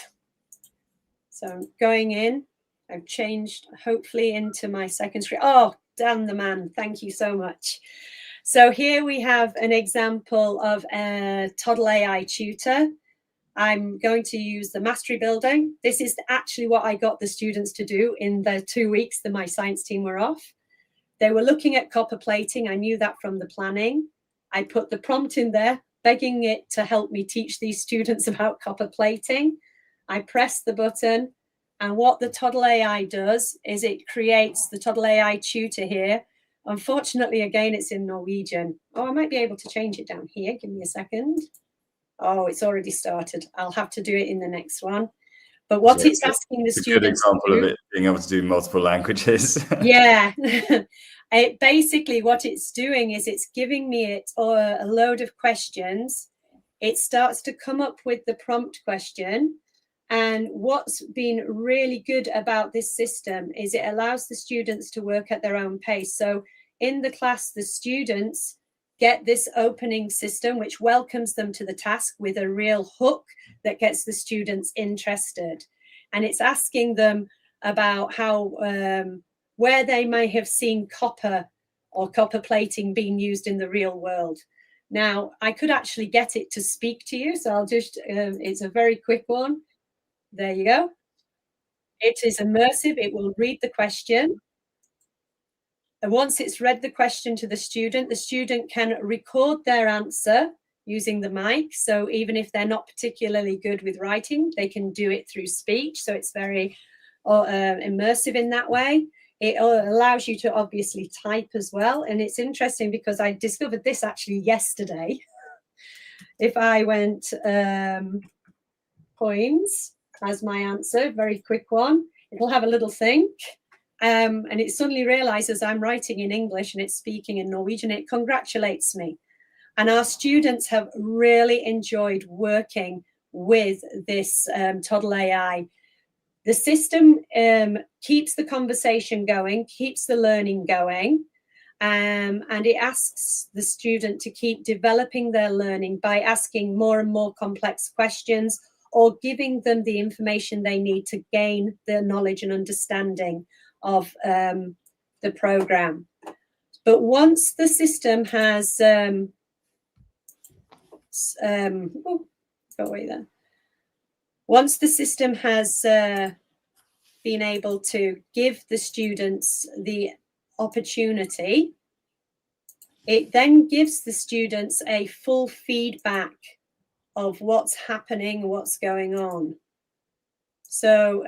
So I'm going in. I've changed, hopefully, into my second screen. Oh, Dan the man, thank you so much. So here we have an example of a Toddle AI Tutor. I'm going to use the mastery building. This is actually what I got the students to do in the 2 weeks that my science team were off. They were looking at copper plating. I knew that from the planning. I put the prompt in there, begging it to help me teach these students about copper plating. I pressed the button, and what the Toddle AI does is it creates the Toddle AI Tutor here. Unfortunately, again, it's in Norwegian. Oh, I might be able to change it down here. Give me a second. Oh, it's already started. I'll have to do it in the next one. But what it's asking the students, a good example of it being able to do multiple languages. Yeah. Basically, what it's doing is it's giving me a load of questions. It starts to come up with the prompt question. And what's been really good about this system is it allows the students to work at their own pace. So in the class, the students get this opening system, which welcomes them to the task with a real hook that gets the students interested. And it's asking them about how, where they may have seen copper or copper plating being used in the real world. Now, I could actually get it to speak to you. So I'll just, it's a very quick one. There you go. It is immersive. It will read the question. And once it's read the question to the student can record their answer using the mic. So even if they're not particularly good with writing, they can do it through speech. So it's very immersive in that way. It allows you to obviously type as well. And it's interesting because I discovered this actually yesterday. If I went coins as my answer, very quick one, it'll have a little think. And it suddenly realizes I'm writing in English and it's speaking in Norwegian. It congratulates me. And our students have really enjoyed working with this Toddle AI. The system keeps the conversation going, keeps the learning going, and it asks the student to keep developing their learning by asking more and more complex questions or giving them the information they need to gain the knowledge and understanding of the program. But once the system has go away there. Once the system has been able to give the students the opportunity, it then gives the students a full feedback of what's happening, what's going on. So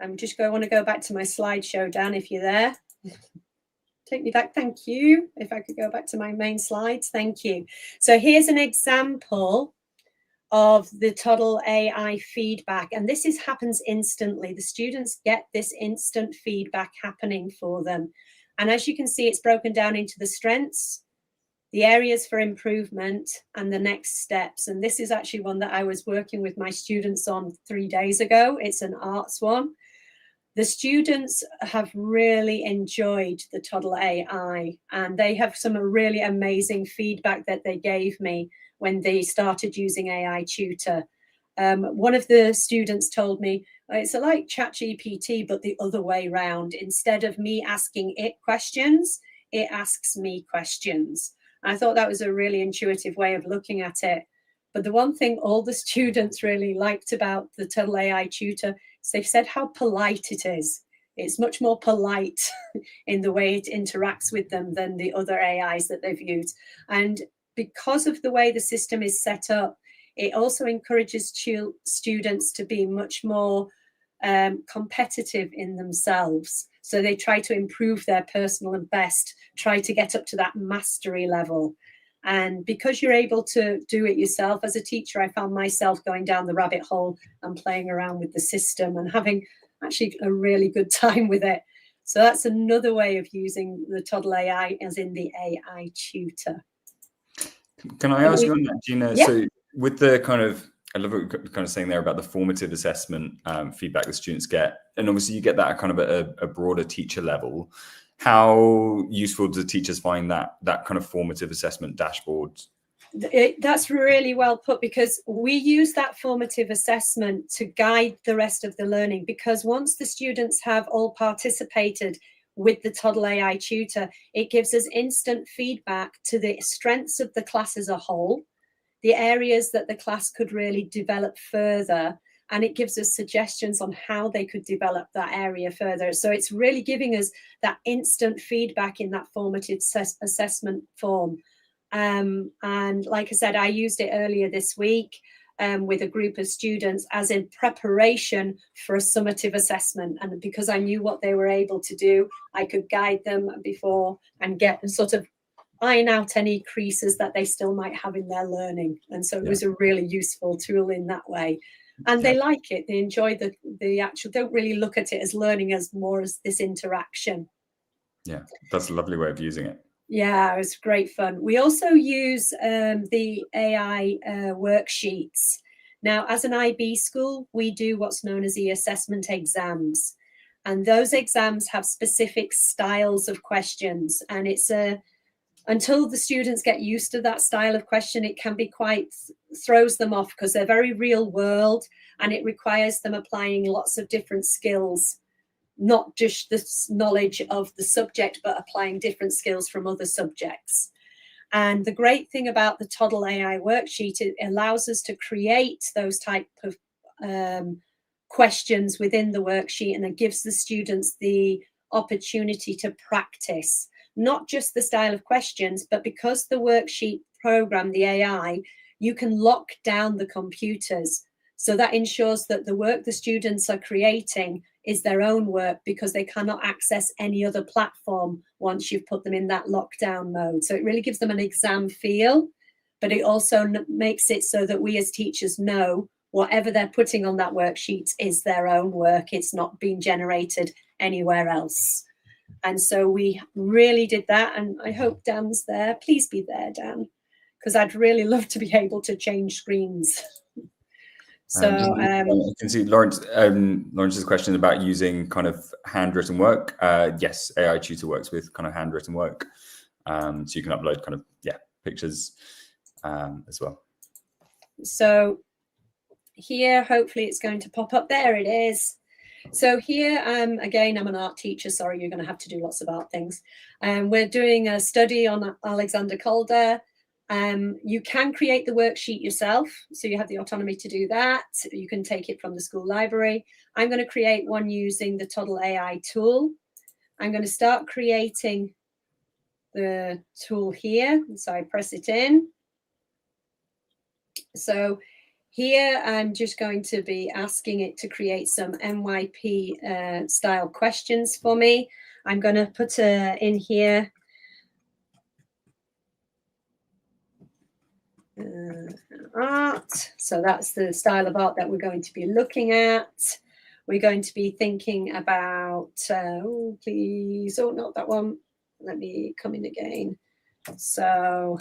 I'm just going to want to go back to my slideshow, Dan, if you're there. Take me back, thank you. If I could go back to my main slides, thank you. So here's an example of the Toddle AI feedback. And this happens instantly. The students get this instant feedback happening for them. And as you can see, it's broken down into the strengths, the areas for improvement, and the next steps. And this is actually one that I was working with my students on 3 days ago. It's an arts one. The students have really enjoyed the Toddle AI, and they have some really amazing feedback that they gave me when they started using AI Tutor. One of the students told me, it's like ChatGPT, but the other way around. Instead of me asking it questions, it asks me questions. I thought that was a really intuitive way of looking at it. But the one thing all the students really liked about the Toddle AI tutor is they've said how polite it is. It's much more polite in the way it interacts with them than the other AIs that they've used. And because of the way the system is set up, it also encourages students to be much more competitive in themselves. So they try to improve their personal and best, try to get up to that mastery level. And because you're able to do it yourself as a teacher, I found myself going down the rabbit hole and playing around with the system and having actually a really good time with it. So that's another way of using the Toddle AI, as in the AI tutor. Can I ask you on that, Gina? Yeah. So with the kind of, I love what you're kind of saying there about the formative assessment feedback the students get. And obviously you get that kind of at a broader teacher level. How useful do teachers find that kind of formative assessment dashboard? That's really well put, because we use that formative assessment to guide the rest of the learning, because once the students have all participated with the Toddle AI tutor, it gives us instant feedback to the strengths of the class as a whole, the areas that the class could really develop further, and it gives us suggestions on how they could develop that area further. So it's really giving us that instant feedback in that formative assessment form. And like I said, I used it earlier this week with a group of students as in preparation for a summative assessment. And because I knew what they were able to do, I could guide them before and get sort of iron out any creases that they still might have in their learning. And so it was a really useful tool in that way. And they like it. They enjoy the actual, don't really look at it as learning as more as this interaction. Yeah, that's a lovely way of using it. Yeah, it was great fun. We also use the AI worksheets. Now, as an IB school, we do what's known as the assessment exams. And those exams have specific styles of questions. And it's until the students get used to that style of question, it can be quite, throws them off, because they're very real world and it requires them applying lots of different skills, not just the knowledge of the subject, but applying different skills from other subjects. And the great thing about the Toddle AI worksheet, it allows us to create those type of questions within the worksheet, and it gives the students the opportunity to practice not just the style of questions, but because the worksheet program, the AI, you can lock down the computers. So that ensures that the work the students are creating is their own work, because they cannot access any other platform once you've put them in that lockdown mode. So it really gives them an exam feel, but it also makes it so that we as teachers know whatever they're putting on that worksheet is their own work. It's not being generated anywhere else. And so we really did that. And I hope Dan's there. Please be there, Dan, because I'd really love to be able to change screens. So you can see Lawrence's question about using kind of handwritten work. Yes, AI Tutor works with kind of handwritten work. So you can upload kind of, pictures as well. So here, hopefully it's going to pop up. There it is. So here, again, I'm an art teacher. Sorry, you're going to have to do lots of art things. We're doing a study on Alexander Calder. You can create the worksheet yourself, so you have the autonomy to do that. You can take it from the school library. I'm going to create one using the Toddle AI tool. I'm going to start creating the tool here. So I press it in. So here I'm just going to be asking it to create some MYP style questions for me. I'm going to put in here art. So that's the style of art that we're going to be looking at. We're going to be thinking about, oh, please, oh, not that one. Let me come in again. So,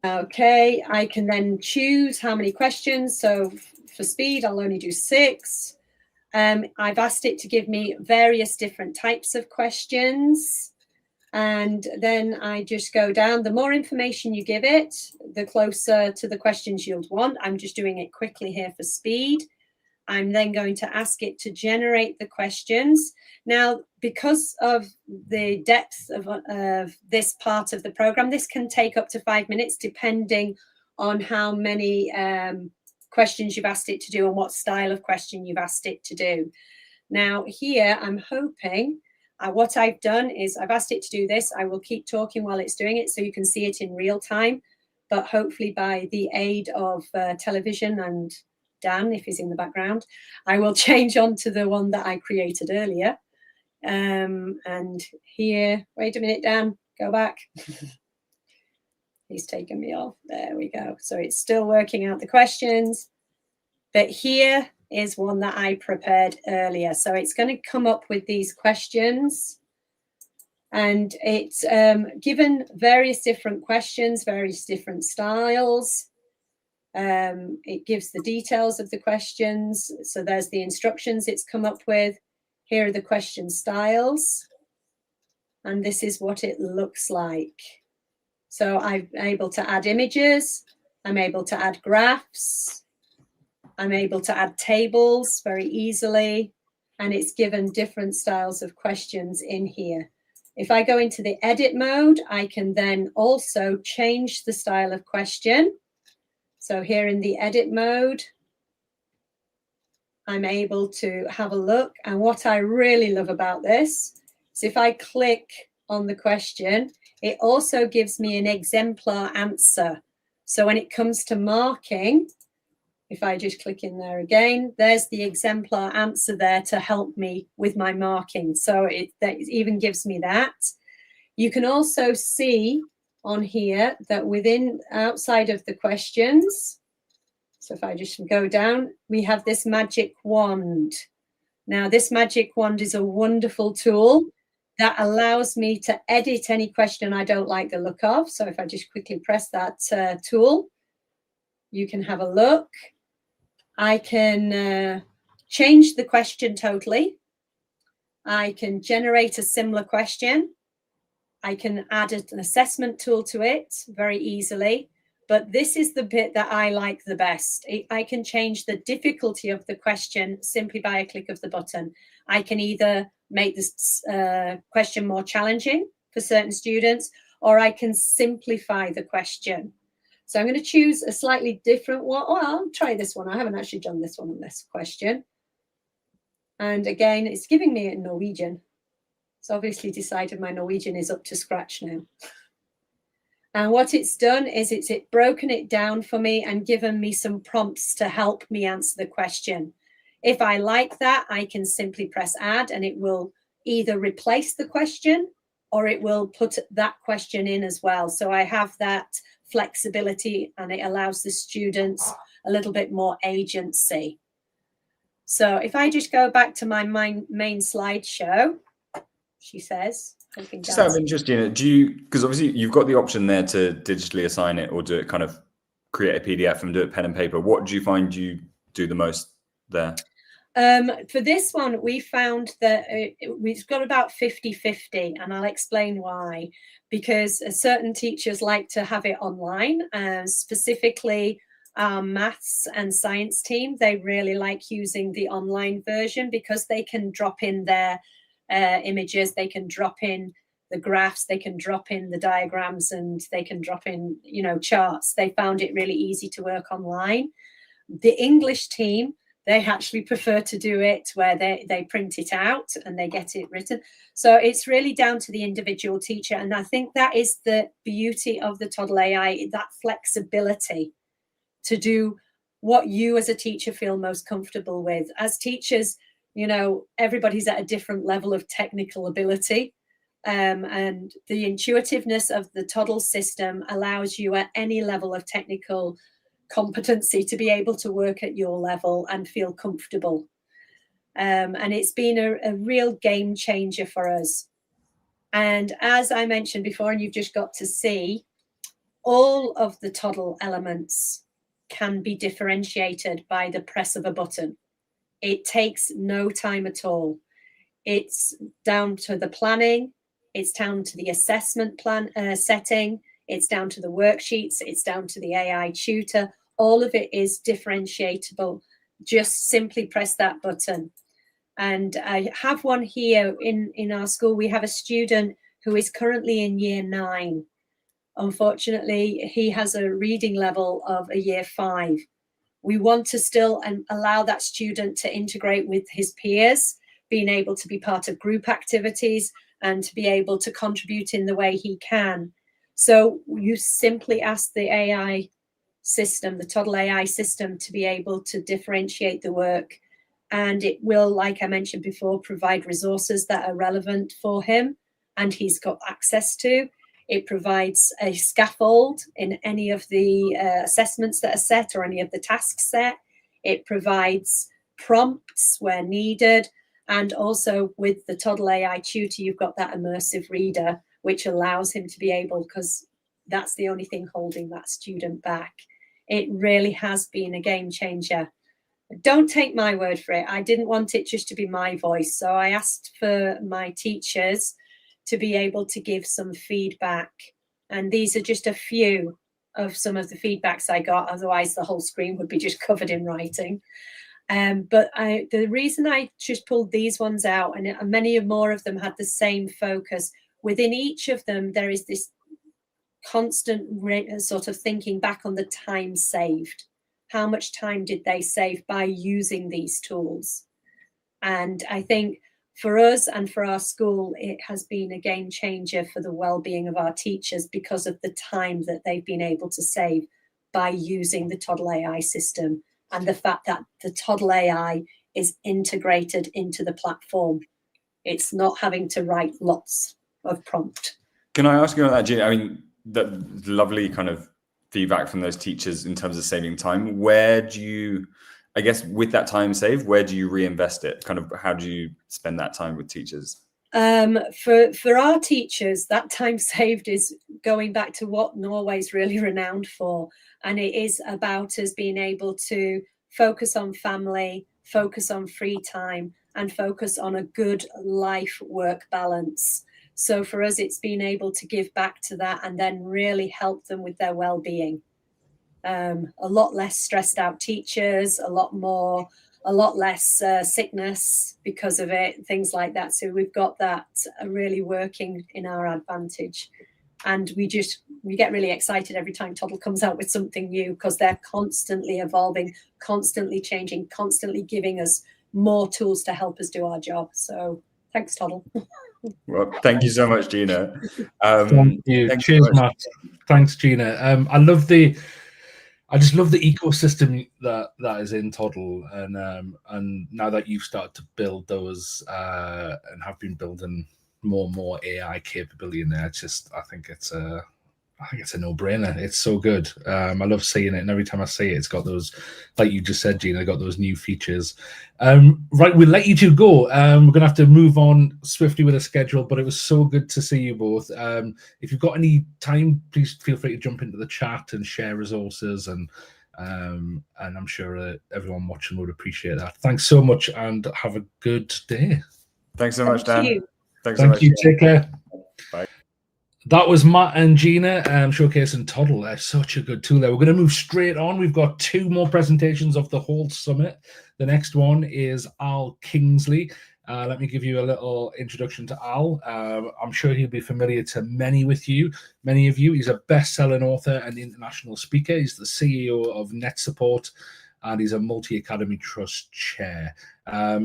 okay, I can then choose how many questions. So for speed, I'll only do 6. I've asked it to give me various different types of questions. And then I just go down. The more information you give it, the closer to the questions you'll want. I'm just doing it quickly here for speed. I'm then going to ask it to generate the questions. Now, because of the depth of this part of the program, this can take up to 5 minutes, depending on how many questions you've asked it to do and what style of question you've asked it to do. Now, here, I'm hoping, what I've done is I've asked it to do this. I will keep talking while it's doing it so you can see it in real time, but hopefully by the aid of television and Dan, if he's in the background, I will change on to the one that I created earlier. And here, wait a minute, Dan, go back. He's taken me off. There we go. So it's still working out the questions. But here is one that I prepared earlier. So it's going to come up with these questions. And it's given various different questions, various different styles. It gives the details of the questions. So there's the instructions it's come up with. Here are the question styles. And this is what it looks like. So I'm able to add images. I'm able to add graphs. I'm able to add tables very easily. And it's given different styles of questions in here. If I go into the edit mode, I can then also change the style of question. So here in the edit mode, I'm able to have a look. And what I really love about this is if I click on the question, it also gives me an exemplar answer. So when it comes to marking, if I just click in there again, there's the exemplar answer there to help me with my marking. So that even gives me that. You can also see on here that outside of the questions, so if I just go down, we have this magic wand. Now, this magic wand is a wonderful tool that allows me to edit any question I don't like the look of. So if I just quickly press that tool, you can have a look. I can change the question totally. I can generate a similar question. I can add an assessment tool to it very easily. But this is the bit that I like the best. I can change the difficulty of the question simply by a click of the button. I can either make this question more challenging for certain students, or I can simplify the question. So I'm going to choose a slightly different one. Oh, I'll try this one. I haven't actually done this one on this question. And again, it's giving me in Norwegian. It's obviously decided my Norwegian is up to scratch now. And what it's done is it's broken it down for me and given me some prompts to help me answer the question. If I like that, I can simply press add and it will either replace the question or it will put that question in as well. So I have that flexibility and it allows the students a little bit more agency. So if I just go back to my main slideshow, she says, just out of interest, Gina, because obviously you've got the option there to digitally assign it or do it kind of create a PDF and do it pen and paper. What do you find you do the most there? For this one, we found that we've got about 50-50, and I'll explain why. Because certain teachers like to have it online, specifically our maths and science team. They really like using the online version because they can drop in their images, they can drop in the graphs, they can drop in the diagrams, and they can drop in, charts. They found it really easy to work online. The English team, they actually prefer to do it where they print it out and they get it written. So it's really down to the individual teacher. And I think that is the beauty of the Toddle AI, that flexibility to do what you as a teacher feel most comfortable with. As teachers, everybody's at a different level of technical ability. And the intuitiveness of the Toddle system allows you at any level of technical competency to be able to work at your level and feel comfortable. And it's been a real game changer for us. And as I mentioned before, and you've just got to see, all of the Toddle elements can be differentiated by the press of a button. It takes no time at all. It's down to the planning. It's down to the assessment plan setting. It's down to the worksheets. It's down to the AI tutor. All of it is differentiable just simply press that button. And I have one here in our school. We have a student who is currently in year 9. Unfortunately, he has a reading level of a year 5. We want to still allow that student to integrate with his peers, being able to be part of group activities and to be able to contribute in the way he can. So you simply ask the AI system, the Toddle AI system, to be able to differentiate the work. And it will, like I mentioned before, provide resources that are relevant for him and he's got access to. It provides a scaffold in any of the assessments that are set or any of the tasks set. It provides prompts where needed. And also with the Toddle AI tutor, you've got that immersive reader, which allows him to be able, because that's the only thing holding that student back. It really has been a game changer. Don't take my word for it. I didn't want it just to be my voice. So I asked for my teachers to be able to give some feedback. And these are just a few of some of the feedbacks I got. Otherwise, the whole screen would be just covered in writing. But the reason I just pulled these ones out, and many more of them had the same focus, within each of them, there is this constant sort of thinking back on the time saved. How much time did they save by using these tools? And I think for us and for our school, it has been a game changer for the well-being of our teachers because of the time that they've been able to save by using the Toddle AI system and the fact that the Toddle AI is integrated into the platform. It's not having to write lots of prompt. Can I ask you on that, Gina? I mean, that lovely kind of feedback from those teachers in terms of saving time. Where do you, I guess, with that time saved, where do you reinvest it? Kind of, how do you spend that time with teachers? For our teachers, that time saved is going back to what Norway's really renowned for. And it is about us being able to focus on family, focus on free time, and focus on a good life-work balance. So for us, it's being able to give back to that and then really help them with their well-being. A lot less stressed out teachers, a lot less sickness because of it, things like that. So we've got that really working in our advantage. And we get really excited every time Toddle comes out with something new because they're constantly evolving, constantly changing, constantly giving us more tools to help us do our job. So thanks, Toddle. Well, thank you so much, Gina. Thank you. Cheers, Matt. Thanks, Gina. I just love the ecosystem that is in Toddle, and now that you've started to build those and have been building more and more AI capability in there, I think it's a no-brainer. It's so good. I love seeing it, and every time I see it, it's got those, like you just said, Gina, got those new features. Right, we'll let you two go. We're gonna have to move on swiftly with a schedule, but it was so good to see you both. If you've got any time, please feel free to jump into the chat and share resources, and I'm sure everyone watching would appreciate that. Thanks so much, and have a good day. Thanks so much, Dan. Thanks so much. Thank you. Take care. Bye. That was Matt and Gina showcasing Toddle. They're such a good tool there. We're going to move straight on. We've got 2 more presentations of the whole summit. The next one is Al Kingsley. Let me give you a little introduction to Al. I'm sure he'll be familiar to many of you. He's a best-selling author and international speaker. He's the CEO of NetSupport, and he's a multi-academy trust chair.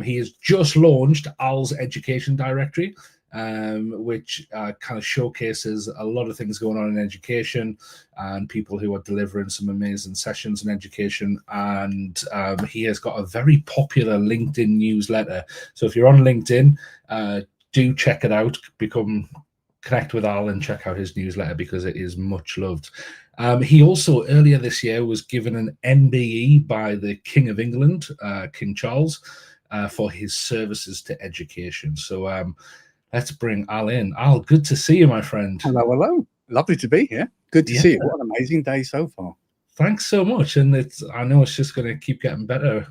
He has just launched Al's Education Directory, which kind of showcases a lot of things going on in education and people who are delivering some amazing sessions in education. And he has got a very popular LinkedIn newsletter. So if you're on LinkedIn, do check it out. Connect with Al and check out his newsletter because it is much loved. He also, earlier this year, was given an MBE by the King of England, King Charles, for his services to education. So let's bring Al in. Al, good to see you, my friend. Hello. Lovely to be here. Good to see you. What an amazing day so far. Thanks so much. And I know it's just going to keep getting better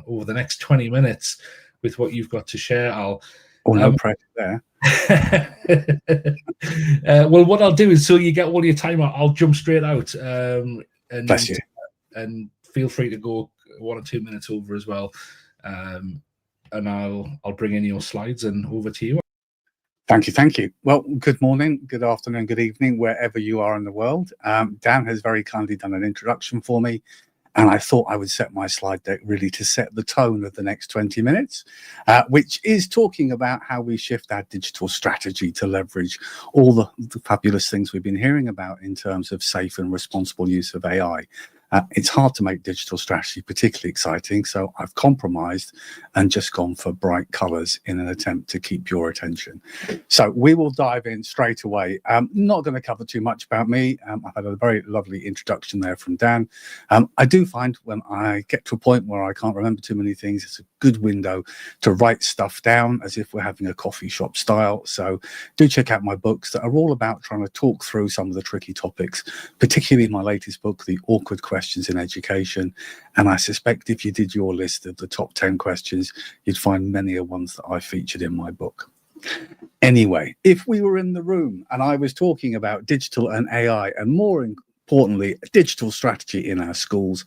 over the next 20 minutes with what you've got to share, Al. Oh, no pressure there. Well, what I'll do is, so you get all your time out, I'll jump straight out. Bless you. And feel free to go 1 or 2 minutes over as well, and I'll bring in your slides and over to you. Thank you, thank you. Well, good morning, good afternoon, good evening, wherever you are in the world. Dan has very kindly done an introduction for me, and I thought I would set my slide deck really to set the tone of the next 20 minutes, which is talking about how we shift our digital strategy to leverage all the fabulous things we've been hearing about in terms of safe and responsible use of AI. It's hard to make digital strategy particularly exciting, so I've compromised and just gone for bright colors in an attempt to keep your attention. So we will dive in straight away. I'm not going to cover too much about me. I've had a very lovely introduction there from Dan. I do find when I get to a point where I can't remember too many things, it's a good window to write stuff down as if we're having a coffee shop style. So do check out my books that are all about trying to talk through some of the tricky topics, particularly my latest book, The Awkward Questions in Education. And I suspect if you did your list of the top 10 questions, you'd find many of ones that I featured in my book. Anyway, if we were in the room and I was talking about digital and AI, and more importantly, digital strategy in our schools,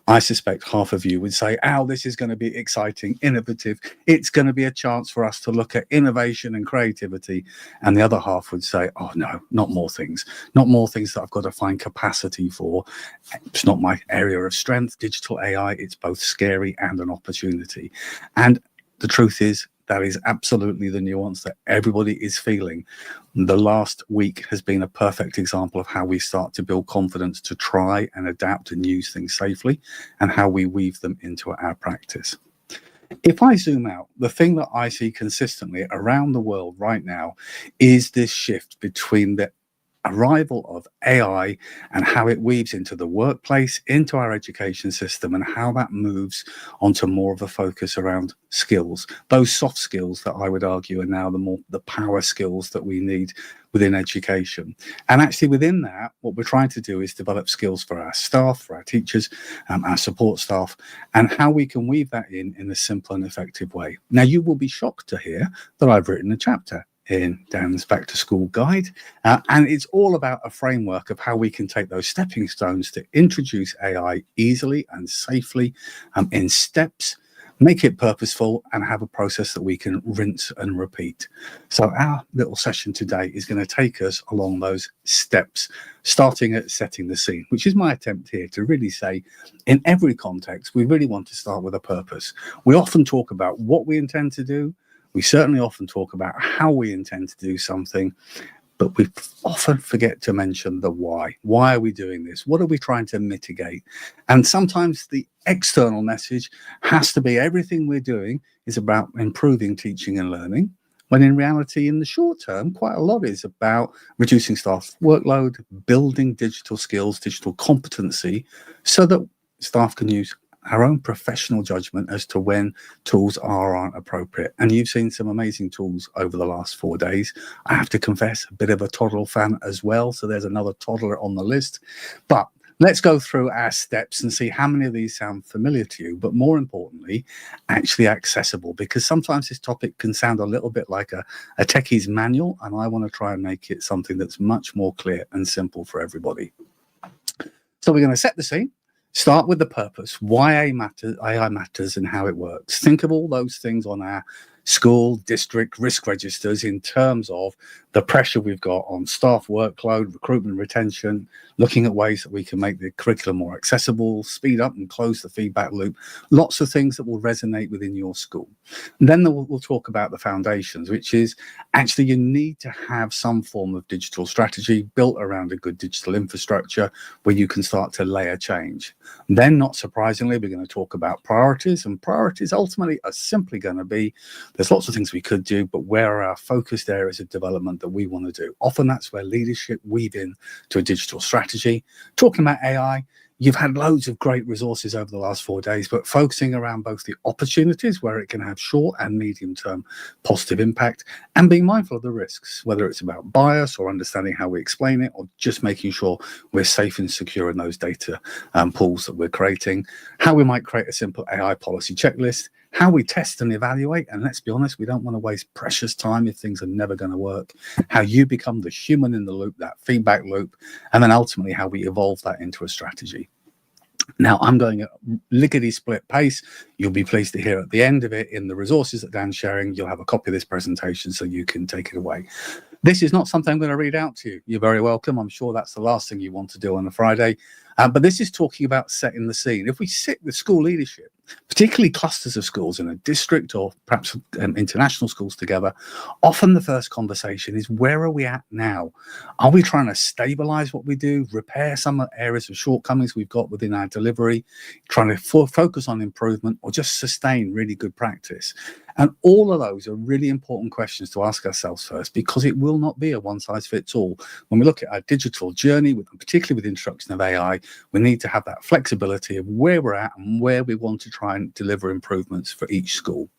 I suspect half of you would say, Al, this is going to be exciting, innovative. It's going to be a chance for us to look at innovation and creativity. And the other half would say, oh, no, not more things. Not more things that I've got to find capacity for. It's not my area of strength, digital AI. It's both scary and an opportunity. And the truth is, that is absolutely the nuance that everybody is feeling. The last week has been a perfect example of how we start to build confidence to try and adapt and use things safely, and how we weave them into our practice. If I zoom out, the thing that I see consistently around the world right now is this shift between the arrival of AI and how it weaves into the workplace, into our education system, and how that moves onto more of a focus around skills, those soft skills that I would argue are now the power skills that we need within education. And actually within that, what we're trying to do is develop skills for our staff, for our teachers, our support staff, and how we can weave that in a simple and effective way. Now, you will be shocked to hear that I've written a chapter in Dan's Back to School Guide, and it's all about a framework of how we can take those stepping stones to introduce AI easily and safely in steps, make it purposeful, and have a process that we can rinse and repeat. So our little session today is going to take us along those steps, starting at setting the scene, which is my attempt here to really say, in every context, we really want to start with a purpose. We often talk about what we intend to do. We certainly often talk about how we intend to do something, but we often forget to mention the why. Why are we doing this? What are we trying to mitigate? And sometimes the external message has to be everything we're doing is about improving teaching and learning, when in reality, in the short term, quite a lot is about reducing staff workload, building digital skills, digital competency, so that staff can use our own professional judgment as to when tools are or aren't appropriate. And you've seen some amazing tools over the last 4 days. I have to confess, a bit of a Toddle fan as well. So there's another toddler on the list. But let's go through our steps and see how many of these sound familiar to you, but more importantly, actually accessible, because sometimes this topic can sound a little bit like a techie's manual, and I want to try and make it something that's much more clear and simple for everybody. So we're going to set the scene. Start with the purpose, why AI matters and how it works. Think of all those things on our school, district, risk registers in terms of the pressure we've got on staff workload, recruitment, retention, looking at ways that we can make the curriculum more accessible, speed up and close the feedback loop, lots of things that will resonate within your school. And then we'll talk about the foundations, which is actually you need to have some form of digital strategy built around a good digital infrastructure where you can start to layer change. Then, not surprisingly, we're going to talk about priorities, and priorities ultimately are simply going to be, there's lots of things we could do, but where are our focused areas of development that we want to do? Often that's where leadership weave in to a digital strategy. Talking about AI, you've had loads of great resources over the last 4 days, but focusing around both the opportunities where it can have short and medium term positive impact, and being mindful of the risks, whether it's about bias or understanding how we explain it, or just making sure we're safe and secure in those data pools that we're creating, how we might create a simple AI policy checklist, how we test and evaluate, and let's be honest, we don't want to waste precious time if things are never going to work, how you become the human in the loop, that feedback loop, and then ultimately how we evolve that into a strategy. Now, I'm going at lickety-split pace. You'll be pleased to hear at the end of it, in the resources that Dan's sharing, you'll have a copy of this presentation so you can take it away. This is not something I'm going to read out to you. You're very welcome. I'm sure that's the last thing you want to do on a Friday. But this is talking about setting the scene. If we sit with school leadership, particularly clusters of schools in a district or perhaps international schools together, often the first conversation is, where are we at now? Are we trying to stabilize what we do, repair some areas of shortcomings we've got within our delivery, trying to focus on improvement, or just sustain really good practice? And all of those are really important questions to ask ourselves first, because it will not be a one-size-fits-all. When we look at our digital journey, particularly with the introduction of AI, we need to have that flexibility of where we're at and where we want to try and deliver improvements for each school.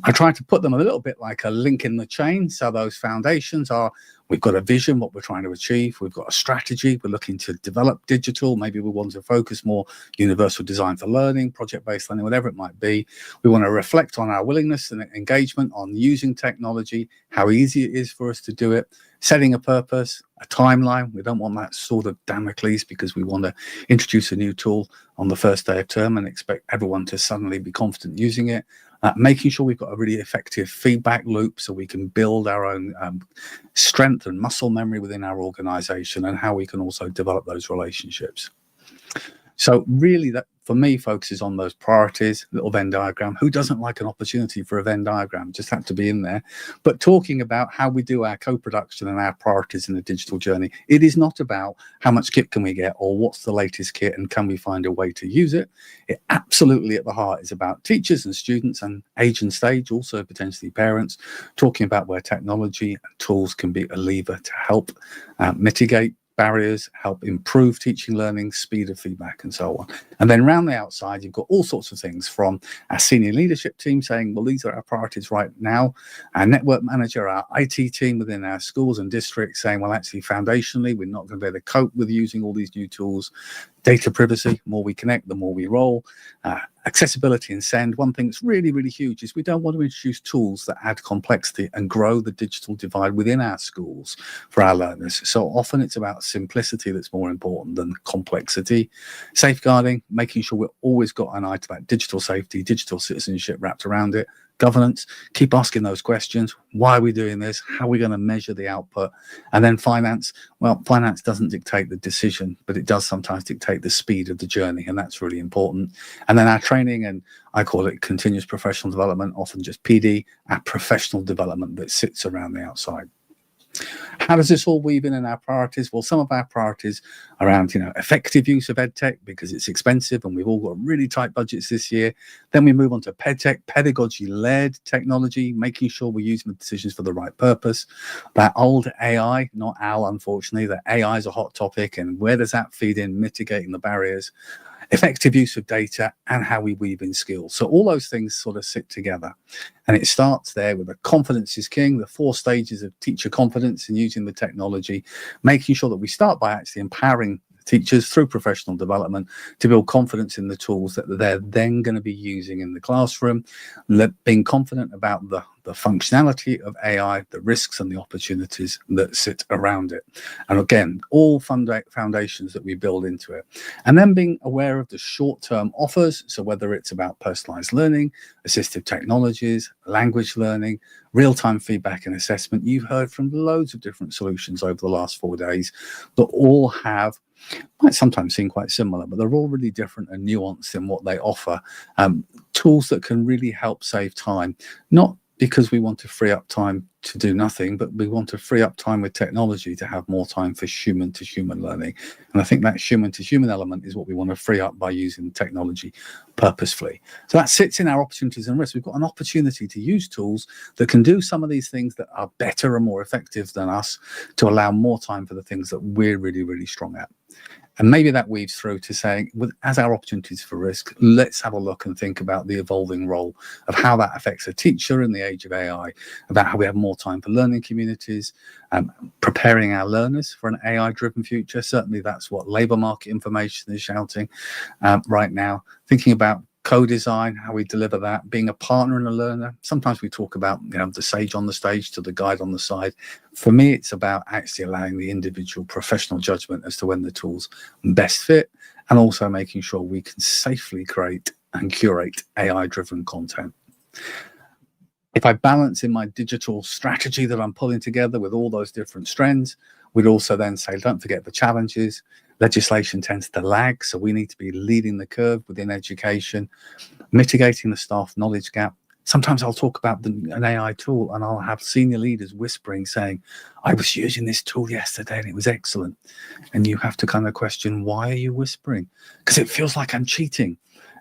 I try to put them a little bit like a link in the chain. So those foundations are, we've got a vision, what we're trying to achieve. We've got a strategy. We're looking to develop digital. Maybe we want to focus more universal design for learning, project-based learning, whatever it might be. We want to reflect on our willingness and engagement on using technology, how easy it is for us to do it, setting a purpose, a timeline. We don't want that sort of Damocles, because we want to introduce a new tool on the first day of term and expect everyone to suddenly be confident using it. Making sure we've got a really effective feedback loop so we can build our own strength and muscle memory within our organization, and how we can also develop those relationships. So really, that for me focuses on those priorities. Little Venn diagram. Who doesn't like an opportunity for a Venn diagram? Just have to be in there. But talking about how we do our co-production and our priorities in the digital journey, it is not about how much kit can we get or what's the latest kit and can we find a way to use it. It absolutely at the heart is about teachers and students and age and stage, also potentially parents, talking about where technology and tools can be a lever to help mitigate barriers, help improve teaching, learning, speed of feedback, and so on. And then around the outside, you've got all sorts of things from our senior leadership team saying, well, these are our priorities right now. Our network manager, our IT team within our schools and districts saying, well, actually, foundationally, we're not going to be able to cope with using all these new tools. Data privacy, the more we connect, the more we roll. Accessibility and send. One thing that's really, really huge is we don't want to introduce tools that add complexity and grow the digital divide within our schools for our learners. So often it's about simplicity that's more important than complexity. Safeguarding, making sure we've always got an eye to that digital safety, digital citizenship wrapped around it. Governance, keep asking those questions. Why are we doing this? How are we going to measure the output? And then finance. Well, finance doesn't dictate the decision, but it does sometimes dictate the speed of the journey, and that's really important. And then our training, and I call it continuous professional development, often just PD, our professional development that sits around the outside. How does this all weave in our priorities? Well, some of our priorities around, effective use of edtech, because it's expensive and we've all got really tight budgets this year. Then we move on to pedtech, pedagogy-led technology, making sure we're using the decisions for the right purpose. That old AI, not OWL, unfortunately, that AI is a hot topic, and where does that feed in, mitigating the barriers? Effective use of data, and how we weave in skills. So all those things sort of sit together. And it starts there with the confidence is king, the 4 stages of teacher confidence in using the technology, making sure that we start by actually empowering teachers through professional development to build confidence in the tools that they're then going to be using in the classroom, being confident about the functionality of AI, the risks and the opportunities that sit around it. And again, all foundations that we build into it. And then being aware of the short-term offers. So whether it's about personalized learning, assistive technologies, language learning, real-time feedback and assessment. You've heard from loads of different solutions over the last 4 days that all might sometimes seem quite similar, but they're all really different and nuanced in what they offer. Tools that can really help save time, not because we want to free up time to do nothing, but we want to free up time with technology to have more time for human-to-human learning. And I think that human-to-human element is what we want to free up by using technology purposefully. So that sits in our opportunities and risks. We've got an opportunity to use tools that can do some of these things that are better and more effective than us, to allow more time for the things that we're really, really strong at. And maybe that weaves through to saying, as our opportunities for risk, let's have a look and think about the evolving role of how that affects a teacher in the age of AI, about how we have more time for learning communities, preparing our learners for an AI-driven future. Certainly that's what labour market information is shouting right now. Thinking about co-design, how we deliver that, being a partner and a learner. Sometimes we talk about the sage on the stage to the guide on the side. For me, it's about actually allowing the individual professional judgment as to when the tools best fit, and also making sure we can safely create and curate AI-driven content. If I balance in my digital strategy that I'm pulling together with all those different strands, we'd also then say, don't forget the challenges. Legislation tends to lag, so we need to be leading the curve within education, mitigating the staff knowledge gap. Sometimes I'll talk about an AI tool and I'll have senior leaders whispering, saying, I was using this tool yesterday and it was excellent. And you have to kind of question, why are you whispering? Because it feels like I'm cheating.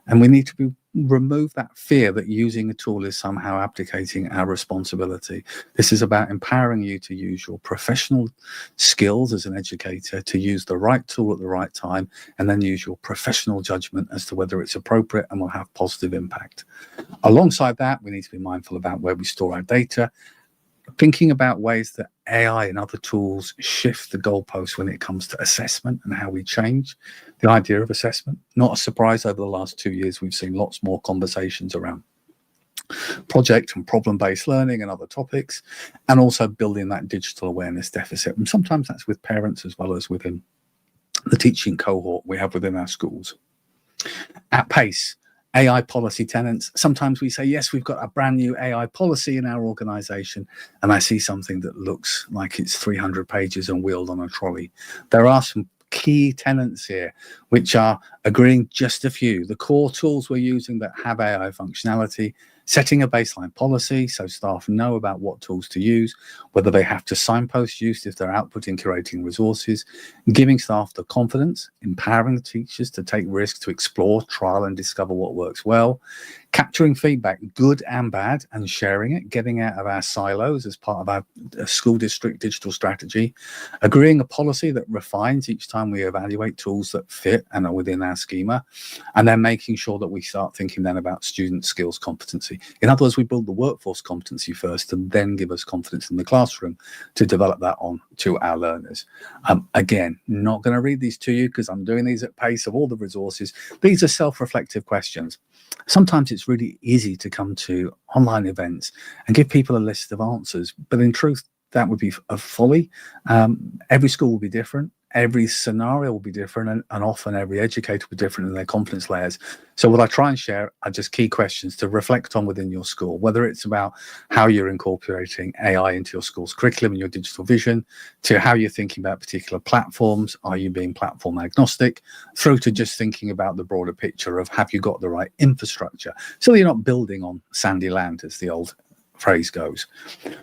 And we need to remove that fear that using a tool is somehow abdicating our responsibility. This is about empowering you to use your professional skills as an educator, to use the right tool at the right time, and then use your professional judgment as to whether it's appropriate and will have positive impact. Alongside that, we need to be mindful about where we store our data, thinking about ways that AI and other tools shift the goalposts when it comes to assessment and how we change the idea of assessment. Not a surprise, over the last 2 years, we've seen lots more conversations around project and problem-based learning and other topics, and also building that digital awareness deficit. And sometimes that's with parents as well as within the teaching cohort we have within our schools. At pace, AI policy tenants. Sometimes we say, yes, we've got a brand new AI policy in our organization, and I see something that looks like it's 300 pages and wheeled on a trolley. There are some key tenants here, which are agreeing just a few. The core tools we're using that have AI functionality, setting a baseline policy so staff know about what tools to use, whether they have to signpost use if they're outputting curating resources, giving staff the confidence, empowering the teachers to take risks, to explore, trial and discover what works well, capturing feedback, good and bad, and sharing it, getting out of our silos as part of our school district digital strategy, agreeing a policy that refines each time we evaluate tools that fit and are within our schema, and then making sure that we start thinking then about student skills competency. In other words, we build the workforce competency first and then give us confidence in the classroom to develop that on to our learners. Again, not going to read these to you because I'm doing these at pace of all the resources. These are self-reflective questions. Sometimes it's really easy to come to online events and give people a list of answers, but in truth, that would be a folly. Every school will be different. Every scenario will be different, and often every educator will be different in their confidence layers. So what I try and share are just key questions to reflect on within your school, whether it's about how you're incorporating AI into your school's curriculum and your digital vision, to how you're thinking about particular platforms, are you being platform agnostic, through to just thinking about the broader picture of have you got the right infrastructure, so that you're not building on sandy land, as the old phrase goes.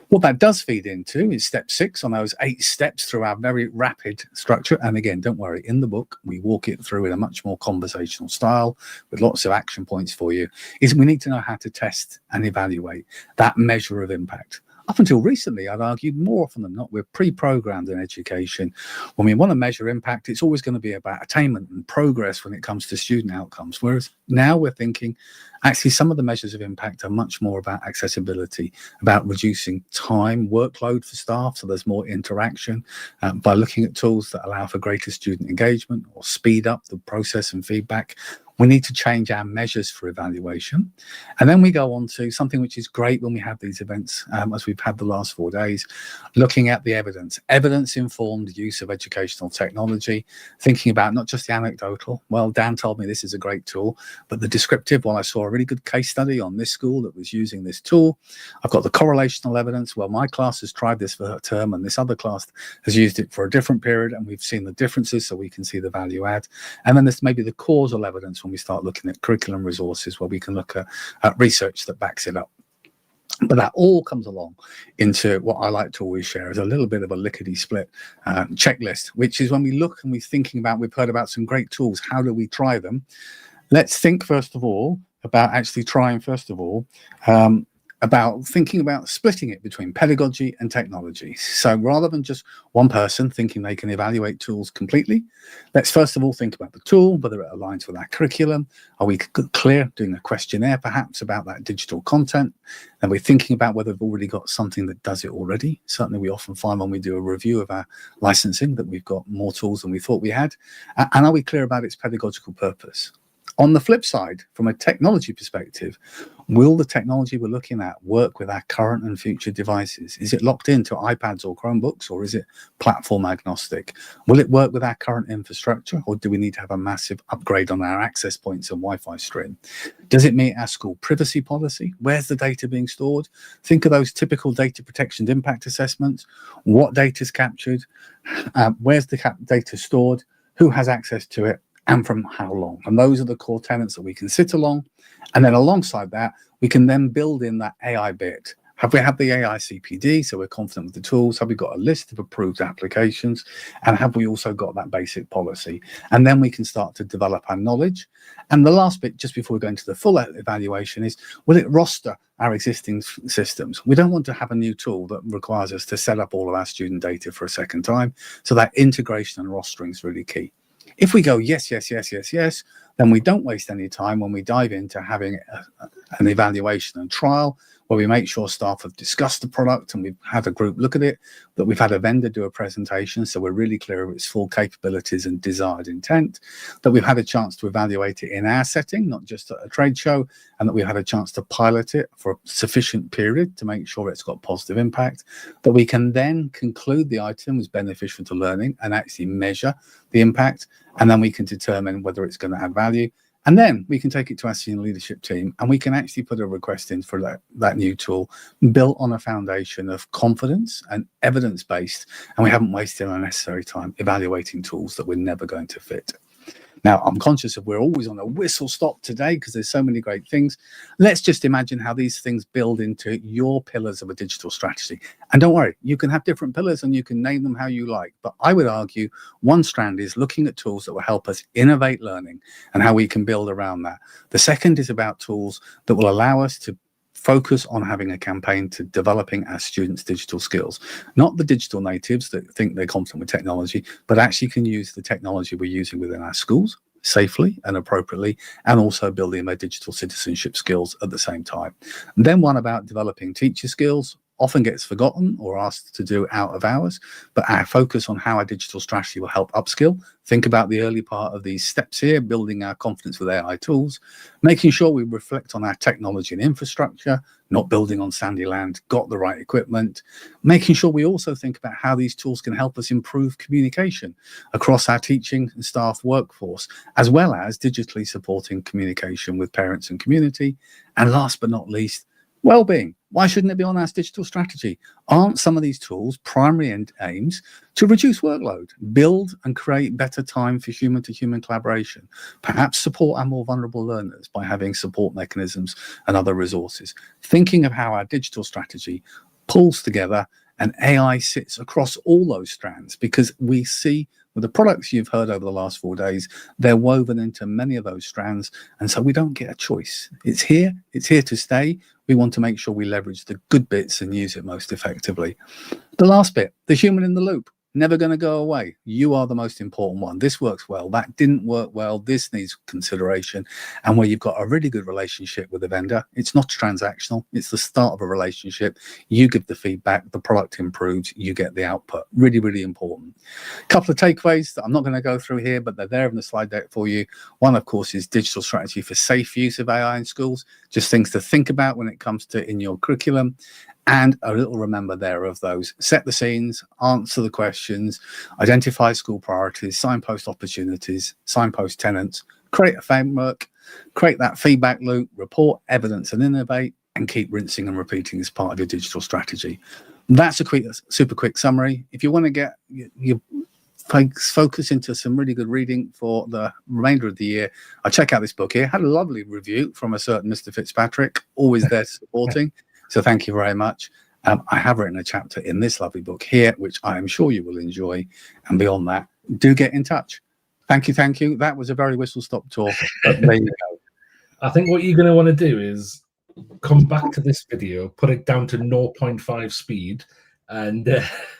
What that does feed into is step 6 on those 8 steps through our very rapid structure. And again, don't worry, in the book, we walk it through in a much more conversational style with lots of action points for you, is we need to know how to test and evaluate that measure of impact. Up until recently, I'd argued more often than not, we're pre-programmed in education. When we want to measure impact, it's always going to be about attainment and progress when it comes to student outcomes. Whereas now we're thinking, actually, some of the measures of impact are much more about accessibility, about reducing time, workload for staff, so there's more interaction, by looking at tools that allow for greater student engagement or speed up the process and feedback. We need to change our measures for evaluation. And then we go on to something which is great when we have these events, as we've had the last 4 days, looking at the evidence-informed use of educational technology, thinking about not just the anecdotal, well, Dan told me this is a great tool, but the descriptive, well, I saw a really good case study on this school that was using this tool. I've got the correlational evidence, well, my class has tried this for a term and this other class has used it for a different period, and we've seen the differences so we can see the value add. And then there's maybe the causal evidence when we start looking at curriculum resources, where we can look at research that backs it up. But that all comes along into what I like to always share as a little bit of a lickety-split checklist, which is when we look and we're thinking about, we've heard about some great tools, how do we try them? Let's think first of all about actually trying first of all, about thinking about splitting it between pedagogy and technology. So rather than just one person thinking they can evaluate tools completely, let's first of all think about the tool, whether it aligns with our curriculum. Are we clear, doing a questionnaire perhaps about that digital content? And we're thinking about whether we've already got something that does it already. Certainly we often find when we do a review of our licensing that we've got more tools than we thought we had. And are we clear about its pedagogical purpose? On the flip side, from a technology perspective, will the technology we're looking at work with our current and future devices? Is it locked into iPads or Chromebooks, or is it platform agnostic? Will it work with our current infrastructure, or do we need to have a massive upgrade on our access points and Wi-Fi stream? Does it meet our school privacy policy? Where's the data being stored? Think of those typical data protection impact assessments. What data is captured? Where's the data stored? Who has access to it? And from how long? And those are the core tenets that we can sit along. And then alongside that, we can then build in that AI bit. Have we had the AI CPD, so we're confident with the tools? Have we got a list of approved applications? And have we also got that basic policy? And then we can start to develop our knowledge. And the last bit, just before we go into the full evaluation, is will it roster our existing systems? We don't want to have a new tool that requires us to set up all of our student data for a second time. So that integration and rostering is really key. If we go yes, yes, yes, yes, yes, then we don't waste any time when we dive into having an evaluation and trial where we make sure staff have discussed the product and we've had a group look at it, that we've had a vendor do a presentation so we're really clear of its full capabilities and desired intent, that we've had a chance to evaluate it in our setting, not just at a trade show, and that we've had a chance to pilot it for a sufficient period to make sure it's got positive impact, that we can then conclude the item as beneficial to learning and actually measure the impact, and then we can determine whether it's going to add value. And then we can take it to our senior leadership team and we can actually put a request in for that new tool built on a foundation of confidence and evidence-based, and we haven't wasted unnecessary time evaluating tools that we're never going to fit. Now, I'm conscious of we're always on a whistle stop today because there's so many great things. Let's just imagine how these things build into your pillars of a digital strategy. And don't worry, you can have different pillars and you can name them how you like. But I would argue one strand is looking at tools that will help us innovate learning and how we can build around that. The second is about tools that will allow us to focus on having a campaign to developing our students' digital skills, not the digital natives that think they're confident with technology, but actually can use the technology we're using within our schools safely and appropriately, and also building their digital citizenship skills at the same time. And then one about developing teacher skills often gets forgotten or asked to do out of hours, but our focus on how our digital strategy will help upskill. Think about the early part of these steps here, building our confidence with AI tools, making sure we reflect on our technology and infrastructure, not building on sandy land, got the right equipment, making sure we also think about how these tools can help us improve communication across our teaching and staff workforce, as well as digitally supporting communication with parents and community. And last but not least, well-being. Why shouldn't it be on our digital strategy? Aren't some of these tools primary aims to reduce workload, build and create better time for human-to-human collaboration, perhaps support our more vulnerable learners by having support mechanisms and other resources? Thinking of how our digital strategy pulls together and AI sits across all those strands, because we see with the products you've heard over the last 4 days, they're woven into many of those strands, and so we don't get a choice. It's here to stay. We want to make sure we leverage the good bits and use it most effectively. The last bit, the human in the loop. Never going to go away. You are the most important one. This works well. That didn't work well. This needs consideration. And where you've got a really good relationship with the vendor, it's not transactional. It's the start of a relationship. You give the feedback, the product improves, you get the output. Really, really important. A couple of takeaways that I'm not going to go through here, but they're there in the slide deck for you. One, of course, is digital strategy for safe use of AI in schools. Just things to think about when it comes to in your curriculum. And a little remember there of those: set the scenes, answer the questions, identify school priorities, signpost opportunities, signpost tenants, create a framework, create that feedback loop, report evidence and innovate, and keep rinsing and repeating as part of your digital strategy. That's a super quick summary. If you want to get your focus into some really good reading for the remainder of the year, I check out this book here. Had a lovely review from a certain Mr. Fitzpatrick, always there supporting. So thank you very much. I have written a chapter in this lovely book here, which I am sure you will enjoy. And beyond that, do get in touch. Thank you. Thank you. That was a very whistle-stop tour. But there you go. I think what you're going to want to do is come back to this video, put it down to 0.5 speed, and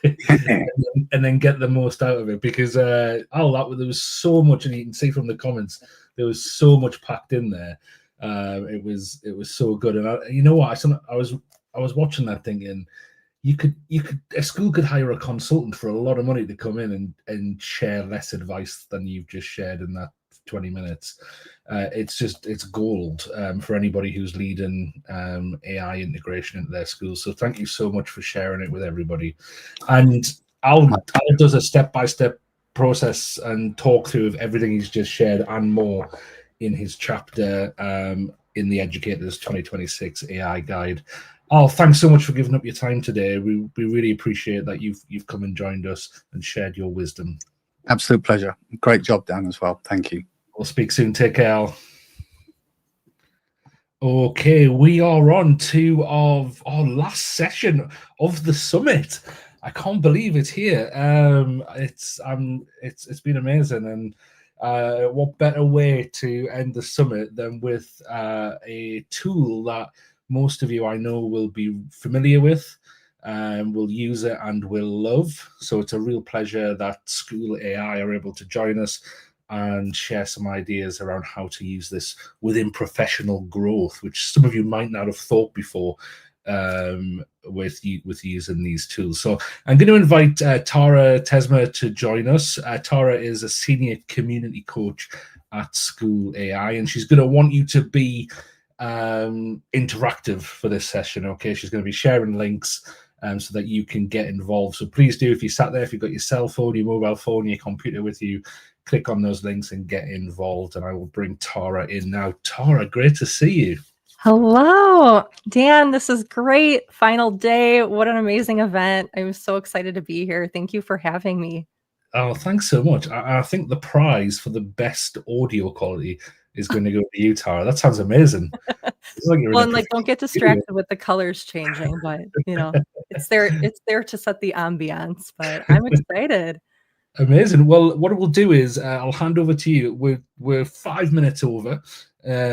and then get the most out of it, because there was so much, and you can see from the comments, there was so much packed in there. It was so good. And you know what, I was watching that thinking, a school could hire a consultant for a lot of money to come in and share less advice than you've just shared in that 20 minutes. It's gold for anybody who's leading AI integration into their schools. So thank you so much for sharing it with everybody. And Al does a step-by-step process and talk through of everything he's just shared and more in his chapter in the Educators 2026 AI Guide. Al, thanks so much for giving up your time today. We really appreciate that you've come and joined us and shared your wisdom. Absolute pleasure. Great job, Dan, as well. Thank you. We'll speak soon. Take care, Al. Okay, we are on to our last session of the summit. I can't believe it's here. It's been amazing, and what better way to end the summit than with a tool that most of you I know will be familiar with, will use it and will love. So it's a real pleasure that School AI are able to join us and share some ideas around how to use this within professional growth, which some of you might not have thought before with using these tools. So I'm going to invite Tara Tesma to join us. Tara is a senior community coach at School AI, and she's going to want you to be interactive for this session. Okay, she's going to be sharing links so that you can get involved. So please do, if you sat there, if you've got your cell phone, your mobile phone, your computer with you, click on those links and get involved. And I will bring Tara in now. Tara, great to see you. Hello, Dan. This is great. Final day. What an amazing event. I'm so excited to be here. Thank you for having me. Oh, thanks so much. I think the prize for the best audio quality is going to go to you, Tara. That sounds amazing. Don't get distracted with the colors changing, but it's there to set the ambiance. But I'm excited. Amazing. Well, what we'll do is I'll hand over to you. We're 5 minutes over,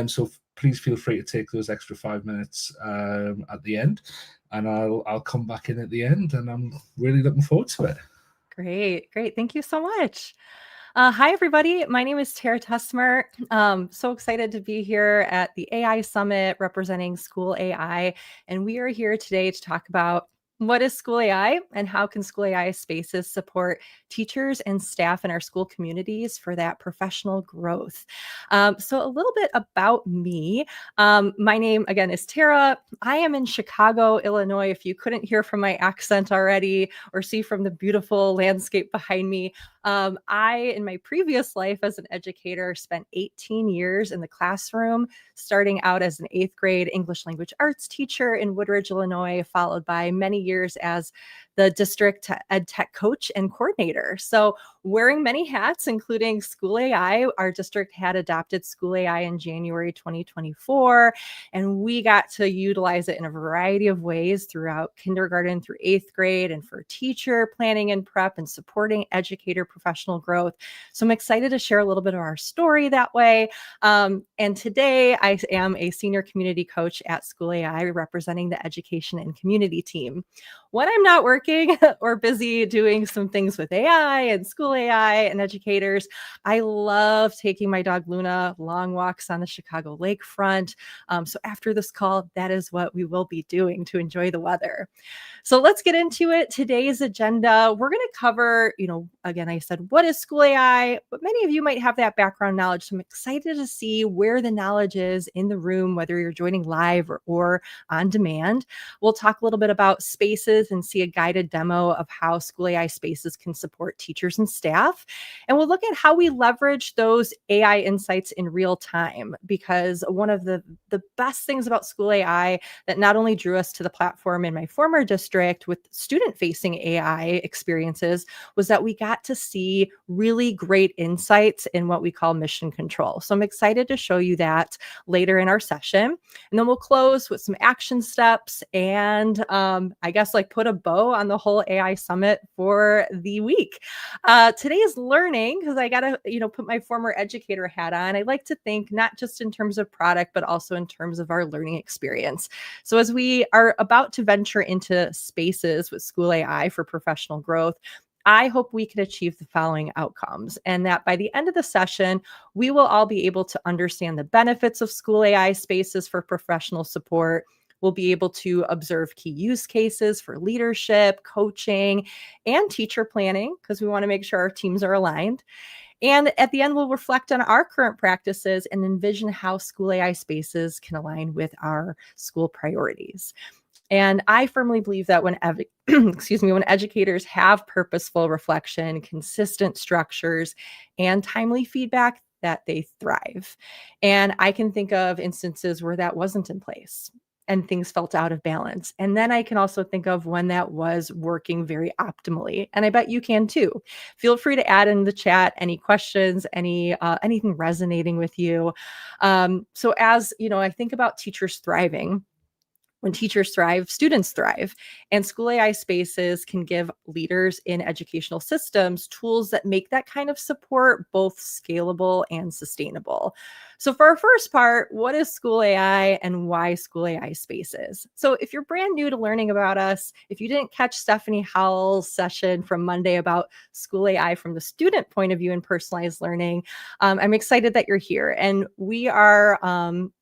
so please feel free to take those extra 5 minutes at the end, and I'll come back in at the end, and I'm really looking forward to it. Great. Thank you so much. Hi, everybody. My name is Tara Tesmer. So excited to be here at the AI Summit representing School AI, and we are here today to talk about what is School AI and how can School AI spaces support teachers and staff in our school communities for that professional growth. So a little bit about me. My name, again, is Tara. I am in Chicago, Illinois. If you couldn't hear from my accent already or see from the beautiful landscape behind me, I, in my previous life as an educator, spent 18 years in the classroom, starting out as an 8th grade English language arts teacher in Woodridge, Illinois, followed by many years as the district edtech coach and coordinator. So wearing many hats, including School AI. Our district had adopted School AI in January 2024, and we got to utilize it in a variety of ways throughout kindergarten through 8th grade and for teacher planning and prep and supporting educator professional growth. So I'm excited to share a little bit of our story that way. And today I am a senior community coach at School AI, representing the education and community team. When I'm not working or busy doing some things with AI and School AI and educators, I love taking my dog Luna long walks on the Chicago lakefront. So after this call, that is what we will be doing to enjoy the weather. So let's get into it. Today's agenda, we're going to cover, again, I said, what is School AI? But many of you might have that background knowledge. So I'm excited to see where the knowledge is in the room, whether you're joining live or on demand. We'll talk a little bit about spaces and see a guided demo of how School AI spaces can support teachers and staff. And we'll look at how we leverage those AI insights in real time, because one of the best things about School AI that not only drew us to the platform in my former district with student-facing AI experiences was that we got to see really great insights in what we call mission control. So I'm excited to show you that later in our session. And then we'll close with some action steps and I guess put a bow on the whole AI Summit for the week. Today's learning, because I got to, put my former educator hat on, I like to think not just in terms of product, but also in terms of our learning experience. So as we are about to venture into spaces with School AI for professional growth, I hope we can achieve the following outcomes, and that by the end of the session, we will all be able to understand the benefits of School AI spaces for professional support. We'll be able to observe key use cases for leadership, coaching, and teacher planning, because we want to make sure our teams are aligned. And at the end, we'll reflect on our current practices and envision how school AI spaces can align with our school priorities. And I firmly believe that when when educators have purposeful reflection, consistent structures, and timely feedback, that they thrive. And I can think of instances where that wasn't in place and things felt out of balance. And then I can also think of when that was working very optimally. And I bet you can too. Feel free to add in the chat any questions, anything resonating with you. So as you know, I think about teachers thriving. When teachers thrive, students thrive. And school AI spaces can give leaders in educational systems tools that make that kind of support both scalable and sustainable. So for our first part, what is school AI and why school AI spaces? So if you're brand new to learning about us, if you didn't catch Stephanie Howell's session from Monday about school AI from the student point of view and personalized learning, I'm excited that you're here. And we are an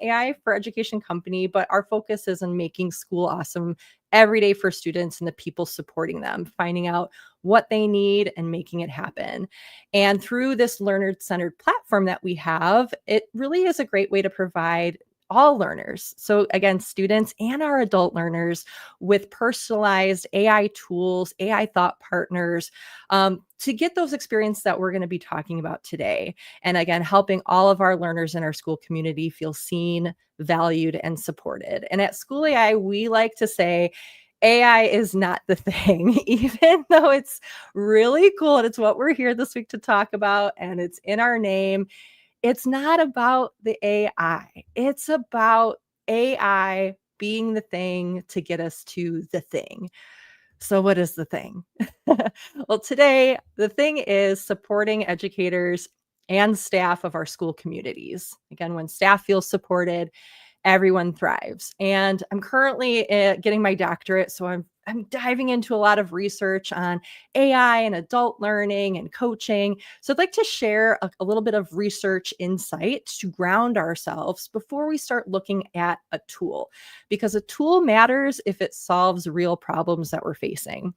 AI for education company, but our focus is on making school awesome every day for students and the people supporting them, finding out what they need and making it happen. And through this learner-centered platform that we have, it really is a great way to provide all learners, so again, students and our adult learners, with personalized AI tools, AI thought partners, to get those experiences that we're going to be talking about today. And again, helping all of our learners in our school community feel seen, valued, and supported. And at School AI, we like to say, AI is not the thing, even though it's really cool and it's what we're here this week to talk about and it's in our name. It's not about the AI. It's about AI being the thing to get us to the thing. So what is the thing? Well, today, the thing is supporting educators and staff of our school communities. Again, when staff feels supported, everyone thrives. And I'm currently getting my doctorate, so I'm diving into a lot of research on AI and adult learning and coaching. So I'd like to share a little bit of research insight to ground ourselves before we start looking at a tool, because a tool matters if it solves real problems that we're facing.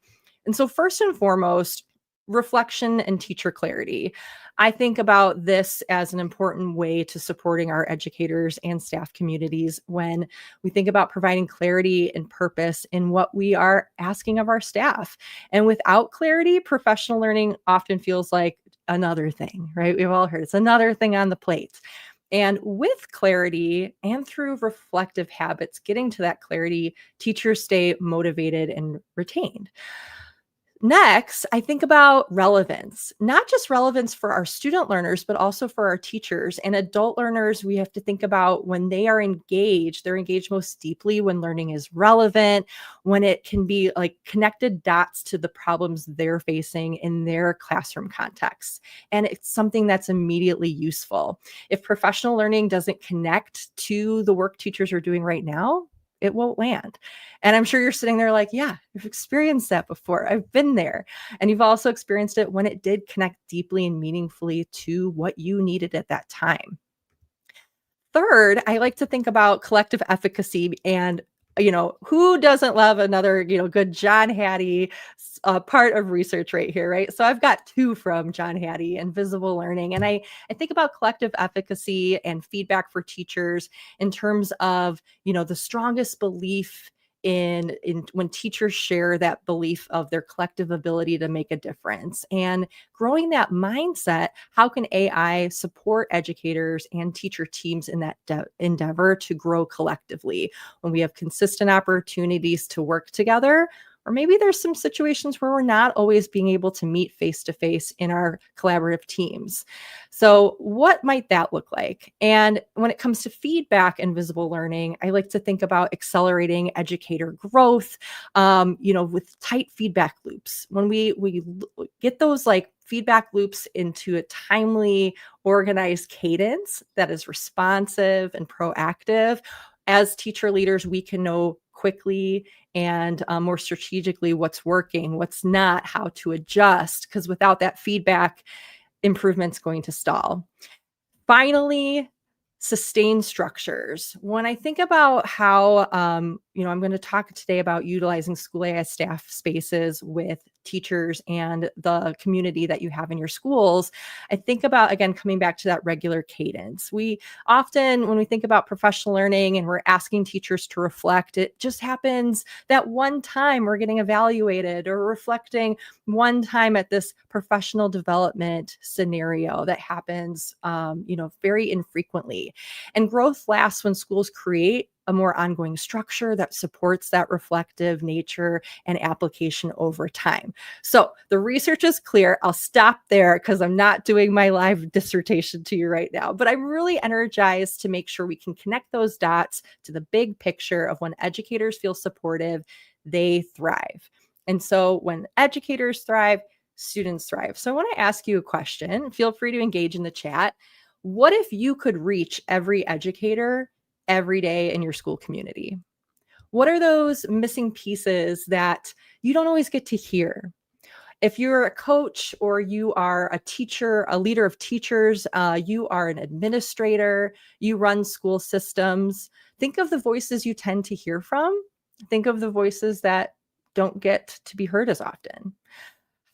And so first and foremost, reflection and teacher clarity. I think about this as an important way to supporting our educators and staff communities when we think about providing clarity and purpose in what we are asking of our staff. And without clarity, professional learning often feels like another thing, right? We've all heard it's another thing on the plate. And with clarity and through reflective habits, getting to that clarity, teachers stay motivated and retained. Next, I think about relevance, not just relevance for our student learners, but also for our teachers and adult learners. We have to think about when they are engaged, they're engaged most deeply when learning is relevant, when it can be like connected dots to the problems they're facing in their classroom context. And it's something that's immediately useful. If professional learning doesn't connect to the work teachers are doing right now, it won't land. And I'm sure you're sitting there like, yeah, I've experienced that before. I've been there. And you've also experienced it when it did connect deeply and meaningfully to what you needed at that time. Third, I like to think about collective efficacy and who doesn't love another, good John Hattie part of research right here, right? So I've got two from John Hattie and visible learning. And I think about collective efficacy and feedback for teachers in terms of, the strongest belief in when teachers share that belief of their collective ability to make a difference and growing that mindset. How can AI support educators and teacher teams in that endeavor to grow collectively when we have consistent opportunities to work together? Or maybe there's some situations where we're not always being able to meet face-to-face in our collaborative teams. So what might that look like? And when it comes to feedback and visible learning, I like to think about accelerating educator growth, with tight feedback loops. When we get those feedback loops into a timely, organized cadence that is responsive and proactive, as teacher leaders, we can know quickly and more strategically what's working, what's not, how to adjust, because without that feedback, improvement's going to stall. Finally, sustained structures. When I think about how, I'm going to talk today about utilizing school AI staff spaces with teachers and the community that you have in your schools. I think about, again, coming back to that regular cadence. We often, when we think about professional learning and we're asking teachers to reflect, it just happens that one time we're getting evaluated or reflecting one time at this professional development scenario that happens, very infrequently. And growth lasts when schools create a more ongoing structure that supports that reflective nature and application over time. So the research is clear. I'll stop there because I'm not doing my live dissertation to you right now, but I'm really energized to make sure we can connect those dots to the big picture of when educators feel supportive, they thrive. And so when educators thrive, students thrive. So I want to ask you a question. Feel free to engage in the chat. What if you could reach every educator every day in your school community? What are those missing pieces that you don't always get to hear? If you're a coach or you are a teacher, a leader of teachers, you are an administrator, you run school systems, think of the voices you tend to hear from. Think of the voices that don't get to be heard as often.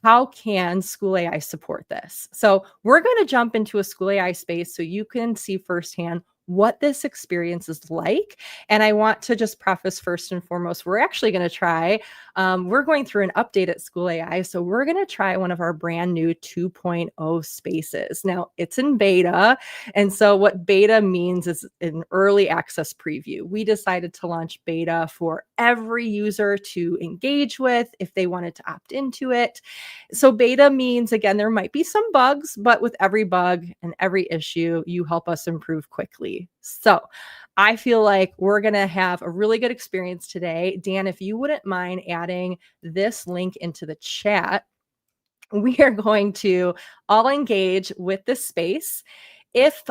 How can School AI support this? So we're going to jump into a School AI space so you can see firsthand what this experience is like. And I want to just preface first and foremost, we're actually going to try, we're going through an update at School AI. So we're going to try one of our brand new 2.0 spaces. Now it's in beta. And so what beta means is an early access preview. We decided to launch beta for every user to engage with if they wanted to opt into it. So beta means, again, there might be some bugs, but with every bug and every issue, you help us improve quickly. So I feel like we're going to have a really good experience today. Dan, if you wouldn't mind adding this link into the chat, we are going to all engage with this space. If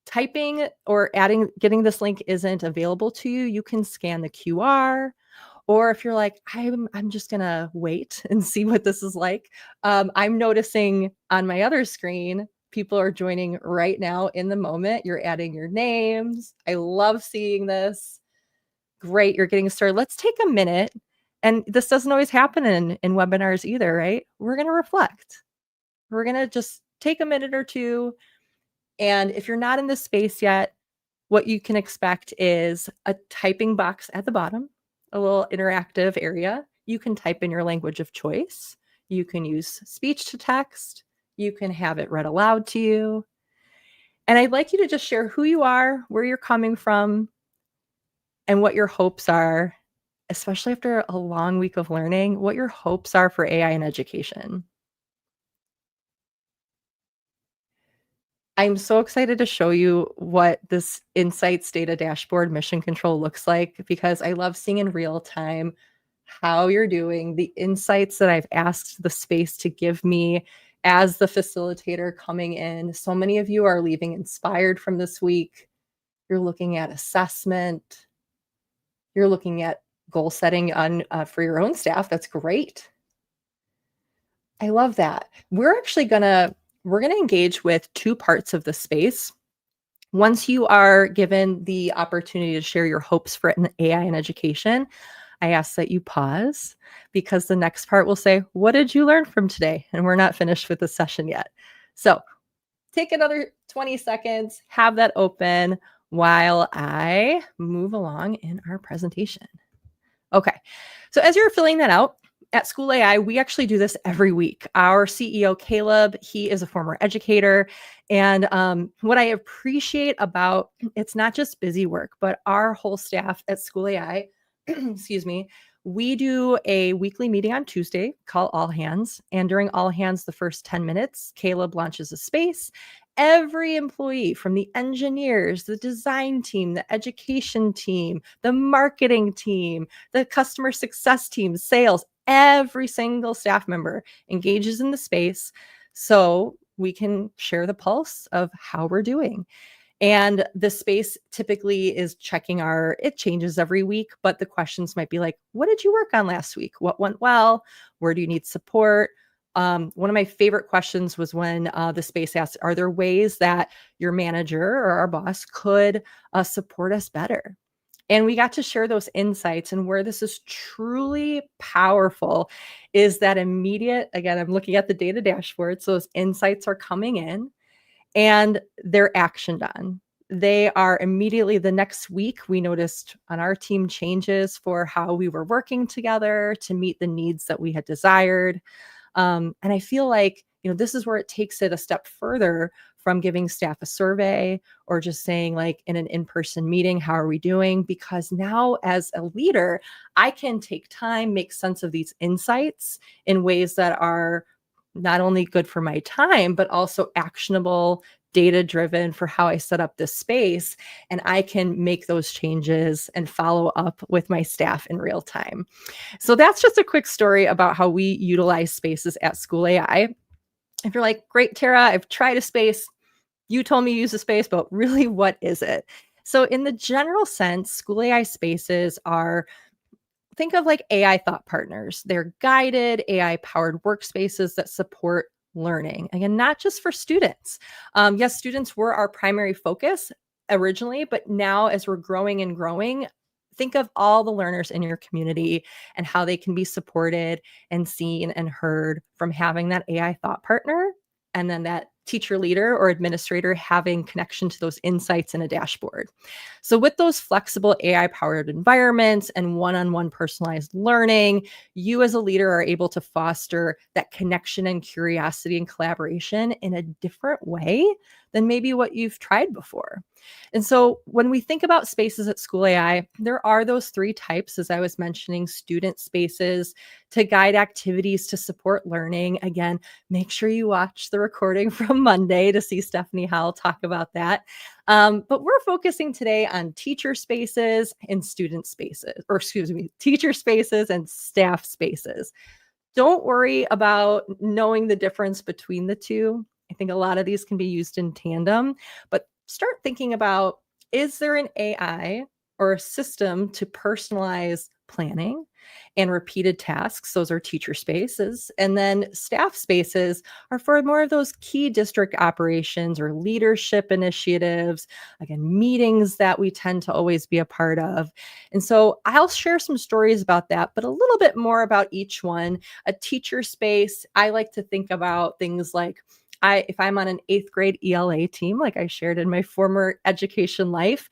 typing or getting this link isn't available to you, you can scan the QR. Or if you're like, I'm just going to wait and see what this is like. I'm noticing on my other screen, people are joining right now in the moment. You're adding your names. I love seeing this. Great. You're getting started. Let's take a minute. And this doesn't always happen in webinars either, right? We're going to reflect. We're going to just take a minute or two. And if you're not in this space yet, what you can expect is a typing box at the bottom, a little interactive area. You can type in your language of choice. You can use speech to text. You can have it read aloud to you. And I'd like you to just share who you are, where you're coming from, and what your hopes are, especially after a long week of learning, what your hopes are for AI in education. I'm so excited to show you what this Insights Data Dashboard Mission Control looks like, because I love seeing in real time how you're doing, the insights that I've asked the space to give me as the facilitator coming in. So many of you are leaving inspired from this week. You're looking at assessment. You're looking at goal setting for your own staff. That's great. I love that. We're going to engage with two parts of the space. Once you are given the opportunity to share your hopes for an AI in education, I ask that you pause, because the next part will say, what did you learn from today? And we're not finished with the session yet. So take another 20 seconds, have that open while I move along in our presentation. Okay, so as you're filling that out, at School AI, we actually do this every week. Our CEO, Caleb, he is a former educator. And what I appreciate about, it's not just busy work, but our whole staff at School AI, excuse me, we do a weekly meeting on Tuesday called All Hands. And during All Hands, the first 10 minutes, Caleb launches a space. Every employee, from the engineers, the design team, the education team, the marketing team, the customer success team, sales, every single staff member engages in the space so we can share the pulse of how we're doing. And the space typically is checking it changes every week, but the questions might be like, what did you work on last week? What went well? Where do you need support? One of my favorite questions was when the space asked, are there ways that your manager or our boss could support us better? And we got to share those insights. And where this is truly powerful is that immediate, again, I'm looking at the data dashboard. So those insights are coming in and they're actioned on. They are immediately the next week. We noticed on our team changes for how we were working together to meet the needs that we had desired. And I feel like, this is where it takes it a step further from giving staff a survey or just saying, like, in an in-person meeting, how are we doing? Because now as a leader, I can take time, make sense of these insights in ways that are not only good for my time, but also actionable, data-driven for how I set up this space. And I can make those changes and follow up with my staff in real time. So that's just a quick story about how we utilize spaces at School AI. If you're like, great, Tara, I've tried a space. You told me to use a space, but really, what is it? So in the general sense, School AI spaces are, think of like AI thought partners. They're guided AI-powered workspaces that support learning. Again, not just for students. Yes, students were our primary focus originally, but now as we're growing and growing, think of all the learners in your community and how they can be supported and seen and heard from having that AI thought partner and then that teacher leader or administrator having connection to those insights in a dashboard. So with those flexible AI-powered environments and one-on-one personalized learning, you as a leader are able to foster that connection and curiosity and collaboration in a different way than maybe what you've tried before. And so when we think about spaces at School AI, there are those three types, as I was mentioning: student spaces to guide activities to support learning. Again, make sure you watch the recording from Monday to see Stephanie Howell talk about that. But we're focusing today on teacher spaces and student spaces, or excuse me, teacher spaces and staff spaces. Don't worry about knowing the difference between the two. I think a lot of these can be used in tandem, but start thinking about, is there an AI or a system to personalize planning and repeated tasks? Those are teacher spaces. And then staff spaces are for more of those key district operations or leadership initiatives, again, meetings that we tend to always be a part of. And so I'll share some stories about that, but a little bit more about each one. A teacher space, I like to think about things like, if I'm on an 8th grade ELA team, like I shared in my former education life,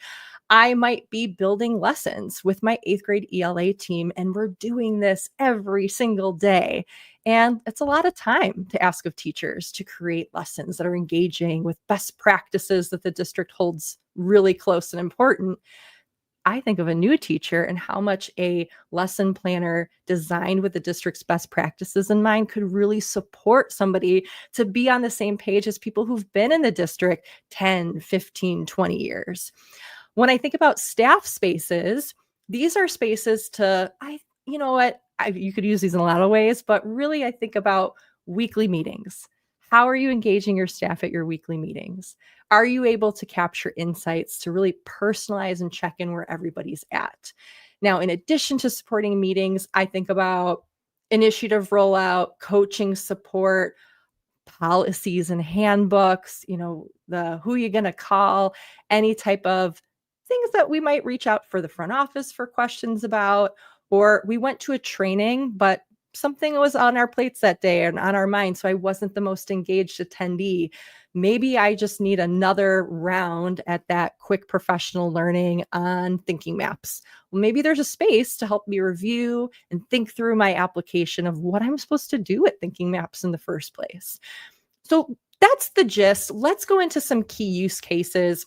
I might be building lessons with my 8th grade ELA team, and we're doing this every single day. And it's a lot of time to ask of teachers to create lessons that are engaging with best practices that the district holds really close and important. I think of a new teacher and how much a lesson planner designed with the district's best practices in mind could really support somebody to be on the same page as people who've been in the district 10, 15, 20 years. When I think about staff spaces, these are spaces to, you could use these in a lot of ways, but really I think about weekly meetings. How are you engaging your staff at your weekly meetings? Are you able to capture insights to really personalize and check in where everybody's at? Now, in addition to supporting meetings, I think about initiative rollout, coaching support, policies and handbooks, the who you're going to call, any type of things that we might reach out for the front office for questions about, or we went to a training, but something was on our plates that day and on our mind, so I wasn't the most engaged attendee. Maybe I just need another round at that quick professional learning on thinking maps. Well, maybe there's a space to help me review and think through my application of what I'm supposed to do at thinking maps in the first place. So that's the gist. Let's go into some key use cases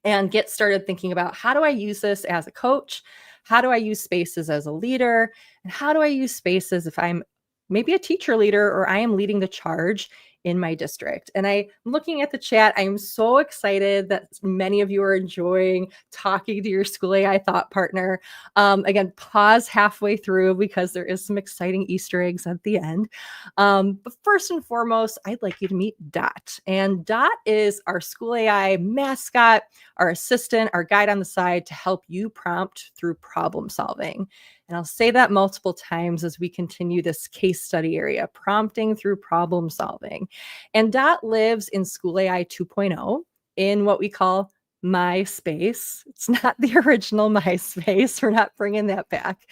and get started thinking about, how do I use this as a coach? How do I use spaces as a leader? And how do I use spaces if I'm maybe a teacher leader or I am leading the charge in my district? And I'm looking at the chat. I'm so excited that many of you are enjoying talking to your School AI thought partner. Again, pause halfway through because there is some exciting Easter eggs at the end. But first and foremost, I'd like you to meet Dot. And Dot is our School AI mascot, our assistant, our guide on the side to help you prompt through problem solving. And I'll say that multiple times as we continue this case study area, prompting through problem solving. And Dot lives in School AI 2.0 in what we call MySpace. It's not the original MySpace. We're not bringing that back.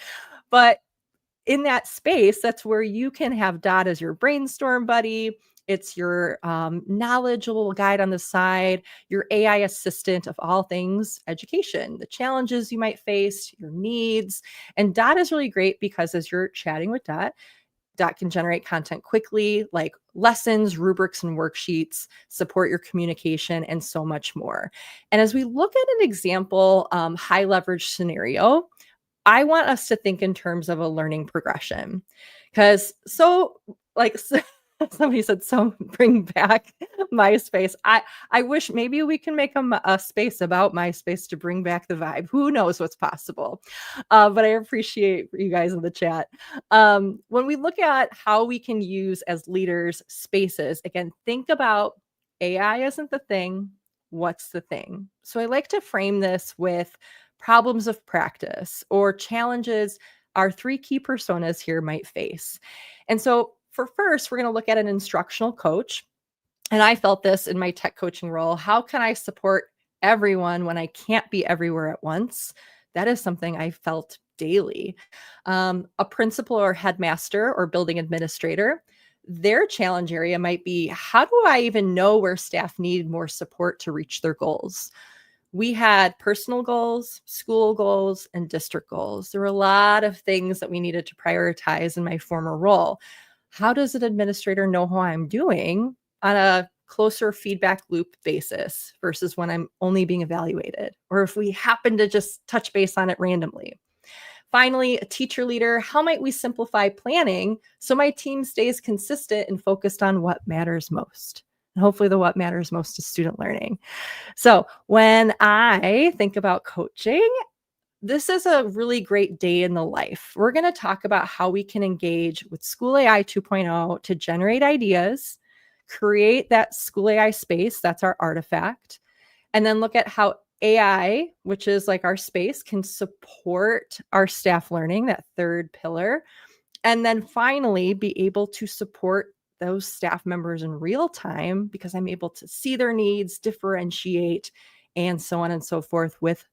But in that space, that's where you can have Dot as your brainstorm buddy. It's your knowledgeable guide on the side, your AI assistant of all things education, the challenges you might face, your needs. And Dot is really great because as you're chatting with Dot can generate content quickly, like lessons, rubrics, and worksheets, support your communication, and so much more. And as we look at an example high leverage scenario, I want us to think in terms of a learning progression. Because somebody said, so bring back MySpace. I wish maybe we can make a space about MySpace to bring back the vibe. Who knows what's possible? But I appreciate you guys in the chat. When we look at how we can use as leaders spaces, again, think about AI isn't the thing. What's the thing? So I like to frame this with problems of practice or challenges our 3 key personas here might face. And so for first, we're going to look at an instructional coach. And I felt this in my tech coaching role. How can I support everyone when I can't be everywhere at once? That is something I felt daily. A principal or headmaster or building administrator, their challenge area might be, how do I even know where staff need more support to reach their goals? We had personal goals, school goals, and district goals. There were a lot of things that we needed to prioritize in my former role. How does an administrator know how I'm doing on a closer feedback loop basis versus when I'm only being evaluated, or if we happen to just touch base on it randomly? Finally, a teacher leader, how might we simplify planning so my team stays consistent and focused on what matters most? And hopefully the what matters most is student learning. So when I think about coaching, this is a really great day in the life. We're going to talk about how we can engage with School AI 2.0 to generate ideas, create that School AI space, that's our artifact, and then look at how AI, which is like our space, can support our staff learning, that third pillar, and then finally be able to support those staff members in real time because I'm able to see their needs, differentiate, and so on and so forth with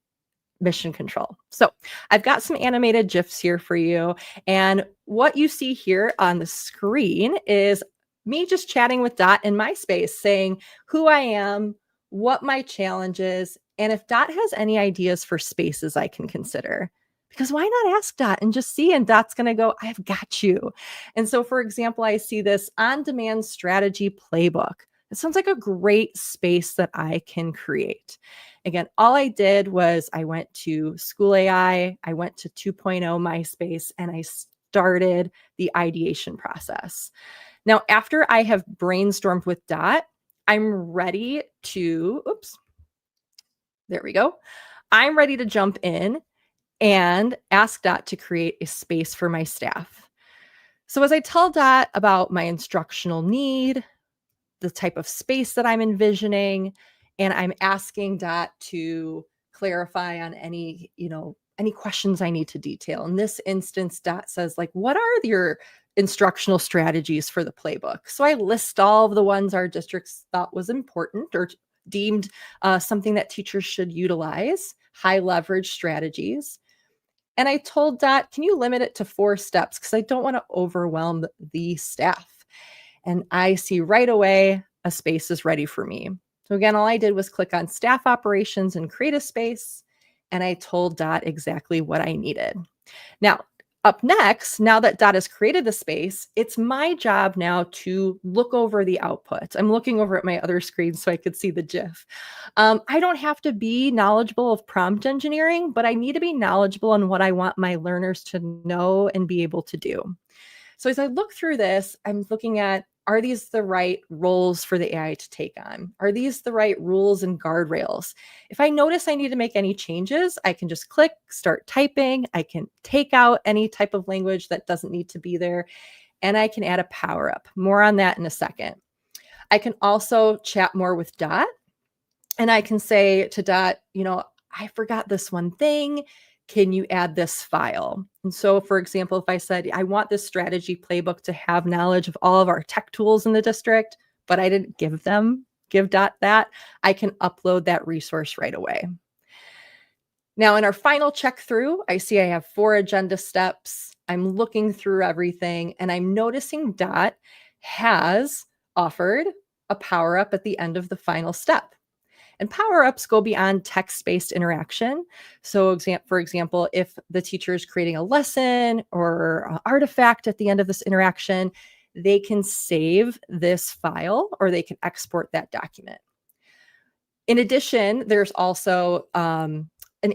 mission control. So I've got some animated GIFs here for you. And what you see here on the screen is me just chatting with Dot in MySpace, saying who I am, what my challenge is, and if Dot has any ideas for spaces I can consider. Because why not ask Dot and just see? And Dot's going to go, I've got you. And so, for example, I see this on-demand strategy playbook. It sounds like a great space that I can create. Again, all I did was I went to School AI, I went to 2.0 MySpace, and I started the ideation process. Now, after I have brainstormed with Dot, I'm ready to, there we go. I'm ready to jump in and ask Dot to create a space for my staff. So as I tell Dot about my instructional need, the type of space that I'm envisioning, and I'm asking Dot to clarify on any questions I need to detail. In this instance, Dot says, like, what are your instructional strategies for the playbook? So I list all of the ones our districts thought was important or deemed something that teachers should utilize, high leverage strategies. And I told Dot, can you limit it to 4 steps? Because I don't want to overwhelm the staff. And I see right away a space is ready for me. So again, all I did was click on staff operations and create a space. And I told Dot exactly what I needed. Now, up next, now that Dot has created the space, it's my job now to look over the output. I'm looking over at my other screen so I could see the GIF. I don't have to be knowledgeable of prompt engineering, but I need to be knowledgeable on what I want my learners to know and be able to do. So as I look through this, I'm looking at, are these the right roles for the AI to take on? Are these the right rules and guardrails? If I notice I need to make any changes, I can just click, start typing. I can take out any type of language that doesn't need to be there, and I can add a power up. More on that in a second. I can also chat more with Dot, and I can say to Dot, I forgot this one thing. Can you add this file? And so, for example, if I said, I want this strategy playbook to have knowledge of all of our tech tools in the district, but I didn't give them give Dot that, I can upload that resource right away. Now, in our final check through, I see I have 4 agenda steps. I'm looking through everything, and I'm noticing Dot has offered a power up at the end of the final step. And power-ups go beyond text-based interaction. So for example, if the teacher is creating a lesson or an artifact at the end of this interaction, they can save this file or they can export that document. In addition, there's also an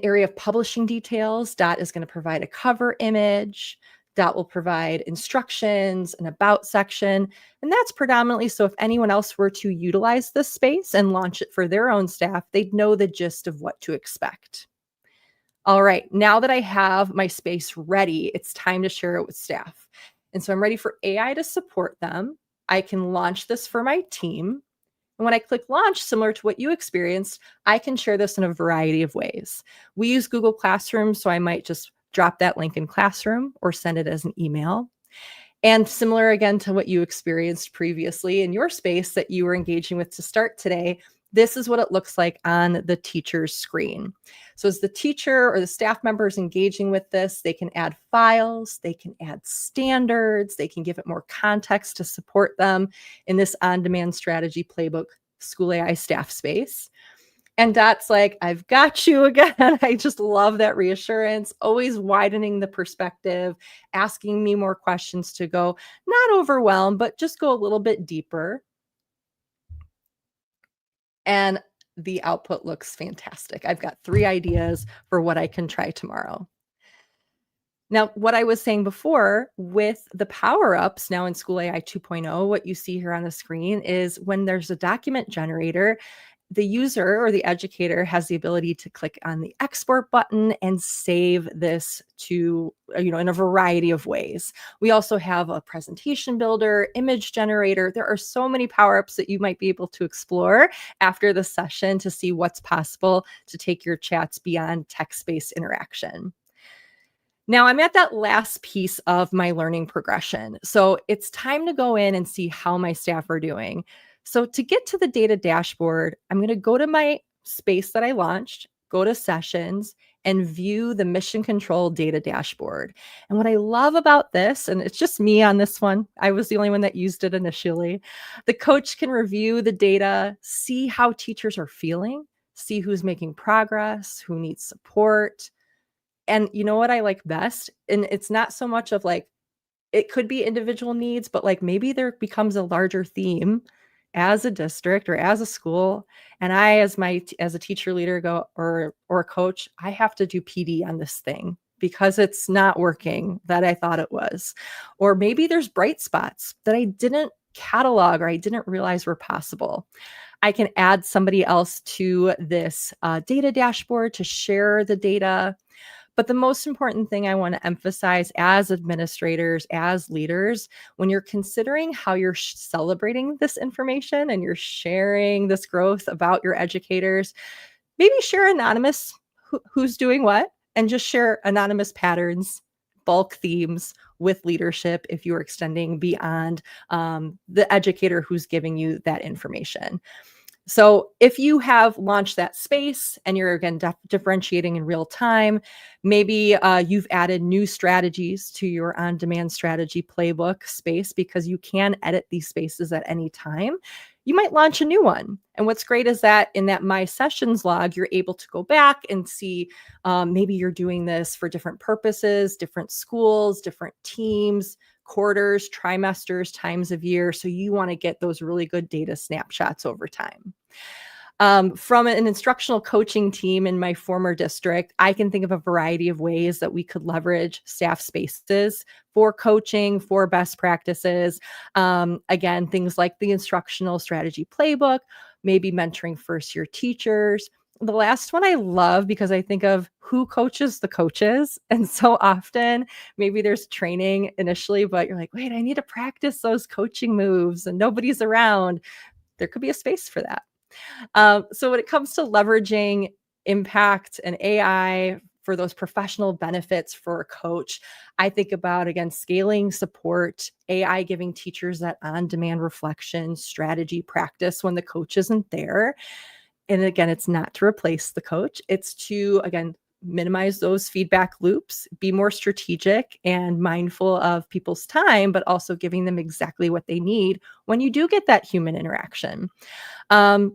area of publishing details. Dot is going to provide a cover image. Dot will provide instructions, an about section, and that's predominantly so if anyone else were to utilize this space and launch it for their own staff, they'd know the gist of what to expect. All right, now that I have my space ready, it's time to share it with staff. And so I'm ready for AI to support them. I can launch this for my team. And when I click launch, similar to what you experienced, I can share this in a variety of ways. We use Google Classroom, so I might just drop that link in Classroom or send it as an email. And similar again to what you experienced previously in your space that you were engaging with to start today, this is what it looks like on the teacher's screen. So as the teacher or the staff member is engaging with this, they can add files, they can add standards, they can give it more context to support them in this on-demand strategy playbook School AI staff space. And Dot's like, I've got you again. I just love that reassurance, always widening the perspective, asking me more questions to go, not overwhelmed, but just go a little bit deeper. And the output looks fantastic. I've got 3 ideas for what I can try tomorrow. Now, what I was saying before with the power-ups now in School AI 2.0, what you see here on the screen is when there's a document generator, the user or the educator has the ability to click on the export button and save this to, in a variety of ways. We also have a presentation builder, image generator. There are so many power-ups that you might be able to explore after the session to see what's possible to take your chats beyond text-based interaction. Now I'm at that last piece of my learning progression. So it's time to go in and see how my staff are doing. So to get to the data dashboard, I'm going to go to my space that I launched, go to sessions, and view the mission control data dashboard. And what I love about this, and it's just me on this one, I was the only one that used it initially. The coach can review the data, see how teachers are feeling, see who's making progress, who needs support. And you know what I like best? And it's not so much of like, it could be individual needs, but like maybe there becomes a larger theme as a district or as a school. And I, as a teacher leader or a coach, I have to do PD on this thing because it's not working that I thought it was. Or maybe there's bright spots that I didn't catalog or I didn't realize were possible. I can add somebody else to this data dashboard to share the data. But the most important thing I want to emphasize as administrators, as leaders, when you're considering how you're celebrating this information and you're sharing this growth about your educators, maybe share anonymous who's doing what, and just share anonymous patterns, bulk themes with leadership if you're extending beyond the educator who's giving you that information. So if you have launched that space and you're, again, differentiating in real time, maybe you've added new strategies to your on-demand strategy playbook space because you can edit these spaces at any time. You might launch a new one. And what's great is that in that My Sessions log, you're able to go back and see maybe you're doing this for different purposes, different schools, different teams, quarters, trimesters, times of year. So you want to get those really good data snapshots over time. From an instructional coaching team in my former district, I can think of a variety of ways that we could leverage staff spaces for coaching, for best practices. Again, things like the instructional strategy playbook, maybe mentoring first-year teachers. The last one I love because I think of who coaches the coaches. And so often maybe there's training initially, but you're like, wait, I need to practice those coaching moves and nobody's around. There could be a space for that. So when it comes to leveraging impact and AI for those professional benefits for a coach, I think about, again, scaling support, AI giving teachers that on-demand reflection, strategy, practice when the coach isn't there. And again, it's not to replace the coach. It's to, again, minimize those feedback loops, be more strategic and mindful of people's time, but also giving them exactly what they need when you do get that human interaction.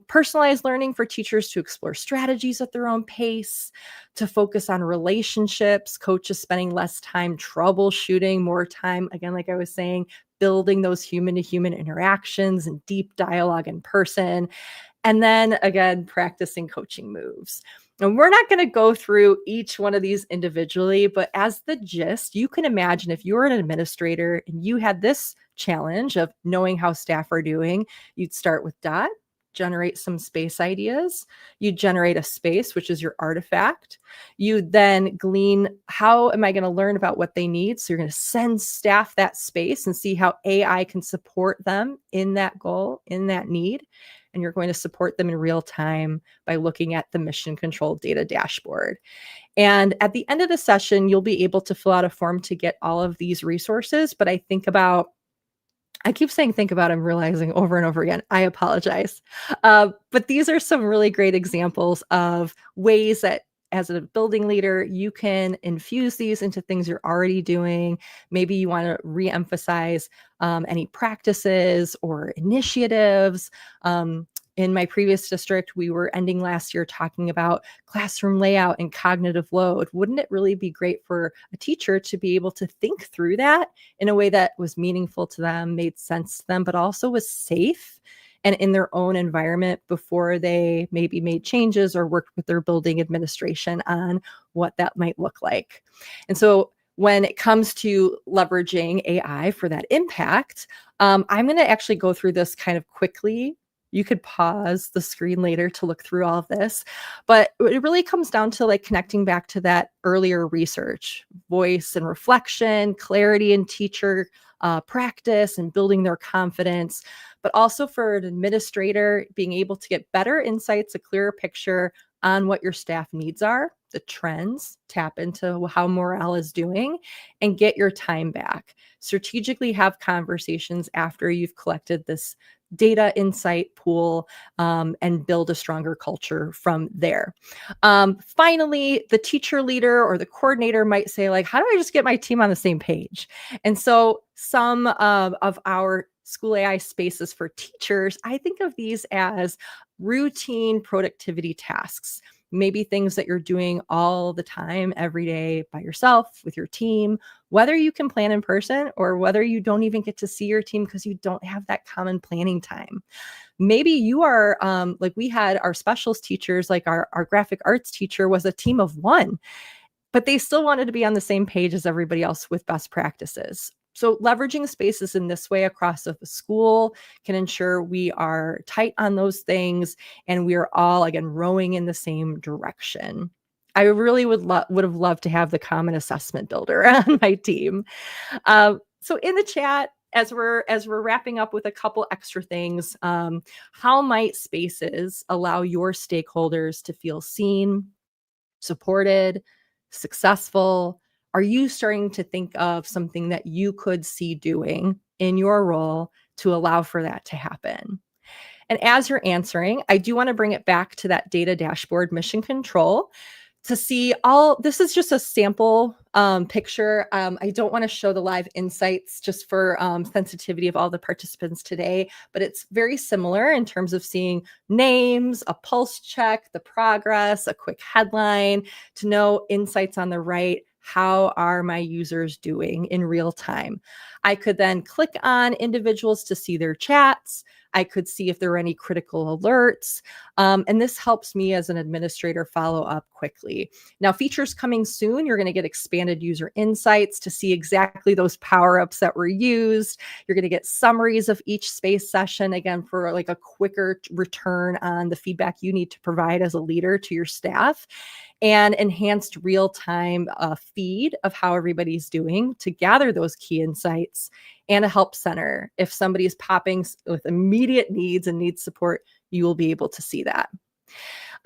Personalized learning for teachers to explore strategies at their own pace, to focus on relationships, coaches spending less time troubleshooting, more time, again, like I was saying, building those human-to-human interactions and deep dialogue in person. And then again, practicing coaching moves. And we're not going to go through each one of these individually, but as the gist, you can imagine if you were an administrator and you had this challenge of knowing how staff are doing, you'd start with Dot, generate some space ideas. You generate a space, which is your artifact. You then glean, how am I going to learn about what they need? So you're going to send staff that space and see how AI can support them in that goal, in that need. And you're going to support them in real time by looking at the mission control data dashboard. And at the end of the session, you'll be able to fill out a form to get all of these resources. But I keep saying think about, I'm realizing over and over again, I apologize. But these are some really great examples of ways that as a building leader, you can infuse these into things you're already doing. Maybe you want to re-emphasize any practices or initiatives. In my previous district, we were ending last year talking about classroom layout and cognitive load. Wouldn't it really be great for a teacher to be able to think through that in a way that was meaningful to them, made sense to them, but also was safe and in their own environment before they maybe made changes or worked with their building administration on what that might look like? And so when it comes to leveraging AI for that impact, I'm going to actually go through this kind of quickly. You could pause the screen later to look through all of this, but it really comes down to like connecting back to that earlier research, voice and reflection, clarity in teacher practice and building their confidence, but also for an administrator, being able to get better insights, a clearer picture on what your staff needs are, the trends, tap into how morale is doing, and get your time back. Strategically have conversations after you've collected this data insight pool and build a stronger culture from there. Finally, the teacher leader or the coordinator might say, like, how do I just get my team on the same page? And so some of our school AI spaces for teachers, I think of these as routine productivity tasks. Maybe things that you're doing all the time, every day by yourself, with your team, whether you can plan in person or whether you don't even get to see your team because you don't have that common planning time. Maybe you are, like we had our specials teachers, like our graphic arts teacher was a team of one, but they still wanted to be on the same page as everybody else with best practices. So leveraging spaces in this way across the school can ensure we are tight on those things and we are all, again, rowing in the same direction. I really would have loved to have the common assessment builder on my team. So in the chat, as we're wrapping up with a couple extra things, how might spaces allow your stakeholders to feel seen, supported, successful? Are you starting to think of something that you could see doing in your role to allow for that to happen? And as you're answering, I do want to bring it back to that data dashboard mission control to see all, this is just a sample picture. I don't want to show the live insights just for sensitivity of all the participants today, but it's very similar in terms of seeing names, a pulse check, the progress, a quick headline, to know insights on the right. How are my users doing in real time? I could then click on individuals to see their chats. I could see if there are any critical alerts. And this helps me as an administrator follow up quickly. Now, features coming soon, you're going to get expanded user insights to see exactly those power-ups that were used. You're going to get summaries of each space session, again, for like a quicker return on the feedback you need to provide as a leader to your staff, and enhanced real-time feed of how everybody's doing to gather those key insights, and a help center. If somebody is popping with immediate needs and needs support, you will be able to see that.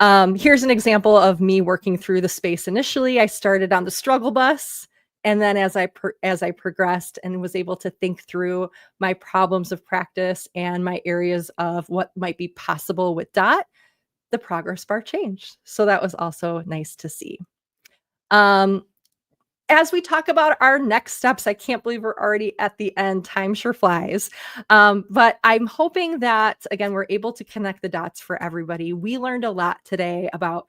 Here's an example of me working through the space initially. I started on the struggle bus. And then as I progressed and was able to think through my problems of practice and my areas of what might be possible with DOT, the progress bar changed. So that was also nice to see. As we talk about our next steps, I can't believe we're already at the end. Time sure flies. But I'm hoping that, again, we're able to connect the dots for everybody. We learned a lot today about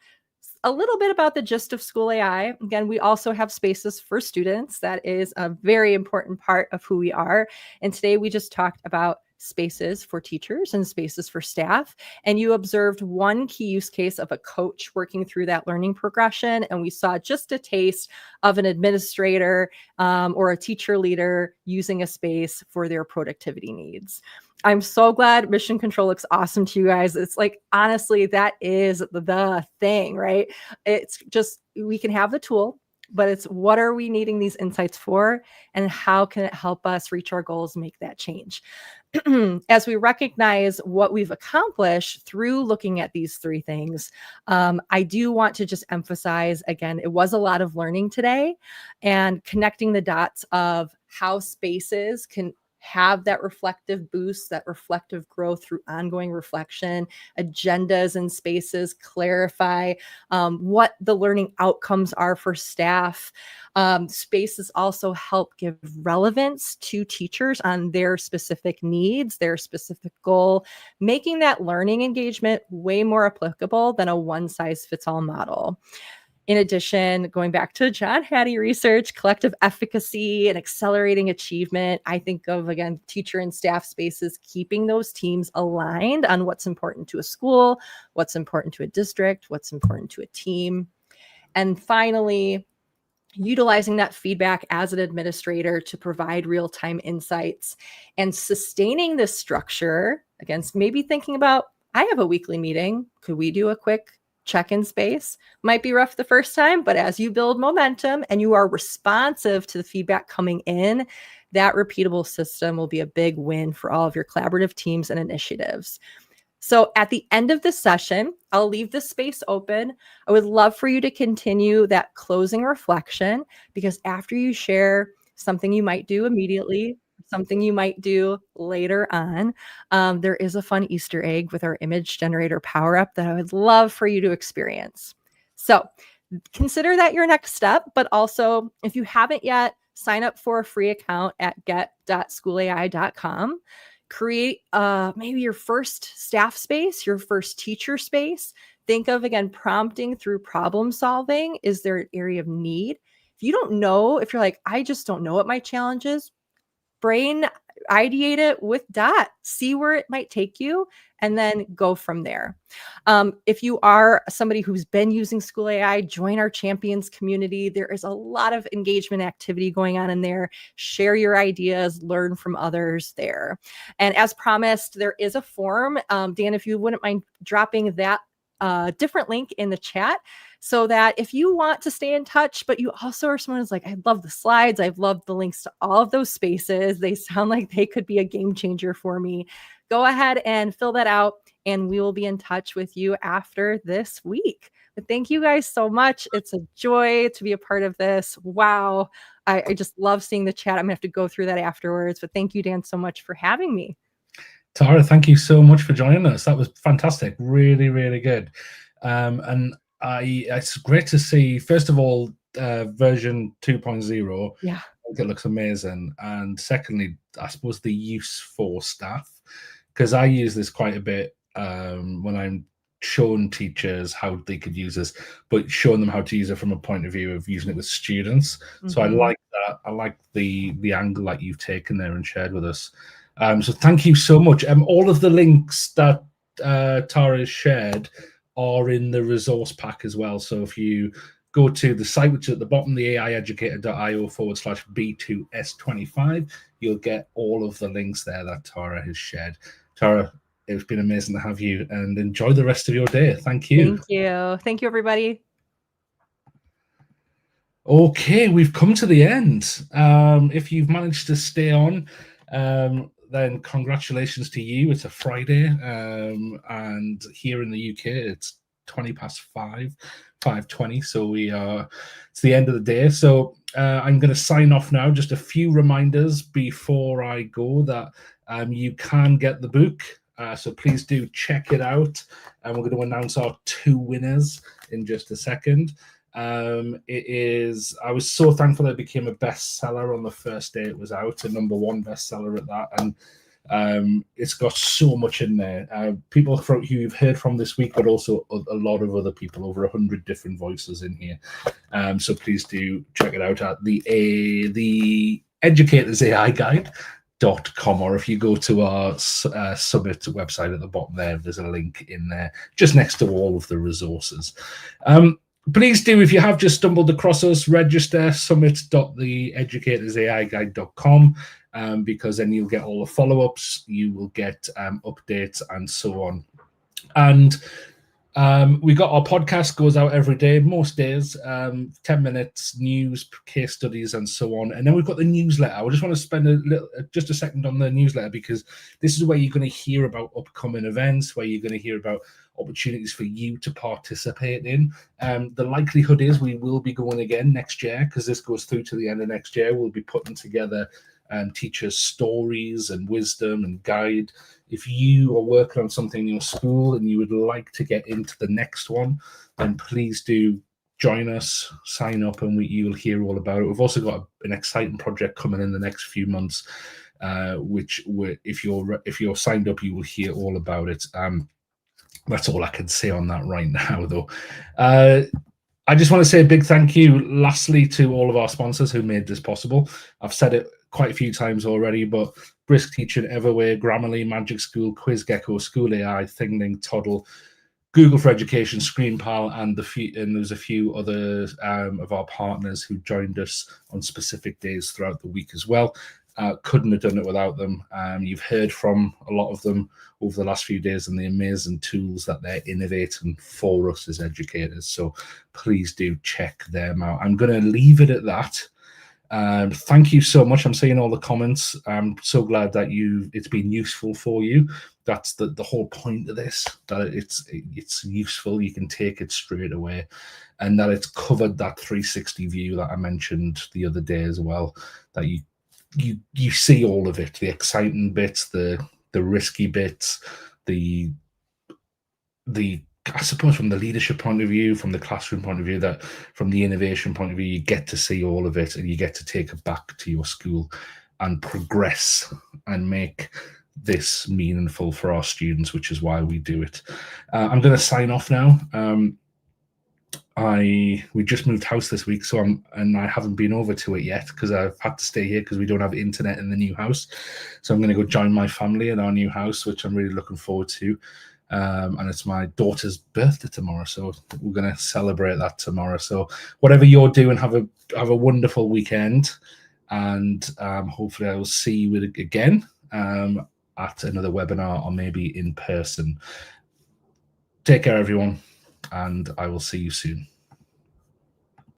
a little bit about the gist of School AI. Again, we also have spaces for students. That is a very important part of who we are. And today we just talked about spaces for teachers and spaces for staff. And you observed one key use case of a coach working through that learning progression. And we saw just a taste of an administrator or a teacher leader using a space for their productivity needs. I'm so glad Mission Control looks awesome to you guys. It's like, honestly, that is the thing, right? It's just, we can have the tool, but it's what are we needing these insights for, and how can it help us reach our goals, make that change? As we recognize what we've accomplished through looking at these three things, I do want to just emphasize, again, it was a lot of learning today and connecting the dots of how spaces can have that reflective boost, that reflective growth through ongoing reflection, agendas and spaces, clarify what the learning outcomes are for staff. Spaces also help give relevance to teachers on their specific needs, their specific goal, making that learning engagement way more applicable than a one-size-fits-all model. In addition, going back to John Hattie research, collective efficacy and accelerating achievement, I think of, again, teacher and staff spaces, keeping those teams aligned on what's important to a school, what's important to a district, what's important to a team. And finally, utilizing that feedback as an administrator to provide real-time insights and sustaining this structure. Again, maybe thinking about, I have a weekly meeting. Could we do a quick check-in space? Might be rough the first time, but as you build momentum and you are responsive to the feedback coming in, that repeatable system will be a big win for all of your collaborative teams and initiatives. So at the end of this session, I'll leave the space open. I would love for you to continue that closing reflection, because after you share something you might do immediately, something you might do later on, there is a fun Easter egg with our image generator power up that I would love for you to experience. So consider that your next step, but also if you haven't yet, sign up for a free account at get.schoolai.com. Create maybe your first staff space, your first teacher space. Think of, again, prompting through problem solving. Is there an area of need? If you don't know, if you're like, I just don't know what my challenge is, brain ideate it with DOT, see where it might take you, and then go from there. If you are somebody who's been using School AI, join our champions community. There is a lot of engagement activity going on in there. Share your ideas, learn from others there. And as promised, there is a form. Dan, if you wouldn't mind dropping that different link in the chat, so that if you want to stay in touch, but you also are someone who's like, I love the slides, I've loved the links to all of those spaces, they sound like they could be a game changer for me, go ahead and fill that out, and we will be in touch with you after this week. But thank you guys so much. It's a joy to be a part of this. Wow. I just love seeing the chat. I'm gonna have to go through that afterwards, but thank you, Dan, so much for having me. Tara, thank you so much for joining us. That was fantastic. Really, really good. And it's great to see, first of all, version 2.0. Yeah. I think it looks amazing. And secondly, I suppose the use for staff, because I use this quite a bit when I'm showing teachers how they could use this, but showing them how to use it from a point of view of using it with students. So I like that. I like the angle that you've taken there and shared with us. So thank you so much. All of the links that Tara has shared are in the resource pack as well. So if you go to the site, which is at the bottom, the aieducator.io/B2S25, you'll get all of the links there that Tara has shared. Tara, it's been amazing to have you, and enjoy the rest of your day. Thank you. Thank you. Thank you, everybody. Okay, we've come to the end. If you've managed to stay on, then congratulations to you. It's a Friday, and here in the UK, it's 5:20, 5:20. So it's the end of the day. So I'm going to sign off now. Just a few reminders before I go that you can get the book. So please do check it out. And we're going to announce our 2 winners in just a second. I was so thankful that it became a bestseller on the first day it was out, a #1 bestseller at that. And it's got so much in there. People who you've heard from this week, but also a lot of other people, over 100 different voices in here. So please do check it out at the Educators AI Guide.com, or if you go to our Summit website at the bottom there's a link in there just next to all of the resources. Please do, if you have just stumbled across us, register summit.theeducatorsAIguide.com, because then you'll get all the follow-ups, you will get updates and so on. And we got our podcast goes out every day, most days, 10 minutes, news, case studies, and so on. And then we've got the newsletter. I just want to spend just a second on the newsletter, because this is where you're going to hear about upcoming events, where you're going to hear about opportunities for you to participate in. The likelihood is we will be going again next year, because this goes through to the end of next year. We'll be putting together teachers' stories and wisdom and guide. If you are working on something in your school and you would like to get into the next one, then please do join us, sign up, and you'll hear all about it. We've also got an exciting project coming in the next few months, which if you're signed up, you will hear all about it. That's all I can say on that right now, though. I just want to say a big thank you, lastly, to all of our sponsors who made this possible. I've said it quite a few times already, but Brisk Teaching, Everway, Grammarly, Magic School, QuizGecko, School AI, Thinglink, Toddle, Google for Education, ScreenPal, and there's a few others of our partners who joined us on specific days throughout the week as well. Couldn't have done it without them. You've heard from a lot of them over the last few days and the amazing tools that they're innovating for us as educators. So please do check them out. I'm going to leave it at that. Thank you so much. I'm seeing all the comments. I'm so glad that it's been useful for you. That's the whole point of this, that it's useful. You can take it straight away, and that it's covered that 360 view that I mentioned the other day as well, that you see all of it, the exciting bits, the risky bits, the I suppose from the leadership point of view, from the classroom point of view, that from the innovation point of view, you get to see all of it, and you get to take it back to your school and progress and make this meaningful for our students, which is why we do it. I'm going to sign off now. We just moved house this week, and I haven't been over to it yet because I've had to stay here because we don't have internet in the new house. So I'm going to go join my family in our new house, which I'm really looking forward to. And it's my daughter's birthday tomorrow, so we're going to celebrate that tomorrow. So whatever you're doing, have a wonderful weekend, and hopefully I will see you again at another webinar or maybe in person. Take care, everyone, and I will see you soon.